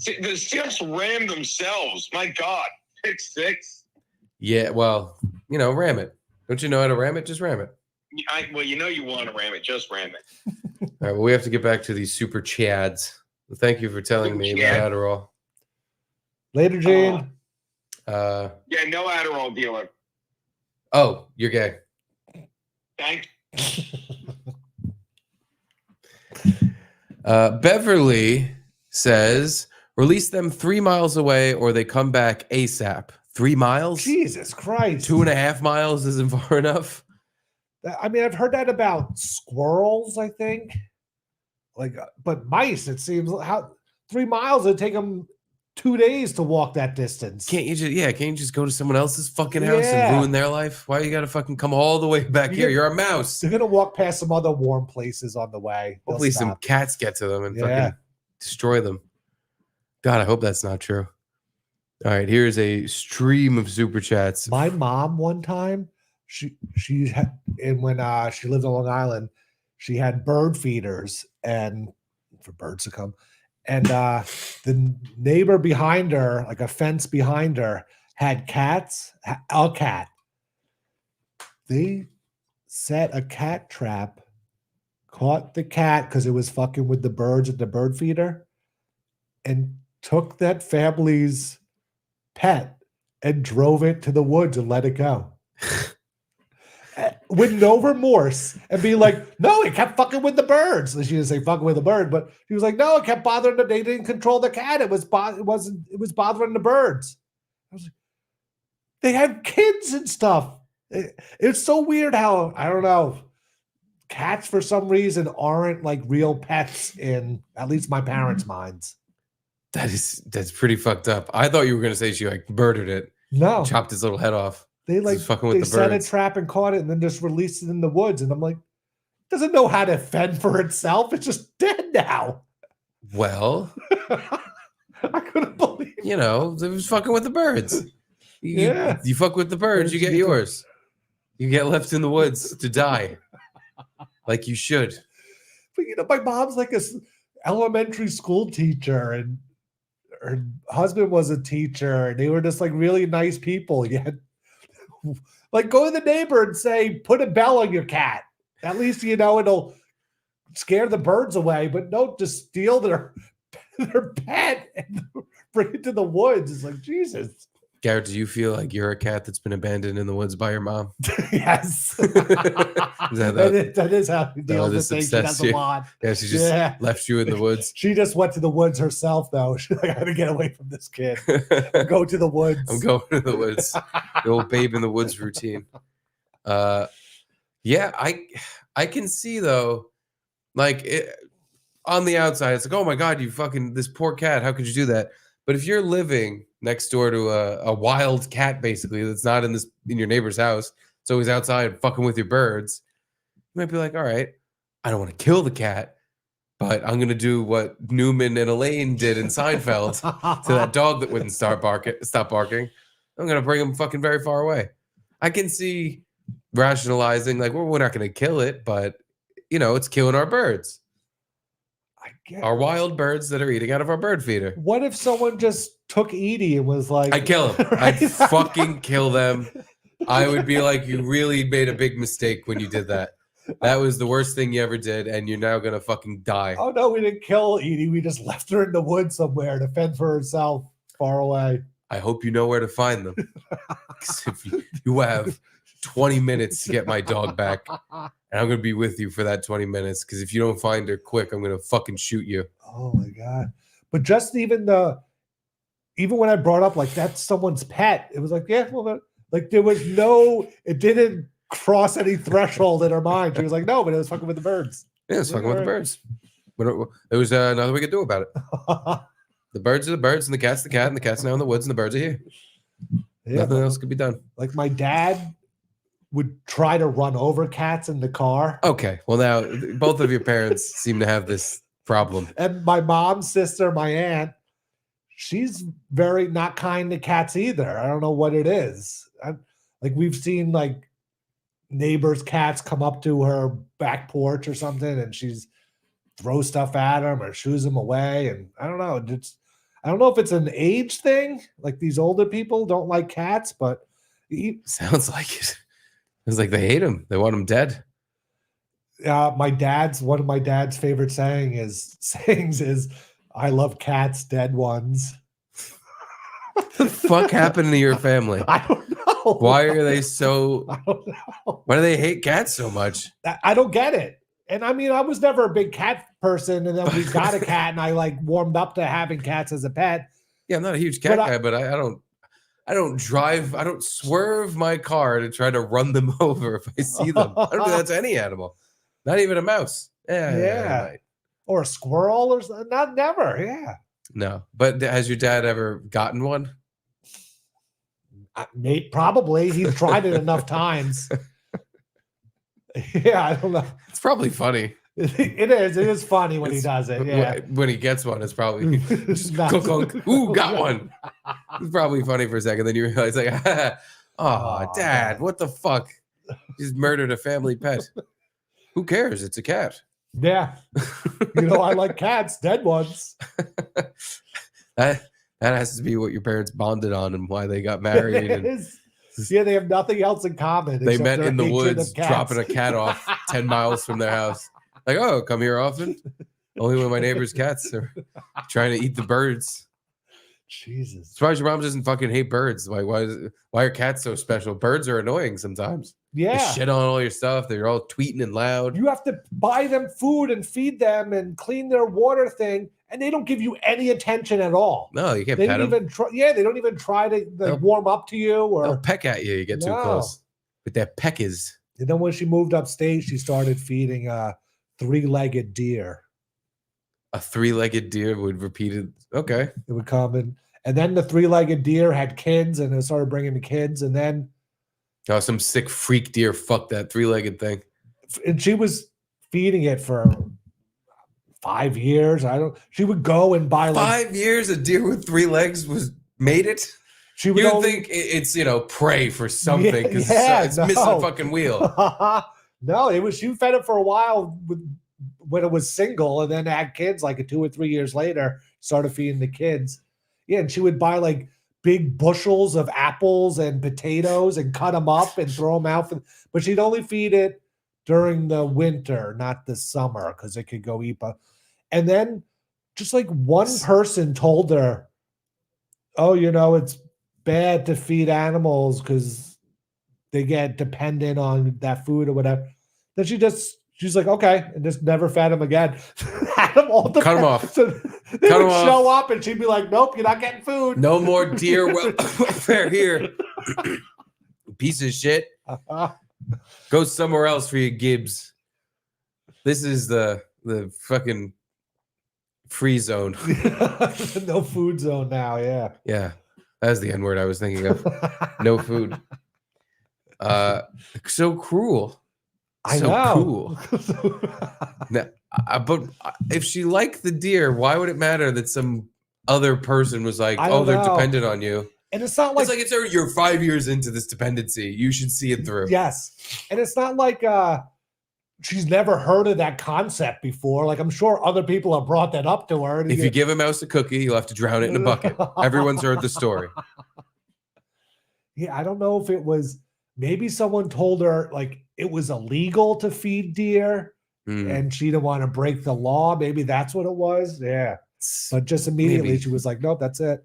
The Seahawks rammed themselves. My God. Pick 6. Yeah, well, ram it. Don't you know how to ram it? Just ram it. Well, you want to ram it. Just ram it. All right, well, we have to get back to these super chads. Well, thank you for telling me about Adderall. Later, Gene. Yeah, no Adderall dealer. Oh, you're gay. Thank Beverly says, release them 3 miles away or they come back ASAP. 3 miles? Jesus Christ. 2.5 miles isn't far enough. I mean, I've heard that about squirrels, I think. But mice, it seems, 3 miles would take them 2 days to walk that distance. Can't you just go to someone else's fucking house and ruin their life? Why you gotta fucking come all the way back here? You're a mouse. They're gonna walk past some other warm places on the way. Hopefully some cats get to them and fucking destroy them. God, I hope that's not true. All right, here's a stream of super chats. My mom one time, she had, and when she lived on Long Island, she had bird feeders and for birds to come. And the neighbor behind her, like a fence behind her, had cats, a cat. They set a cat trap, caught the cat because it was fucking with the birds at the bird feeder, and took that family's pet and drove it to the woods and let it go. With no remorse, and be like, no, it kept fucking with the birds. She didn't say fucking with the bird, but she was like, no, it kept bothering them. They didn't control the cat. It was bothering the birds. I was like, they have kids and stuff. It's so weird how, I don't know, cats for some reason aren't like real pets in at least my parents' minds. That's pretty fucked up. I thought you were gonna say she like murdered it. No, chopped its little head off. They like fucking with they the set birds. a trap and caught it and then just released it in the woods. And I'm like, it doesn't know how to fend for itself. It's just dead now. Well, I couldn't believe it was fucking with the birds. Yeah. You fuck with the birds, you get yours. You get left in the woods to die. Like you should. But my mom's like a elementary school teacher and her husband was a teacher and they were just like really nice people. Yet like go to the neighbor and say, put a bell on your cat. At least, it'll scare the birds away, but don't just steal their pet and bring it to the woods. It's like, Jesus. Garrett, do you feel like you're a cat that's been abandoned in the woods by your mom? Yes. that is how she deals with things. She does a lot. Yeah, she just left you in the woods. She just went to the woods herself, though. She's like, I got to get away from this kid. Go to the woods. I'm going to the woods. The old babe in the woods routine. Yeah, I can see, though, like on the outside, it's like, oh my God, you fucking, this poor cat. How could you do that? But if you're living next door to a wild cat, basically, that's not in your neighbor's house, it's always outside fucking with your birds, you might be like, all right, I don't want to kill the cat, but I'm gonna do what Newman and Elaine did in Seinfeld to that dog that wouldn't stop barking. I'm gonna bring him fucking very far away. I can see rationalizing like, well, we're not gonna kill it, but it's killing our birds. Our wild birds that are eating out of our bird feeder. What if someone just took Edie and was like, I'd kill him. I'd fucking kill them. I would be like, you really made a big mistake when you did that. That was the worst thing you ever did, and you're now gonna fucking die. Oh no, we didn't kill Edie. We just left her in the woods somewhere to fend for herself far away. I hope you know where to find them. If you have, 20 minutes to get my dog back. And I'm going to be with you for that 20 minutes. Because if you don't find her quick, I'm going to fucking shoot you. Oh my God. But just even when I brought up like that's someone's pet, it was like, yeah, well, like there was it didn't cross any threshold in her mind. She was like, no, but it was fucking with the birds. Yeah, it's fucking with the birds. But there was nothing we could do about it. The birds are the birds, and the cat's the cat, and the cat's now in the woods, and the birds are here. Yeah, Nothing else could be done. Like my dad would try to run over cats in the car. Okay, well now both of your parents seem to have this problem. And my mom's sister, my aunt, she's very not kind to cats either. I don't know what it is. Like we've seen like neighbors' cats come up to her back porch or something, and she's throw stuff at them or shoos them away. And I don't know. I don't know if it's an age thing. Like these older people don't like cats, but sounds like it. It's like they hate them. They want them dead. One of my dad's favorite sayings is I love cats, dead ones. What the fuck happened to your family? I don't know. Why are they so? I don't know. Why do they hate cats so much? I don't get it. And I mean, I was never a big cat person, and then we got a cat, and I like warmed up to having cats as a pet. Yeah, I'm not a huge cat guy, but I don't swerve my car to try to run them over if I see them. I don't do that to any animal, not even a mouse. Yeah. Or a squirrel or something. Never. Yeah. No, but has your dad ever gotten one? Probably. He's tried it enough times. Yeah, I don't know. It's probably funny. It is funny when he does it. Yeah. When he gets one, it's probably just ooh, got one. It's probably funny for a second. Then you realize, like, oh, Dad, what the fuck? He's murdered a family pet. Who cares? It's a cat. Yeah. I like cats, dead ones. That has to be what your parents bonded on and why they got married. Yeah, they have nothing else in common. They met in the woods, dropping a cat off 10 miles from their house. Like, oh, come here often? Only when my neighbor's cats are trying to eat the birds. Jesus. Surprised your mom doesn't fucking hate birds. Why are cats so special? Birds are annoying sometimes. Yeah. They shit on all your stuff. They're all tweeting and loud. You have to buy them food and feed them and clean their water thing, and they don't give you any attention at all. No, you can't they pet don't them. even try. Yeah, they don't even try to warm up to you or they'll peck at you. You get too close. But their peck is. And then when she moved upstate, she started feeding a 3-legged deer. A 3-legged deer would repeat it. Okay. It would come in. And then the 3-legged deer had kids, and it started bringing the kids. And then some sick freak deer fucked that 3-legged thing. And she was feeding it for 5 years. She would go and buy 5 years. A deer with 3 legs made it. She would You'd think it's prey for something because it's missing a fucking wheel. No, she fed it for a while when it was single, and then had kids like 2 or 3 years later. Started feeding the kids. Yeah, and she would buy like big bushels of apples and potatoes and cut them up and throw them out. But she'd only feed it during the winter, not the summer, because it could go eat. And then just like one person told her, oh, it's bad to feed animals because they get dependent on that food or whatever. Then she's like, okay, and just never fed him again. Cut him off. So they would show up and she'd be like, nope, you're not getting food. No more deer welfare here. Piece of shit. Go somewhere else for your Gibbs. This is the fucking free zone. No food zone now, yeah. Yeah. That's the N-word I was thinking of. No food. So cruel. I know. Cool. Now, but if she liked the deer, why would it matter that some other person was like, oh, they're dependent on you? And it's not like you're 5 years into this dependency. You should see it through. Yes. And it's not like she's never heard of that concept before. Like, I'm sure other people have brought that up to her. If you give a mouse a cookie, you'll have to drown it in a bucket. Everyone's heard the story. Yeah, I don't know if it was, maybe someone told her like it was illegal to feed deer and she didn't want to break the law. Maybe that's what it was. Yeah. But just immediately she was like, nope, that's it.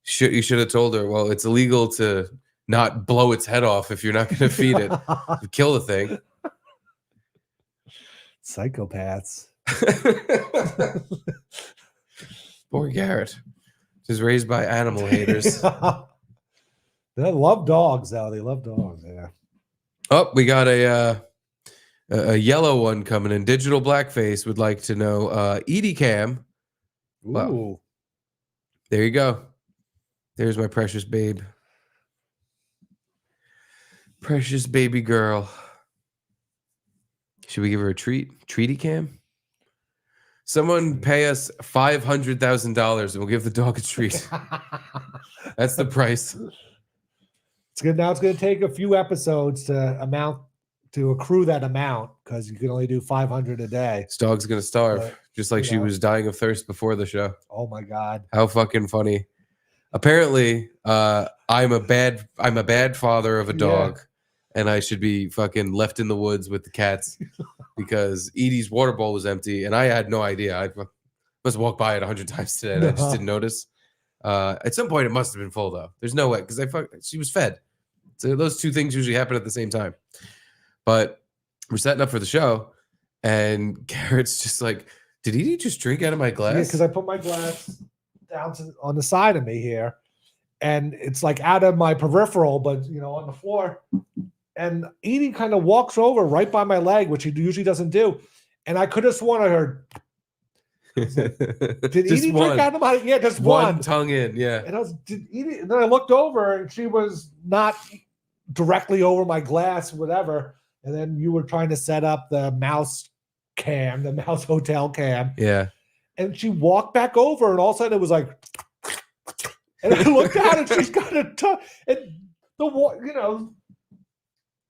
You should have told her, well, it's illegal to not blow its head off if you're not going to feed it. Kill the thing. Psychopaths. Poor Garrett. Just raised by animal haters. They love dogs, though. They love dogs. Yeah. Oh, we got a yellow one coming in. Digital Blackface would like to know Edie Cam. Ooh. Well, there you go. There's my precious babe. Precious baby girl. Should we give her a treat? Treaty Cam? Someone pay us $500,000 and we'll give the dog a treat. That's the price. It's good. Now it's going to take a few episodes to accrue that amount because you can only do 500 a day. This dog's going to starve, But, just like she was dying of thirst before the show. Oh my God. How fucking funny. Apparently, I'm a bad father of a dog, and I should be fucking left in the woods with the cats because Edie's water bowl was empty, and I had no idea. I must walk by it 100 times today, and I just didn't notice. At some point, it must have been full though. There's no way because she was fed. So those two things usually happen at the same time. But we're setting up for the show, and Garrett's just like, "Did Edie just drink out of my glass?" Yeah, because I put my glass down on the side of me here, and it's like out of my peripheral, but on the floor. And Edie kind of walks over right by my leg, which he usually doesn't do. And I could have sworn I heard. Did Edie drink out of my? Yeah, just one tongue in. Yeah. And and then I looked over, and she was not directly over my glass, whatever. And then you were trying to set up the mouse cam, the mouse hotel cam. Yeah. And she walked back over, and all of a sudden it was like, and I looked down, and she's got a tongue, and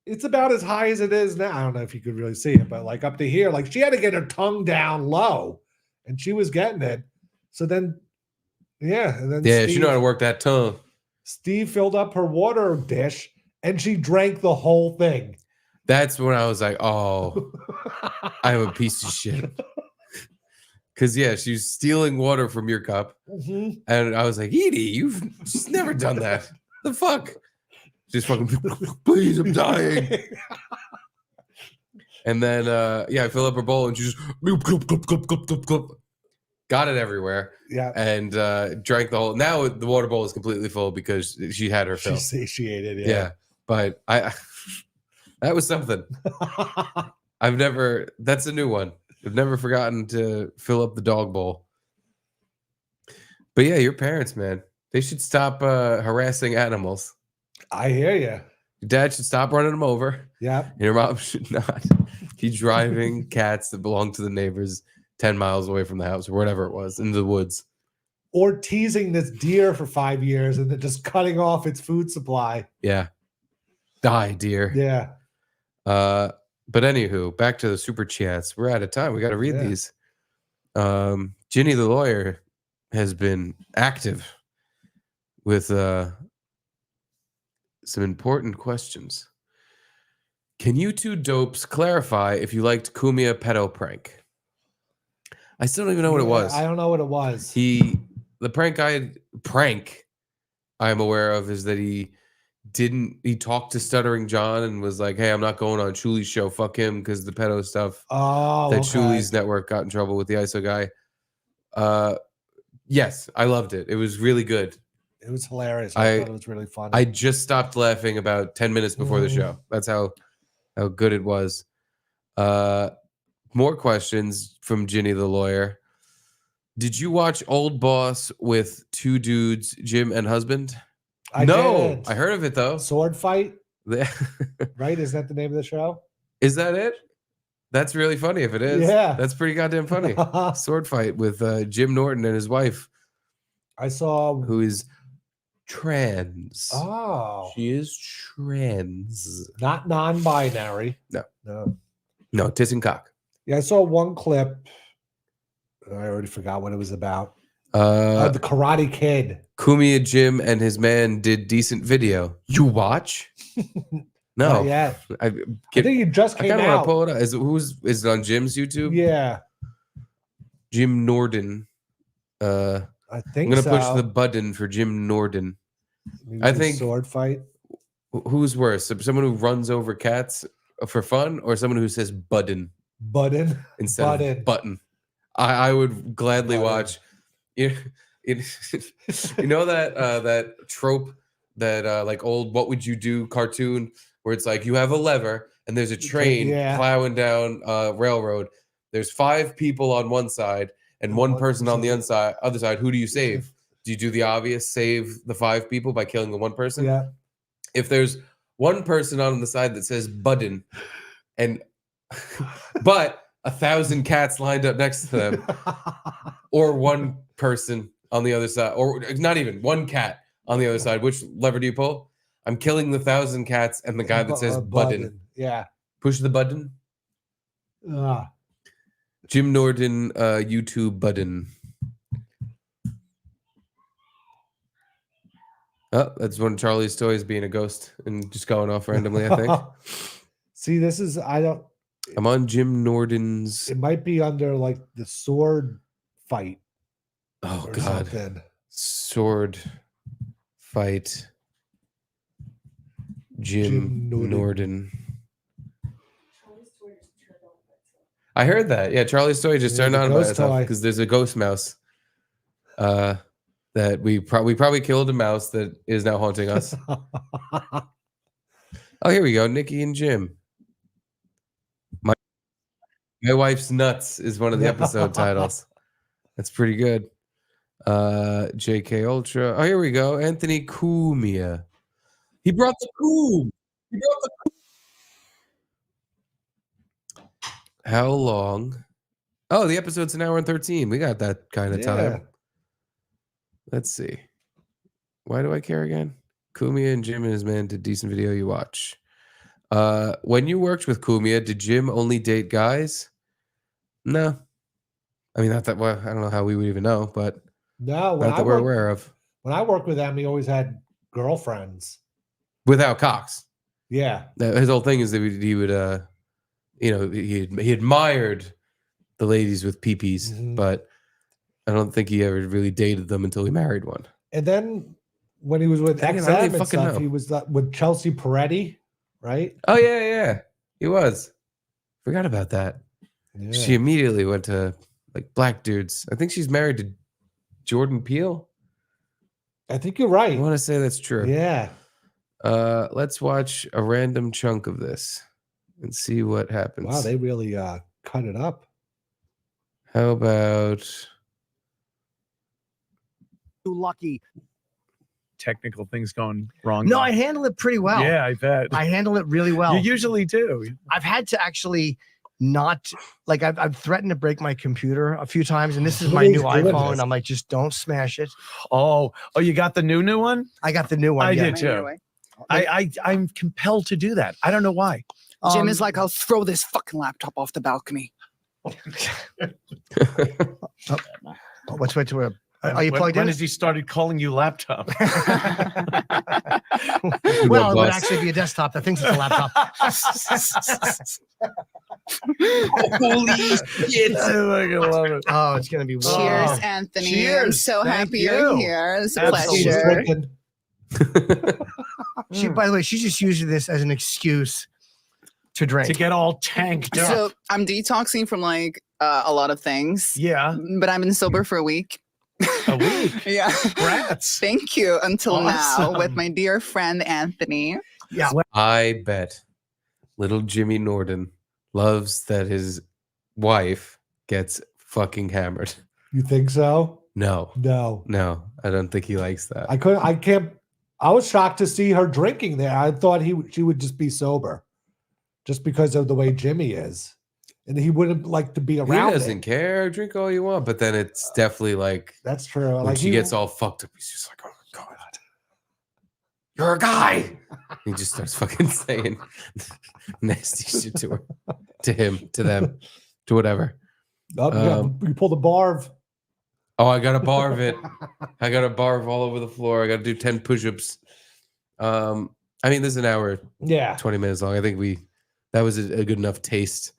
it's about as high as it is now. I don't know if you could really see it, but like up to here, like she had to get her tongue down low, and she was getting it. So then, and then she know how to work that tongue. Steve filled up her water dish, and she drank the whole thing. That's when I was like, oh, I'm a piece of shit. Because, she's stealing water from your cup. Mm-hmm. And I was like, Edie, you've just never done that. The fuck? Just fucking, please, I'm dying. And then, I fill up her bowl and she just got it everywhere. Yeah. And drank the whole. Now the water bowl is completely full because she had her fill. She's satiated. Yeah. But that was something. That's a new one. I've never forgotten to fill up the dog bowl. But your parents, man, they should stop harassing animals. I hear you. Your dad should stop running them over. Yeah. Your mom should not be driving cats that belong to the neighbors 10 miles away from the house or whatever it was into the woods. Or teasing this deer for 5 years and then just cutting off its food supply. Yeah. Die, deer. Yeah. But anywho, back to the super chats. We're out of time. We got to read these. Ginny the lawyer has been active with some important questions. Can you two dopes clarify if you liked Kumia pedo prank? I still don't even know what it was. I don't know what it was. The prank I'm aware of is that he talked to Stuttering John and was like, hey, I'm not going on Shuli's show. Fuck him because the pedo stuff. Oh, that Shuli's network got in trouble with the ISO guy. Yes, I loved it. It was really good. It was hilarious. I thought it was really fun. I just stopped laughing about 10 minutes before the show. That's how good it was. More questions from Ginny the lawyer. Did you watch Old Boss with two dudes, Jim and husband? I did. I heard of it though. Sword fight. Right? Is that the name of the show? Is that it? That's really funny if it is. Yeah. That's pretty goddamn funny. Sword fight with Jim Norton and his wife. I saw. Who is trans. Oh. She is trans. Not non-binary. No, tits and cock. Yeah, I saw one clip. I already forgot what it was about. The Karate Kid. Kumia Jim and his man did decent video. You watch? No. Not yet. I think it just came out. I kind of want to pull it up. Is it on Jim's YouTube? Yeah. Jim Norden. I think I'm going to push the button for Jim Norden. Maybe I think sword fight. Who's worse? Someone who runs over cats for fun, or someone who says "button" instead of "button"? I would gladly watch. You know that that trope, that like old "What Would You Do" cartoon, where it's like you have a lever and there's a train plowing down a railroad. There's 5 people on one side and one person on the other side. Who do you save? Do you do the obvious, save the 5 people by killing the one person? Yeah. If there's one person on the side that says "button," and but 1,000 cats lined up next to them, or one person on the other side, or not even one cat on the other side, which lever do you pull? I'm killing the 1,000 cats and the guy that says "button." Yeah. Push the button. Jim Norton YouTube button. Oh, that's one of Charlie's toys being a ghost and just going off randomly, I think. See, this is I'm on Jim Norton's. It might be under like the sword fight. Oh or God. something. Sword fight. Jim Norton. I heard that. Yeah, Charlie's toy just turned on by itself because there's a ghost mouse. That we probably killed a mouse that is now haunting us. Oh, here we go. Nikki and Jim. My wife's nuts is one of the episode titles. That's pretty good. JK Ultra. Oh, here we go. Anthony Cumia. He brought the coom. How long? Oh, the episode's an hour and 13. We got that kind of time. Let's see. Why do I care again? Cumia and Jim and his man did decent video you watch. When you worked with Cumia, did Jim only date guys? No. I mean, not that well, I don't know how we would even know, but no, not that we're aware of. When I worked with them, he always had girlfriends. Without cocks. Yeah. His whole thing is that he would he admired the ladies with peepees, but I don't think he ever really dated them until he married one. And then when he was with Dang it, XM how do they and fucking stuff, know? he was with Chelsea Peretti, right? Oh yeah, he was. Forgot about that. Yeah. She immediately went to like black dudes. I think she's married to Jordan Peele. I think you're right. I want to say that's true. Yeah. Let's watch a random chunk of this and see what happens. Wow, they really cut it up. How about lucky? Technical things going wrong. No, though. I handle it pretty well. Yeah, I bet. I handle it really well. You usually do. I've had to actually not like I've threatened to break my computer a few times, and this is my new iPhone. I'm like, just don't smash it. Oh, you got the new one? I got the new one. I yeah. did too. I'm compelled to do that. I don't know why. Jim is like, I'll throw this fucking laptop off the balcony. What's wait to are you plugged in? When has he started calling you laptop? Well, it would actually be a desktop that thinks it's a laptop. Holy shit. I fucking love it. Oh, it's gonna be Cheers, Anthony. Cheers. I'm so Thank happy you're you. here. It's a Absolutely. pleasure. By the way, she's just using this as an excuse to drink. To get all tanked up. So I'm detoxing from like a lot of things. Yeah. But I've been sober for a week. A week? Yeah. Congrats. Thank you. Until now Awesome. with my dear friend Anthony. Yeah. I bet little Jimmy Norton loves that his wife gets fucking hammered. You think so? No, I don't think he likes that. I was shocked to see her drinking there. I thought she would just be sober, just because of the way Jimmy is, and he wouldn't like to be around. He doesn't care. Drink all you want, but then it's definitely like that's true. When Like she gets all fucked up, he's just like, "Oh my god, you're a guy." He just starts fucking saying nasty shit to her, to him, to them, to whatever. You pull the barv. Oh, I got a barv it. I got a barv all over the floor. I got to do 10 push-ups. I mean, this is an hour, 20 minutes long. I think that was a good enough taste.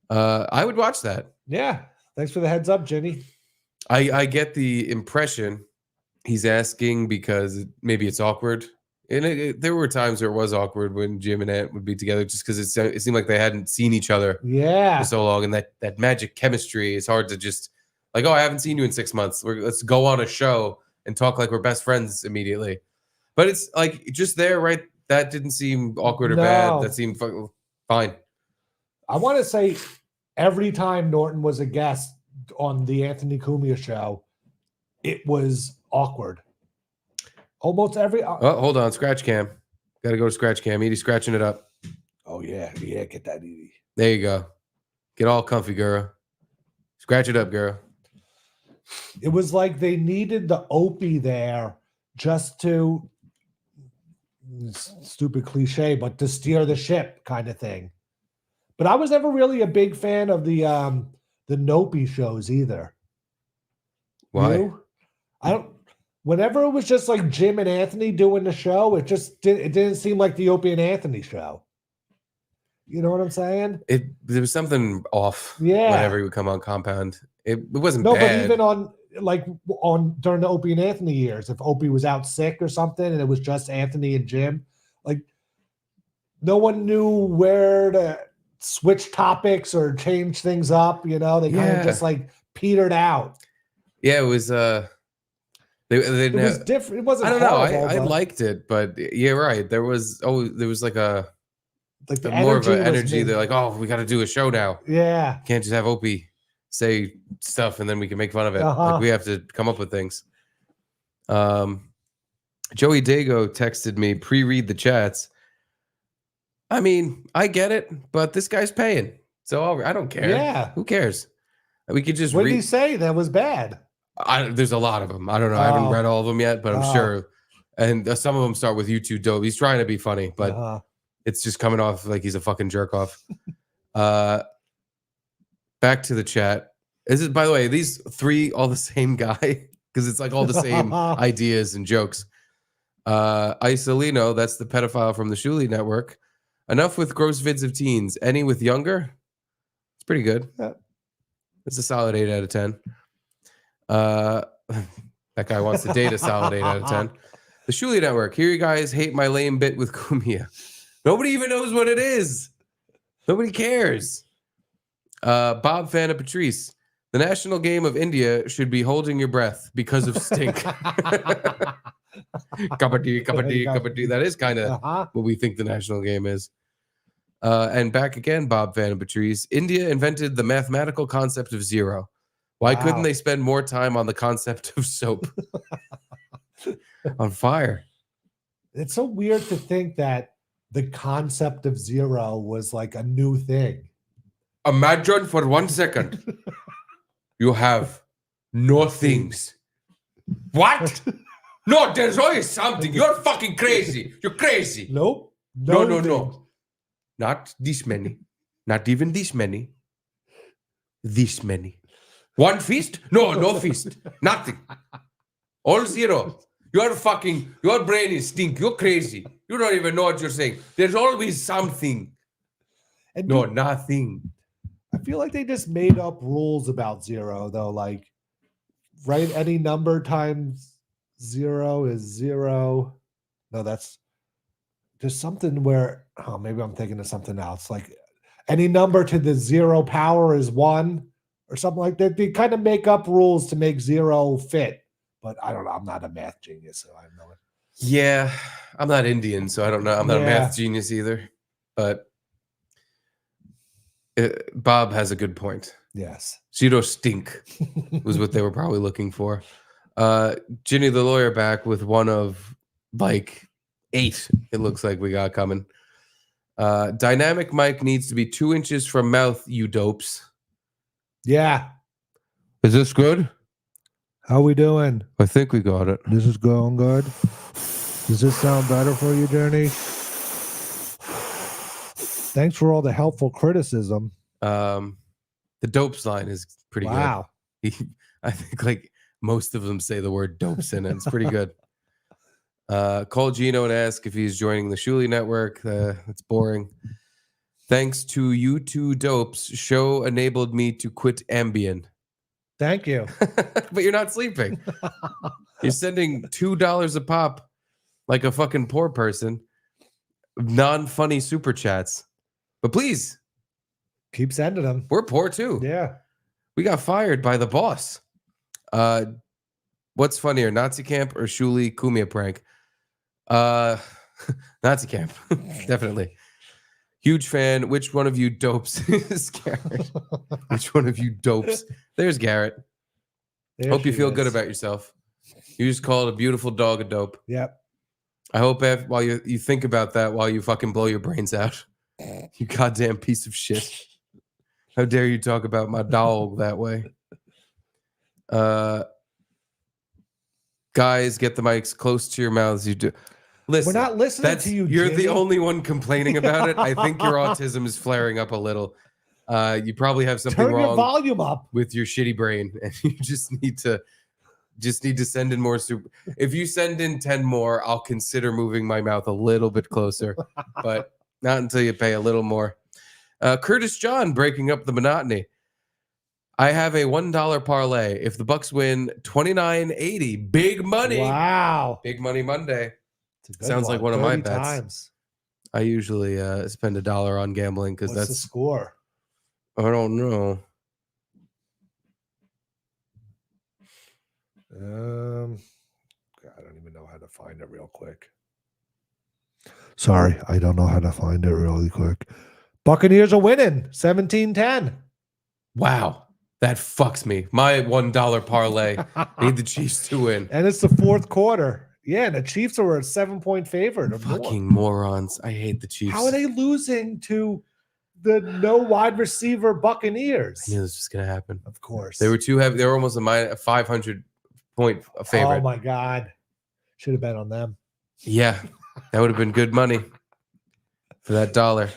I would watch that. Yeah. Thanks for the heads up, Jenny. I get the impression he's asking because maybe it's awkward And there were times where it was awkward when Jim and Ant would be together, just because it seemed like they hadn't seen each other Yeah. for so long, and that magic chemistry is hard to just like, oh, I haven't seen you in 6 months. Let's go on a show and talk like we're best friends immediately. But it's like just there, right? That didn't seem awkward or bad. That seemed fine. I want to say every time Norton was a guest on the Anthony Cumia show, it was awkward. Almost every. Oh, hold on. Scratch cam. Got to go to scratch cam. Edie scratching it up. Oh, yeah. Yeah, get that, Edie. There you go. Get all comfy, girl. Scratch it up, girl. It was like they needed the Opie there just to, stupid cliche, but to steer the ship kind of thing. But I was never really a big fan of the Nopey shows either. Why? You? I don't. Whenever it was just like Jim and Anthony doing the show, it didn't seem like the Opie and Anthony show. You know what I'm saying? There was something off. Yeah. Whenever he would come on Compound, it wasn't No, bad. but even on during the Opie and Anthony years, if Opie was out sick or something, and it was just Anthony and Jim, like no one knew where to switch topics or change things up. You know, they kind of just like petered out. Yeah, it was. It was different. It wasn't. I don't know. Horrible, I but liked it, but yeah, right. There was like the more of energy an was energy. maybe- They're like, oh, we got to do a show now. Yeah. Can't just have Opie say stuff and then we can make fun of it. Uh-huh. Like we have to come up with things. Joey Dago texted me, pre-read the chats. I mean, I get it, but this guy's paying, so I don't care. Yeah. Who cares? We could just What did read. he say that was bad? There's a lot of them. I don't know. I haven't Oh. read all of them yet, but I'm Oh. sure. And some of them start with "you too dope." He's trying to be funny, but Uh-huh. it's just coming off like he's a fucking jerk off. Back to the chat. Is it, by the way, these three all the same guy? Because it's like all the same ideas and jokes. Isolino, that's the pedophile from the Shuli Network. Enough with gross vids of teens. Any with younger? It's pretty good. Yeah. It's a solid 8 out of 10. That guy wants to date a solid 8 out of 10. The Shuli Network. Here you guys hate my lame bit with Cumia. Nobody even knows what it is. Nobody cares. Bob Fan of Patrice. The national game of India should be holding your breath because of stink. Kabaddi, kabaddi, kabaddi. That is kind of what we think the national game is. And back again, Bob Van and Patrice. India invented the mathematical concept of zero. Why couldn't they spend more time on the concept of soap? On fire. It's so weird to think that the concept of zero was like a new thing. Imagine for 1 second you have no things. What? No, there's always something. You're fucking crazy. You're crazy. Nope. No. Not this many. Not even this many. This many. One feast? No feast. Nothing. All zero. Your brain is stink. You're crazy. You don't even know what you're saying. There's always something. And nothing. I feel like they just made up rules about zero, though. Like, right? Any number times zero is zero. No, that's there's something where, oh, maybe I'm thinking of something else. Like, any number to the zero power is one or something like that. They kind of make up rules to make zero fit. But I don't know. I'm not a math genius, so I don't know it. Yeah, I'm not Indian, so I don't know. I'm not a math genius either. But Bob has a good point. Yes. Zero stink was what they were probably looking for. Ginny the lawyer back with one of like 8. It looks like we got coming. Dynamic mic needs to be 2 inches from mouth, you dopes. Yeah. Is this good? How we doing? I think we got it. This is going good. Does this sound better for you, Journey? Thanks for all the helpful criticism. The dopes line is pretty Wow. good. I think like most of them say the word dopes in it. It's pretty good. Call Gino and ask if he's joining the Shuli Network. It's boring. Thanks to you two dopes, show enabled me to quit Ambien. Thank you. But you're not sleeping. You're sending $2 a pop like a fucking poor person. Non-funny super chats. But please. Keep sending them. We're poor too. Yeah. We got fired by the boss. What's funnier, Nazi camp or Shuli Kumia prank? Nazi camp. Definitely. Huge fan. Which one of you dopes is Garrett? Which one of you dopes? There's Garrett. There Hope you she feel is. good about yourself. You just called a beautiful dog a dope. Yep. I hope while you think about that while you fucking blow your brains out. You goddamn piece of shit. How dare you talk about my dog that way? Guys, get the mics close to your mouths. You do. Listen, We're not listening to you, You're Jimmy. the only one complaining about it. I think your autism is flaring up a little. You probably have something Turn your wrong volume up. with your shitty brain, and you just need to send in more super. If you send in 10 more, I'll consider moving my mouth a little bit closer, but not until you pay a little more. Curtis John breaking up the monotony. I have a $1 parlay. If the Bucks win, $29.80. Big money. Wow. Big money Monday. It's a good Sounds like one of my 30 bets. times. I usually spend $1 on gambling because What's that's the score? I don't know. I don't even know how to find it real quick. Sorry, I don't know how to find it really quick. Buccaneers are winning 17-10. Wow. That fucks me. My $1 parlay. Need the Chiefs to win. And it's the fourth quarter. Yeah, and the Chiefs are a 7-point favorite. or more. Fucking morons. I hate the Chiefs. How are they losing to the no wide receiver Buccaneers? I knew this was going to happen. Of course. They were too heavy. They were almost a 500-point favorite. Oh, my God. Should have bet on them. Yeah. That would have been good money for that dollar.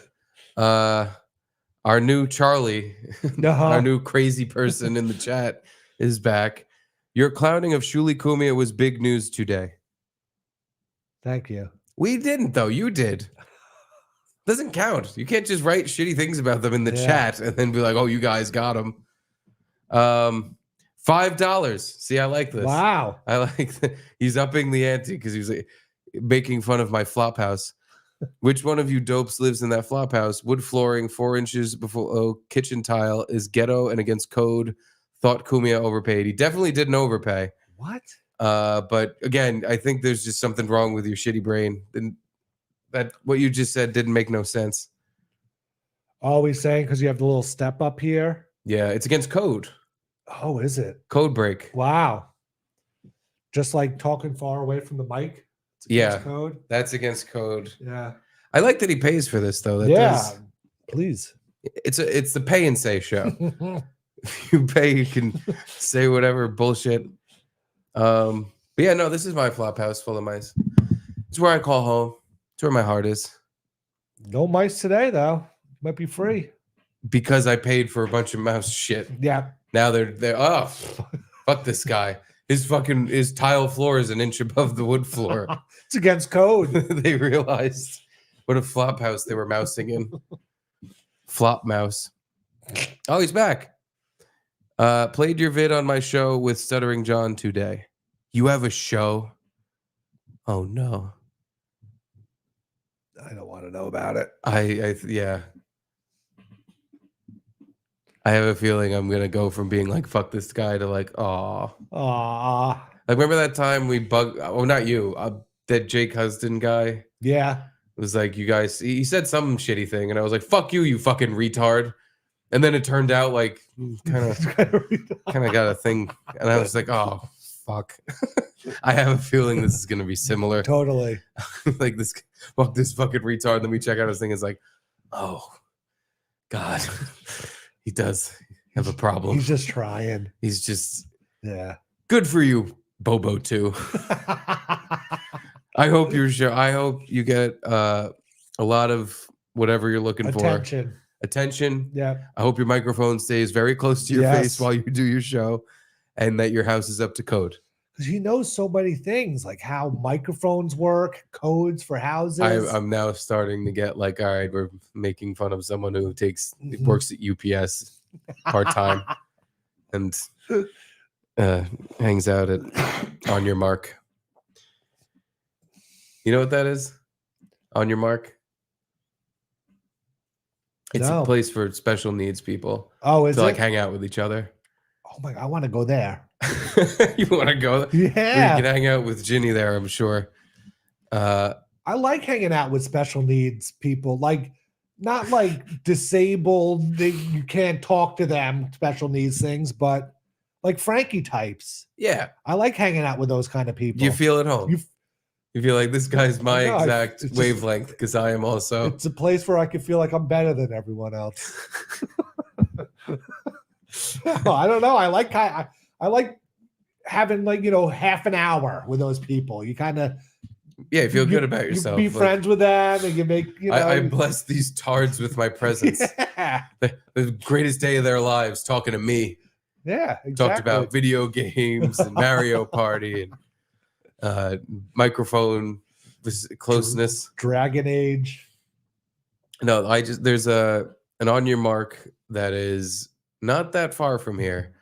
Our new Charlie, our new crazy person in the chat is back. Your clowning of Shuli Kumia was big news today. Thank you. We didn't, though. You did. Doesn't count. You can't just write shitty things about them in the chat and then be like, oh, you guys got them. $5. See, I like this. Wow. I like that. He's upping the ante because he's like, making fun of my flop house. Which one of you dopes lives in that flop house? Wood flooring, 4 inches below kitchen tile is ghetto and against code. Thought Kumia overpaid. He definitely didn't overpay. What? But again, I think there's just something wrong with your shitty brain. And that what you just said didn't make no sense. Always saying because you have the little step up here. Yeah, it's against code. Oh, is it? Code break. Wow. Just like talking far away from the mic. It's against code. That's against code. Yeah. I like that he pays for this though. Please. It's the pay and say show. If you pay, you can say whatever bullshit. But yeah, no, this is my flop house full of mice. It's where I call home. It's where my heart is. No mice today though. Might be free. Because I paid for a bunch of mouse shit. Yeah. Now they're fuck this guy. His tile floor is an inch above the wood floor. It's against code. They realized what a flop house they were mousing in. Flop mouse. Oh, he's back. Played your vid on my show with Stuttering John today. You have a show? Oh no. I don't want to know about it. Yeah. I have a feeling I'm gonna go from being like fuck this guy to like aw. Like remember that time we not you, that Jake Huston guy? Yeah. It was like you guys he said some shitty thing and I was like, fuck you, you fucking retard. And then it turned out like kind of got a thing. And I was like, oh fuck. I have a feeling this is gonna be similar. Totally. Like this fucking retard. And then we check out his thing, it's like, oh God. He does have a problem. He's just trying. He's just good for you, Bobo too. I hope you get a lot of whatever you're looking for. Attention. Yeah. I hope your microphone stays very close to your face while you do your show and that your house is up to code. Because he knows so many things, like how microphones work, codes for houses. I'm now starting to get like, all right, we're making fun of someone who works at UPS part-time and hangs out on your mark. You know what that is? On your mark. It's No. a place for special needs people. Oh, is to like it? hang out with each other. Oh my! I want to go there. You want to go? Yeah. You can hang out with Ginny there, I'm sure. I like hanging out with special needs people, like not like disabled, you can't talk to them, special needs things, but like Frankie types. Yeah. I like hanging out with those kind of people. You feel at home. You feel like this guy's my No, exact it's just- wavelength because I am also. It's a place where I can feel like I'm better than everyone else. I don't know. I like having like, half an hour with those people. You kind of Yeah, you feel good about yourself. You be friends with them, and you make. I bless these tards with my presence. Yeah. The greatest day of their lives, talking to me. Yeah, exactly. Talked about video games and Mario Party and microphone closeness. Dragon Age. No, there's an On Your Mark that is not that far from here,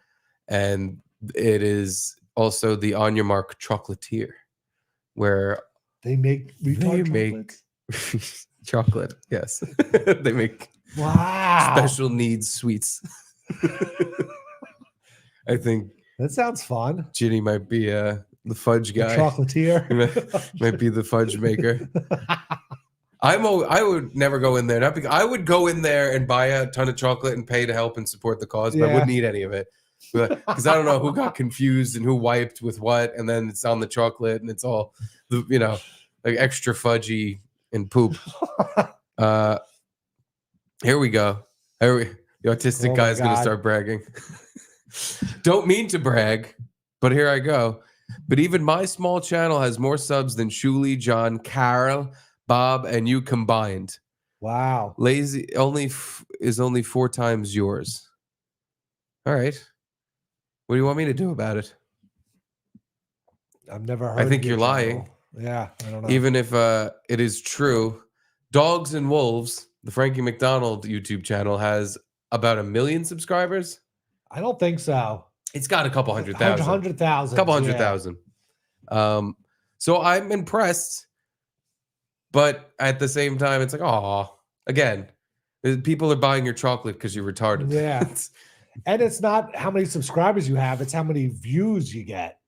and it is also the On Your Mark chocolatier, where they make chocolate. Yes, they make special needs sweets. I think that sounds fun. Ginny might be the fudge guy. The chocolatier might be the fudge maker. I would never go in there. Not because I would go in there and buy a ton of chocolate and pay to help and support the cause, but I wouldn't eat any of it because I don't know who got confused and who wiped with what, and then it's on the chocolate and it's all like extra fudgy and poop. Here we go. The autistic guy's gonna start bragging. Don't mean to brag, but here I go. But even my small channel has more subs than Shuli, John, Carol, Bob, and you combined. Wow. Lazy is only 4 times yours. All right. What do you want me to do about it? I've never heard. I think your you're channel. lying. Yeah, I don't know. Even if it is true, Dogs and Wolves, the Frankie McDonald YouTube channel, has about 1 million subscribers. I don't think so. It's got a couple 100,000. 100,000. Couple 100,000. So I'm impressed, but at the same time, it's like, oh, again, people are buying your chocolate because you're retarded. Yeah. And it's not how many subscribers you have, it's how many views you get.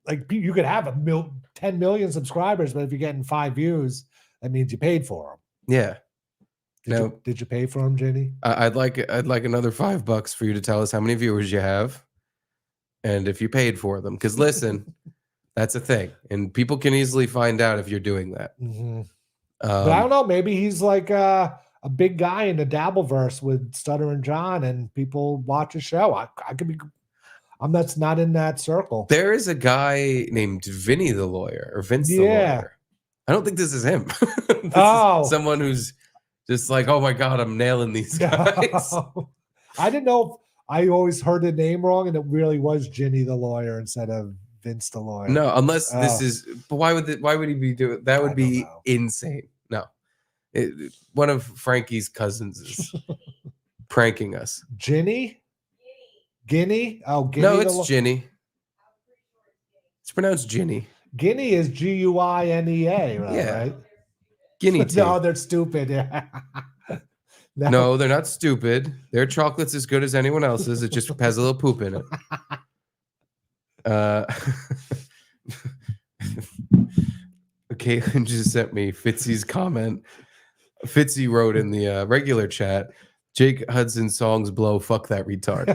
Like you could have 10 million subscribers, but if you're getting 5 views, that means you paid for them. Yeah. Did you pay for them, Jenny? I'd like another $5 for you to tell us how many viewers you have, and if you paid for them. Because listen, that's a thing, and people can easily find out if you're doing that. Mm-hmm. But I don't know. Maybe he's like a big guy in the Dabbleverse with Stutter and John, and people watch his show. I could be. That's not in that circle. There is a guy named Vinny the lawyer or Vince the lawyer. I don't think this is him. This is someone who's just like, oh my God, I'm nailing these guys. I didn't know. I always heard the name wrong, and it really was Ginny the lawyer instead of Vince the lawyer. No, unless this is. But why would he be doing that? Would be insane. No, one of Frankie's cousins is pranking us. Ginny. Guinea? Oh, Guinea. No, it's Ginny. It's pronounced Ginny. Guinea is Guinea, right? Yeah. Right? Guinea. No, they're stupid. No, they're not stupid. Their chocolate's as good as anyone else's. It just has a little poop in it. Caitlin just sent me Fitzy's comment. Fitzy wrote in the regular chat, Jake Hudson's songs blow, fuck that retard.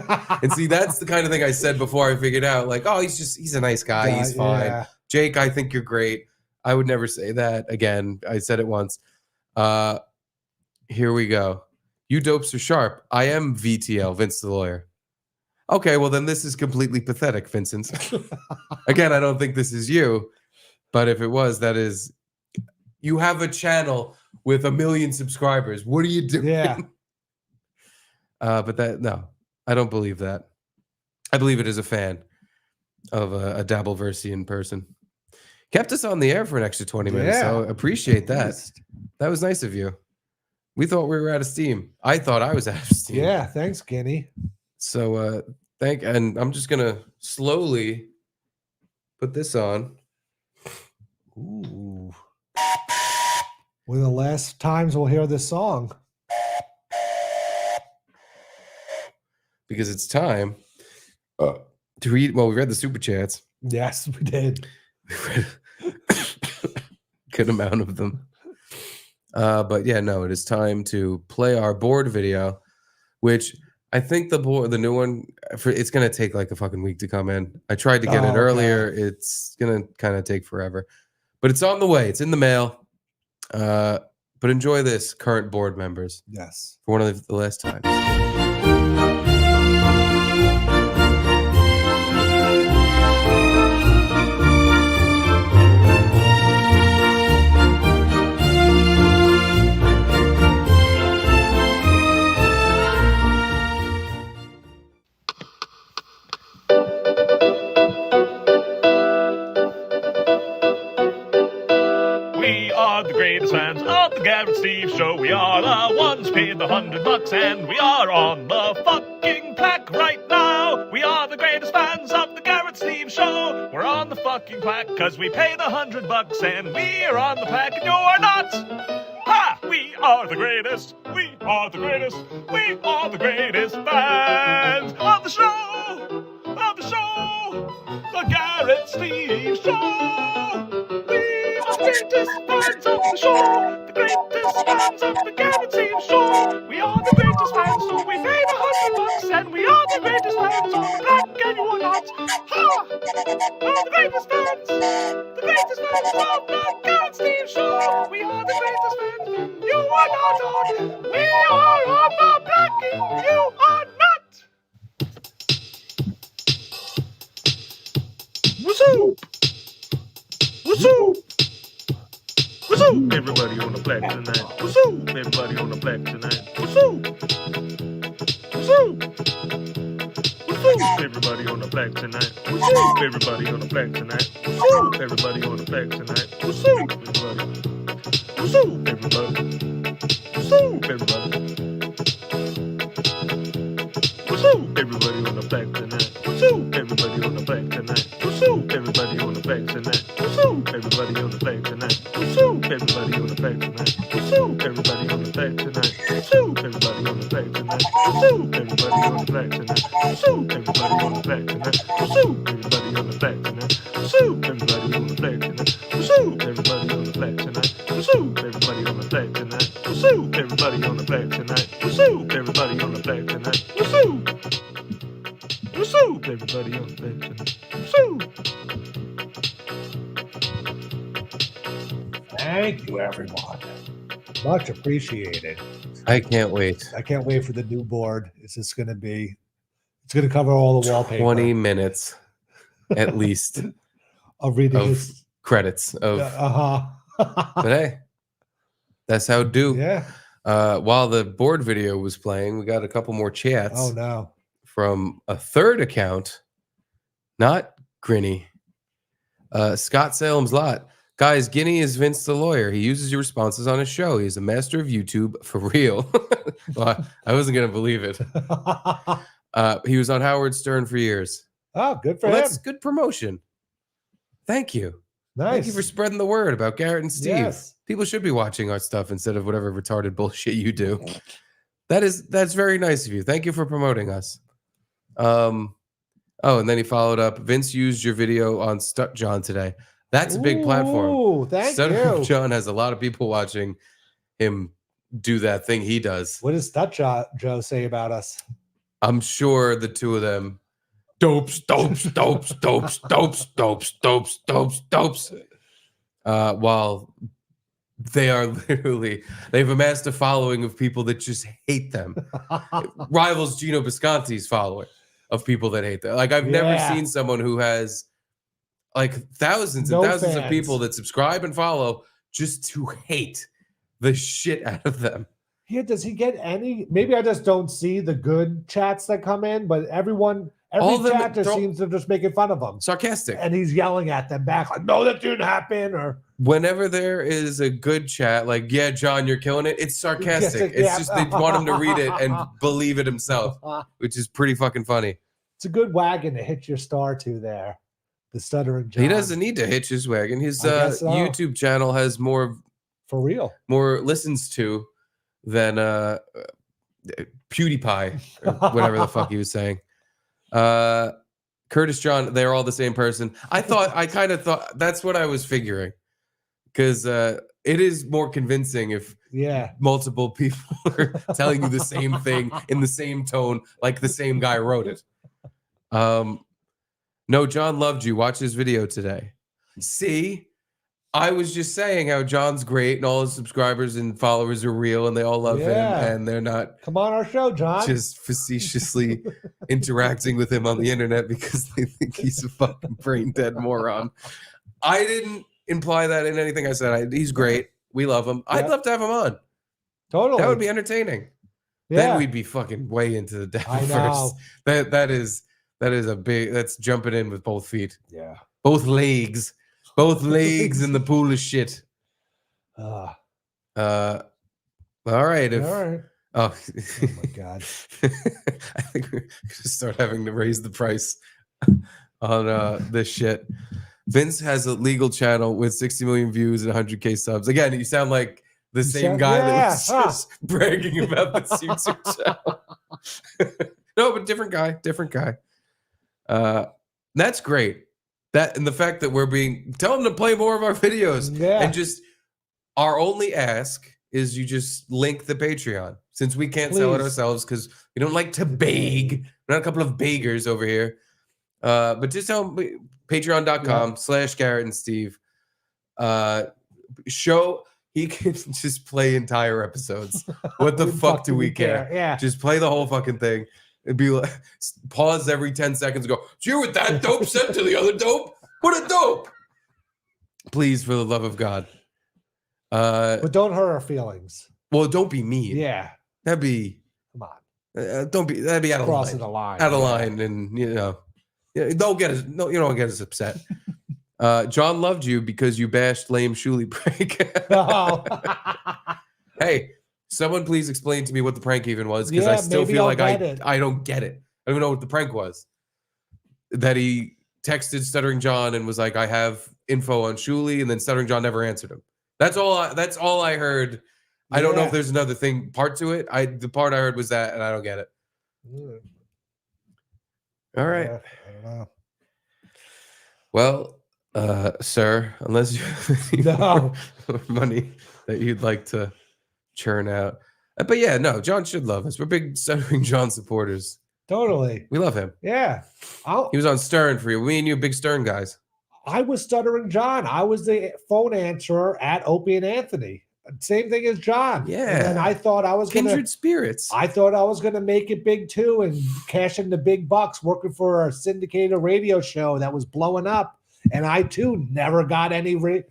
And see, that's the kind of thing I said before I figured out, like, oh, he's a nice guy. He's fine. Yeah. Jake, I think you're great. I would never say that again. I said it once. Here we go. You dopes are sharp. I am VTL, Vince the lawyer. Okay, well, then this is completely pathetic, Vincent. Again, I don't think this is you, but if it was, that is, you have a channel with 1 million subscribers. What are you doing? Yeah. But no, I don't believe that. I believe it is a fan of a Dabbleversian person. Kept us on the air for an extra 20 minutes, so appreciate that. That was nice of you. We thought we were out of steam. I thought I was out of steam. Yeah, thanks, Guinea. So and I'm just gonna slowly put this on. Ooh. One of the last times we'll hear this song. Because it's time to read. Well, we read the super chats. Yes, we did. We read good amount of them. But yeah, no, it is time to play our board video, which I think the new one, it's gonna take like a fucking week to come in. I tried to get it earlier. It's gonna kind of take forever, but it's on the way. It's in the mail. But enjoy this, current board members. Yes, for one of the last times. We are the greatest fans of the Garrett Steve Show. We are the ones paid the $100, and we are on the fucking plaque right now. We are the greatest fans of the Garrett Steve Show. We're on the fucking plaque because we pay the $100, and we are on the plaque, and you are not. Ha! We are the greatest. We are the greatest. We are the greatest fans of the show. Of the show. The Garrett Steve Show. The greatest fans of the show, the greatest fans of the Garrett Steve Show. We are the greatest fans, so we pay the $100, and we are the greatest fans on the plaque, and you are not. Ha! We're the greatest fans of the Garrett Steve Show. We are the greatest fans, and you are not on. We are on the plaque, and you are not. What's up? What's up? What's up? Everybody on the plaque tonight. What's up? Everybody on the plaque tonight. What's up? What's up? What's up? Everybody on the plaque tonight. What's up? Everybody on the plaque tonight. What's up? Everybody on the plaque tonight. What's up? Everybody. What's up? Everybody. What's up? Everybody. What's up? Everybody on the plaque tonight. What's up? Everybody on the plaque tonight. What's up? Everybody on the plaque tonight. What's up? Everybody on the plaque tonight. What's up? Everybody on the plaque tonight. What's up? Everybody on the plaque tonight. What's up? Everybody on the plaque tonight. What's up? Everybody on the plaque tonight. What's up? Everybody on the plaque tonight. What's up? Everybody on the plaque tonight. What's up? Everybody on the plaque tonight. What's up? Everybody on the plaque tonight. What's up? Everybody on the plaque tonight. What's up? Everybody on the plaque tonight. What's up? Everybody on the plaque tonight. What's up? What's up? Everybody on the plaque tonight. What's up? Thank you, everyone. Much appreciated. I can't wait. I can't wait for the new board. It's just going to be, it's going to cover all the wallpaper. 20 minutes at least of reading of his credits of but hey, that's how it do. Yeah. While the board video was playing, we got a couple more chats. Oh no. From a third account, not Grinny. Scott Salem's Lot. Guys, Guinea is Vince the lawyer. He uses your responses on his show. He's a master of YouTube for real. Well, I wasn't going to believe it. He was on Howard Stern for years. Oh, good for him. That's good promotion. Thank you. Nice. Thank you for spreading the word about Garrett and Steve. Yes. People should be watching our stuff instead of whatever retarded bullshit you do. That's very nice of you. Thank you for promoting us. Oh, and then he followed up. Vince used your video on Stunt John today. That's a big platform. Ooh, thank Stunt you. John has a lot of people watching him do that thing he does. What does Stunt Joe say about us? I'm sure the two of them dopes. While they are literally, they've amassed a following of people that just hate them. Rivals Gino Bisconti's following of people that hate them. Like I've never seen someone who has like thousands and thousands of people that subscribe and follow just to hate the shit out of them. Yeah, does he get any? Maybe I just don't see the good chats that come in, but every chat just seems to just making fun of him. Sarcastic. And he's yelling at them back like, no, that didn't happen. Or whenever there is a good chat, like, yeah, John, you're killing it. It's sarcastic. It's just they want him to read it and believe it himself, which is pretty fucking funny. It's a good wagon to hit your star to there. The stuttering John. He doesn't need to hitch his wagon. His I guess so. YouTube channel has more For real. More listens to than PewDiePie or whatever the fuck he was saying. Curtis John, they're all the same person. I kind of thought that's what I was figuring, because it is more convincing if multiple people are telling you the same thing in the same tone, like the same guy wrote it. No, John loved you. Watch his video today. See, I was just saying how John's great and all his subscribers and followers are real and they all love him and they're not. Come on our show, John. Just facetiously interacting with him on the internet because they think he's a fucking brain dead moron. I didn't imply that in anything I said. He's great. We love him. I'd love to have him on. Totally. That would be entertaining. Then we'd be fucking way into the devil first. That is a big, that's jumping in with both feet. Yeah. Both legs in the pool of shit. All right. all right. Oh my God. I think we're gonna start having to raise the price on this shit. Vince has a legal channel with 60 million views and 100K subs. Again, you sound like the same guy that was just bragging about this YouTube channel. No, but different guy. That's great. That and the fact that tell them to play more of our videos. And just our only ask is you just link the Patreon, since we can't sell it ourselves because we don't like to beg. We're not a couple of beggars over here. But just tell them patreon.com/Garrett and Steve. Show he can just play entire episodes. What the fuck do we care? Yeah. Just play the whole fucking thing. It'd be like, pause every 10 seconds and go, did you hear what that dope said to the other dope? What a dope. Please, for the love of God. But don't hurt our feelings. Well, don't be mean. Yeah. That'd be, come on. That'd be out of Crossing line. the line. Out of line. And you don't get us upset. John loved you because you bashed lame Shuli prank. Hey, someone please explain to me what the prank even was, because I still feel like I don't get it. I don't even know what the prank was. That he texted Stuttering John and was like, I have info on Shuli, and then Stuttering John never answered him. That's all I heard. I don't know if there's another part to it. The part I heard was that, and I don't get it. All right. I don't know. Well, sir, unless you have more money that you'd like to churn out. But yeah, no, John should love us. We're big Stuttering John supporters. Totally. We love him. Yeah. He was on Stern for you. Me and you, big Stern guys. I was Stuttering John. I was the phone answerer at Opie and Anthony. Same thing as John. Yeah. And I thought I was kindred spirits. I thought I was gonna make it big too and cash in the big bucks working for a syndicated radio show that was blowing up. And I too never got any maybe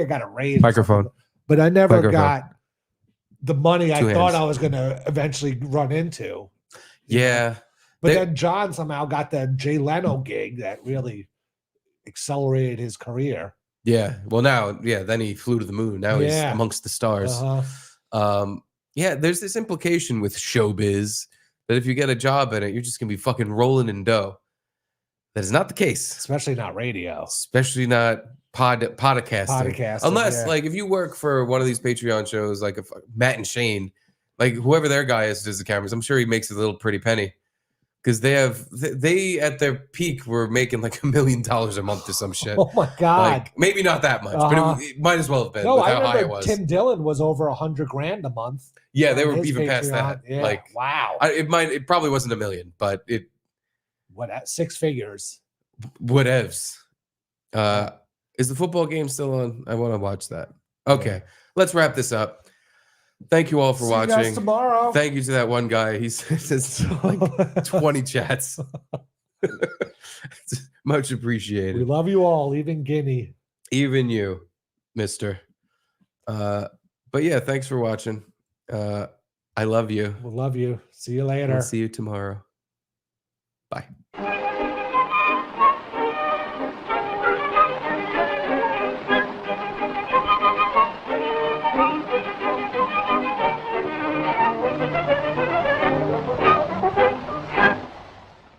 I got a raise. Microphone. But I never got the money Two I thought hands. I was gonna eventually run into. Yeah. But then John somehow got the Jay Leno gig that really accelerated his career. Yeah. Well, now, then he flew to the moon. Now he's amongst the stars. There's this implication with showbiz that if you get a job in it, you're just gonna be fucking rolling in dough. That is not the case. Especially not radio. Especially not podcasting. Unless, like, if you work for one of these Patreon shows, like Matt and Shane, like whoever their guy is does the cameras, I'm sure he makes a little pretty penny. Because they at their peak were making like $1 million a month or some shit. Oh my God. Like, maybe not that much, but it might as well have been. No, with I how high it remember was. Tim Dillon was over $100,000 a month. Yeah, they on were his even past that. Patreon. Yeah. Like, wow. It probably wasn't $1 million, but it. What at 6 figures? Whatevs. Is the football game still on? I want to watch that. Okay, let's wrap this up. Thank you all for watching. See you guys tomorrow. Thank you to that one guy. He says like 20 chats. Much appreciated. We love you all, even Guinea. Even you, mister. But yeah, thanks for watching. I love you. We love you. See you later. I'll see you tomorrow. Bye.